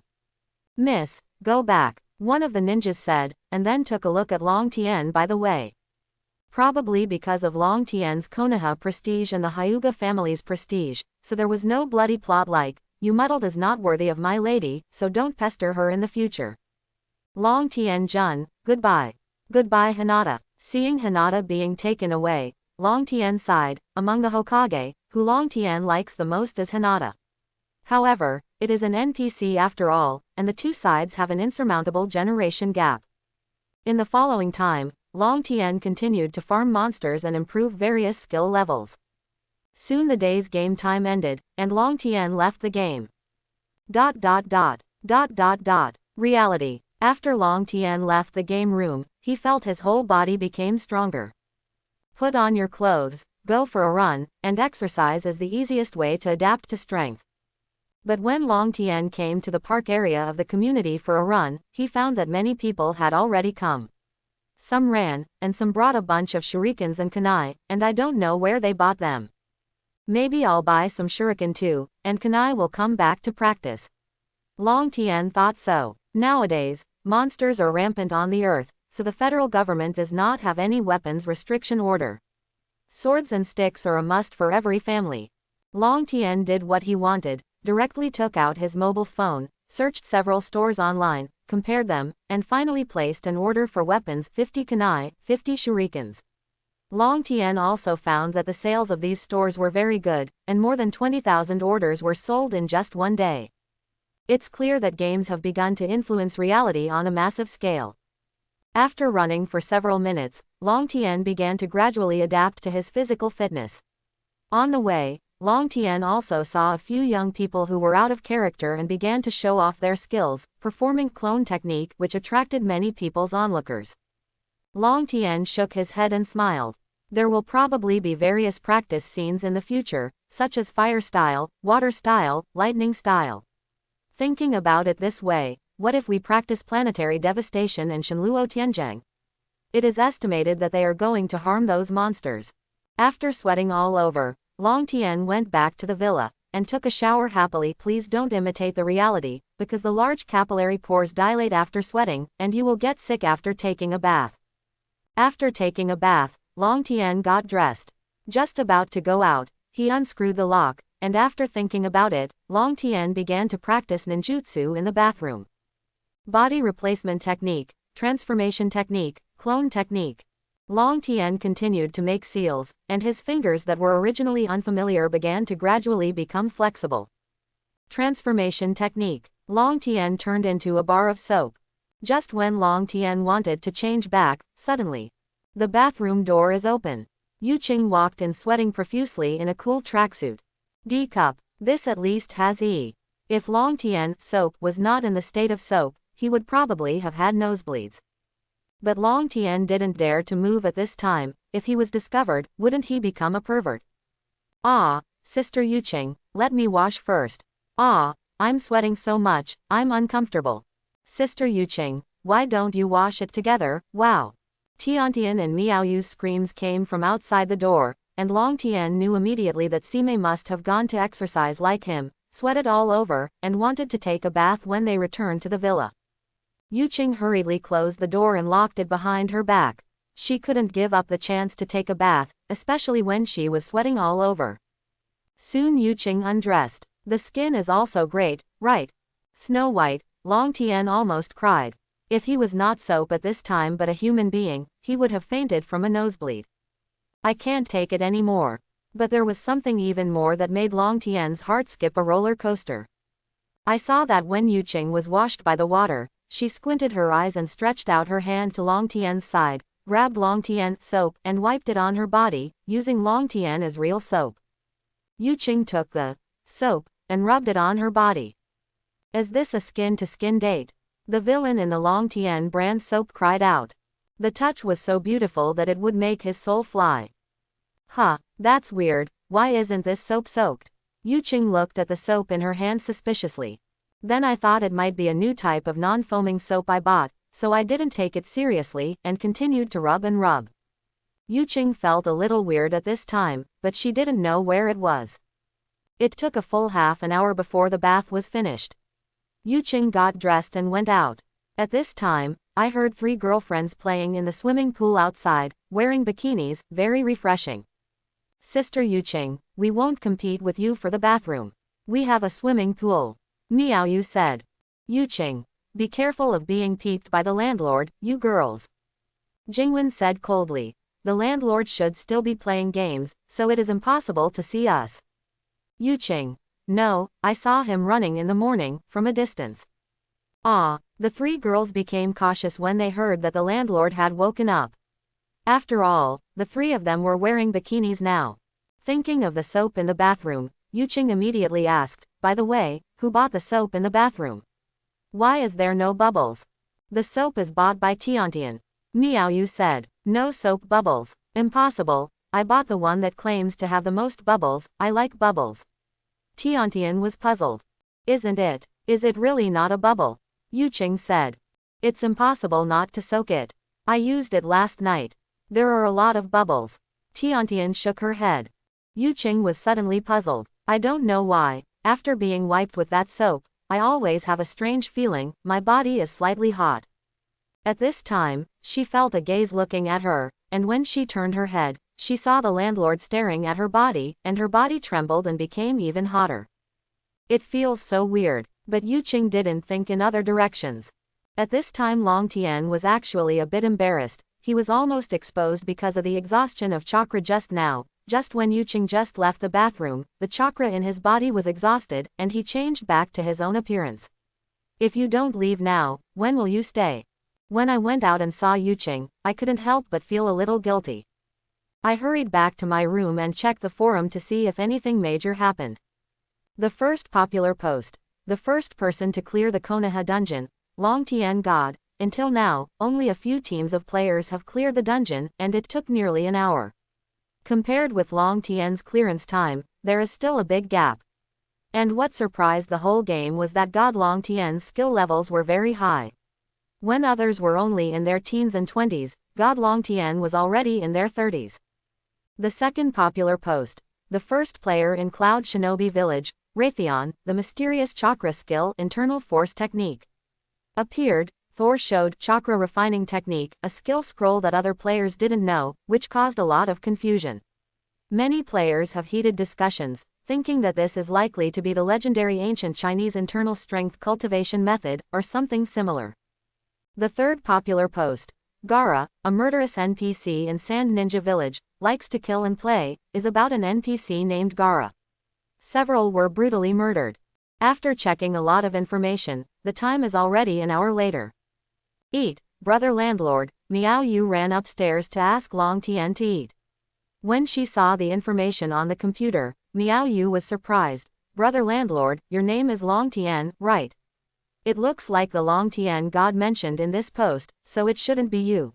Miss, go back, one of the ninjas said, and then took a look at Long Tien by the way. Probably because of Long Tien's Konoha prestige and the Hyuga family's prestige, so there was no bloody plot like, you muddled is not worthy of my lady, so don't pester her in the future. Long Tien Jun, goodbye. Goodbye Hinata. Seeing Hinata being taken away, Long Tien sighed. Among the Hokage, who Long Tien likes the most is Hinata. However, it is an NPC after all, and the 2 sides have an insurmountable generation gap. In the following time, Long Tien continued to farm monsters and improve various skill levels. Soon the day's game time ended, and Long Tien left the game. Reality. After Long Tien left the game room, he felt his whole body became stronger. Put on your clothes, go for a run, and exercise is the easiest way to adapt to strength. But when Long Tien came to the park area of the community for a run, he found that many people had already come. Some ran, and some brought a bunch of shurikens and kunai, and I don't know where they bought them. Maybe I'll buy some shuriken too, and kunai will come back to practice. Long Tien thought so. Nowadays, monsters are rampant on the earth, so the federal government does not have any weapons restriction order. Swords and sticks are a must for every family. Long Tien did what he wanted, directly took out his mobile phone, searched several stores online, compared them, and finally placed an order for weapons 50 kunai, 50 shurikens. Long Tien also found that the sales of these stores were very good, and more than 20,000 orders were sold in just one day. It's clear that games have begun to influence reality on a massive scale. After running for several minutes, Long Tien began to gradually adapt to his physical fitness. On the way, Long Tien also saw a few young people who were out of character and began to show off their skills, performing clone technique which attracted many people's onlookers. Long Tien shook his head and smiled. There will probably be various practice scenes in the future, such as fire style, water style, lightning style. Thinking about it this way, what if we practice planetary devastation and Shenluo Tianjiang? It is estimated that they are going to harm those monsters. After sweating all over, Long Tian went back to the villa and took a shower happily. Please don't imitate the reality, because the large capillary pores dilate after sweating, and you will get sick after taking a bath. After taking a bath, Long Tian got dressed. Just about to go out, he unscrewed the lock, and after thinking about it, Long Tian began to practice ninjutsu in the bathroom. Body replacement technique, transformation technique, clone technique. Long Tian continued to make seals, and his fingers that were originally unfamiliar began to gradually become flexible. Transformation technique. Long Tian turned into a bar of soap. Just when Long Tian wanted to change back, suddenly, the bathroom door is open. Yu Qing walked in sweating profusely in a cool tracksuit. D cup. This at least has E. If Long Tian soap was not in the state of soap, he would probably have had nosebleeds. But Long Tian didn't dare to move at this time. If he was discovered, wouldn't he become a pervert? Ah, Sister Yu Qing, let me wash first. Ah, I'm sweating so much, I'm uncomfortable. Sister Yu Qing, why don't you wash it together? Wow. Tiantian and Miaoyu's screams came from outside the door, and Long Tian knew immediately that Sime must have gone to exercise like him, sweated all over, and wanted to take a bath when they returned to the villa. Yu Qing hurriedly closed the door and locked it behind her back. She couldn't give up the chance to take a bath, especially when she was sweating all over. Soon Yu Qing undressed. The skin is also great, right? Snow White. Long Tian almost cried. If he was not soap at this time but a human being, he would have fainted from a nosebleed. I can't take it anymore. But there was something even more that made Long Tian's heart skip a roller coaster. I saw that when Yu Qing was washed by the water, she squinted her eyes and stretched out her hand to Long Tian's side, grabbed Long Tian's soap and wiped it on her body, using Long Tian as real soap. Yu Qing took the soap and rubbed it on her body. Is this a skin-to-skin date? The villain in the Long Tian brand soap cried out. The touch was so beautiful that it would make his soul fly. Huh, that's weird, why isn't this soap soaked? Yu Qing looked at the soap in her hand suspiciously. Then I thought it might be a new type of non-foaming soap I bought, so I didn't take it seriously and continued to rub and rub. Yu Qing felt a little weird at this time, but she didn't know where it was. It took a full half an hour before the bath was finished. Yu Qing got dressed and went out. At this time, I heard 3 girlfriends playing in the swimming pool outside, wearing bikinis, very refreshing. Sister Yu Qing, we won't compete with you for the bathroom. We have a swimming pool. Miaoyu said. Yu Qing, be careful of being peeped by the landlord, you girls. Jingwen said coldly. The landlord should still be playing games, so it is impossible to see us. Yu Qing. No, I saw him running in the morning, from a distance. Ah, the 3 girls became cautious when they heard that the landlord had woken up. After all, the 3 of them were wearing bikinis now. Thinking of the soap in the bathroom, Yu Qing immediately asked, by the way, who bought the soap in the bathroom? Why is there no bubbles? The soap is bought by Tiantian. Miaoyu said. No soap bubbles. Impossible, I bought the one that claims to have the most bubbles, I like bubbles. Tiantian was puzzled. Isn't it? Is it really not a bubble? Yu Qing said. It's impossible not to soak it. I used it last night. There are a lot of bubbles. Tiantian shook her head. Yu Qing was suddenly puzzled. I don't know why, after being wiped with that soap, I always have a strange feeling, my body is slightly hot. At this time, she felt a gaze looking at her, and when she turned her head, she saw the landlord staring at her body, and her body trembled and became even hotter. It feels so weird, but Yu Qing didn't think in other directions. At this time Long Tian was actually a bit embarrassed. He was almost exposed because of the exhaustion of chakra just now. Just when Yu Qing just left the bathroom, the chakra in his body was exhausted, and he changed back to his own appearance. If you don't leave now, when will you stay? When I went out and saw Yu Qing, I couldn't help but feel a little guilty. I hurried back to my room and checked the forum to see if anything major happened. The first popular post. The first person to clear the Konoha dungeon, Long Tian God. Until now, only a few teams of players have cleared the dungeon, and it took nearly an hour. Compared with Long Tian's clearance time, there is still a big gap. And what surprised the whole game was that God Long Tian's skill levels were very high. When others were only in their teens and 20s, God Long Tian was already in their 30s. The second popular post. The first player in Cloud Shinobi Village, Raytheon, the mysterious chakra skill internal force technique. Appeared, Thor showed chakra refining technique, a skill scroll that other players didn't know, which caused a lot of confusion. Many players have heated discussions, thinking that this is likely to be the legendary ancient Chinese internal strength cultivation method, or something similar. The third popular post. Gaara, a murderous NPC in Sand Ninja Village, likes to kill and play, is about an NPC named Gaara. Several were brutally murdered. After checking a lot of information, the time is already an hour later. Eat, brother landlord, Miao Yu ran upstairs to ask Long Tian to eat. When she saw the information on the computer, Miao Yu was surprised. Brother landlord, your name is Long Tian, right? It looks like the Long Tian God mentioned in this post, so it shouldn't be you.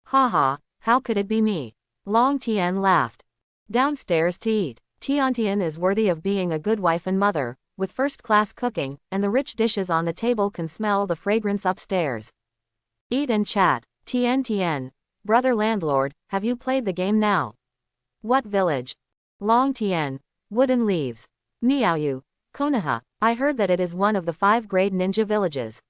Haha, how could it be me? Long Tian laughed. Downstairs to eat. Tiantian is worthy of being a good wife and mother, with first-class cooking, and the rich dishes on the table can smell the fragrance upstairs. Eat and chat. Tian, brother landlord, have you played the game now? What village? Long Tian. Wooden leaves. Miaoyu. Konoha. I heard that it is one of the 5 great ninja villages.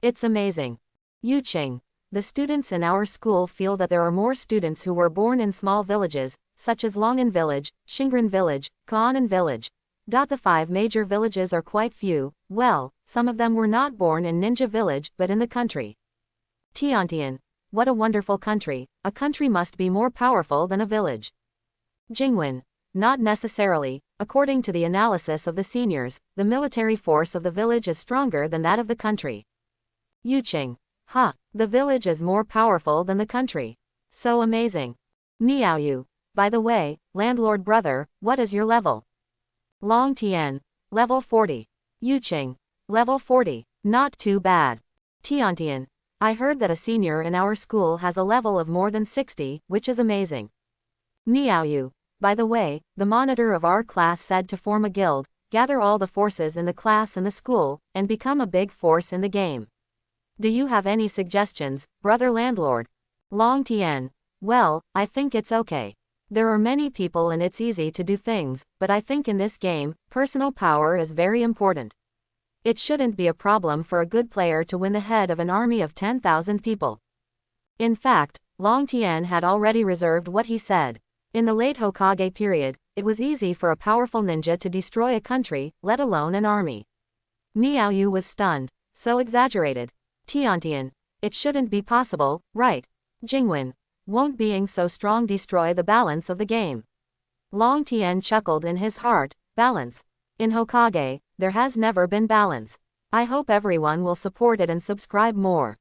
It's amazing. Yuqing. The students in our school feel that there are more students who were born in small villages, such as Longan Village, Shingran Village, Kaanan Village. The 5 major villages are quite few. Well, some of them were not born in Ninja Village but in the country. Tiantian. What a wonderful country. A country must be more powerful than a village. Jingwen. Not necessarily. According to the analysis of the seniors, the military force of the village is stronger than that of the country. Yuqing. The village is more powerful than the country. So amazing. Miaoyu. By the way, landlord brother, what is your level? Long Tian. Level 40. Yuqing. Level 40. Not too bad. Tiantian. I heard that a senior in our school has a level of more than 60, which is amazing. Miaoyu. By the way, the monitor of our class said to form a guild, gather all the forces in the class and the school, and become a big force in the game. Do you have any suggestions, brother landlord? Long Tian. Well, I think it's okay. There are many people and it's easy to do things, but I think in this game, personal power is very important. It shouldn't be a problem for a good player to win the head of an army of 10,000 people. In fact, Long Tian had already reserved what he said. In the late Hokage period, it was easy for a powerful ninja to destroy a country, let alone an army. Miaoyu was stunned. So exaggerated. Tiantian. It shouldn't be possible, right? Jingwen. Won't being so strong destroy the balance of the game? Long Tian chuckled in his heart. Balance. In Hokage, there has never been balance. I hope everyone will support it and subscribe more.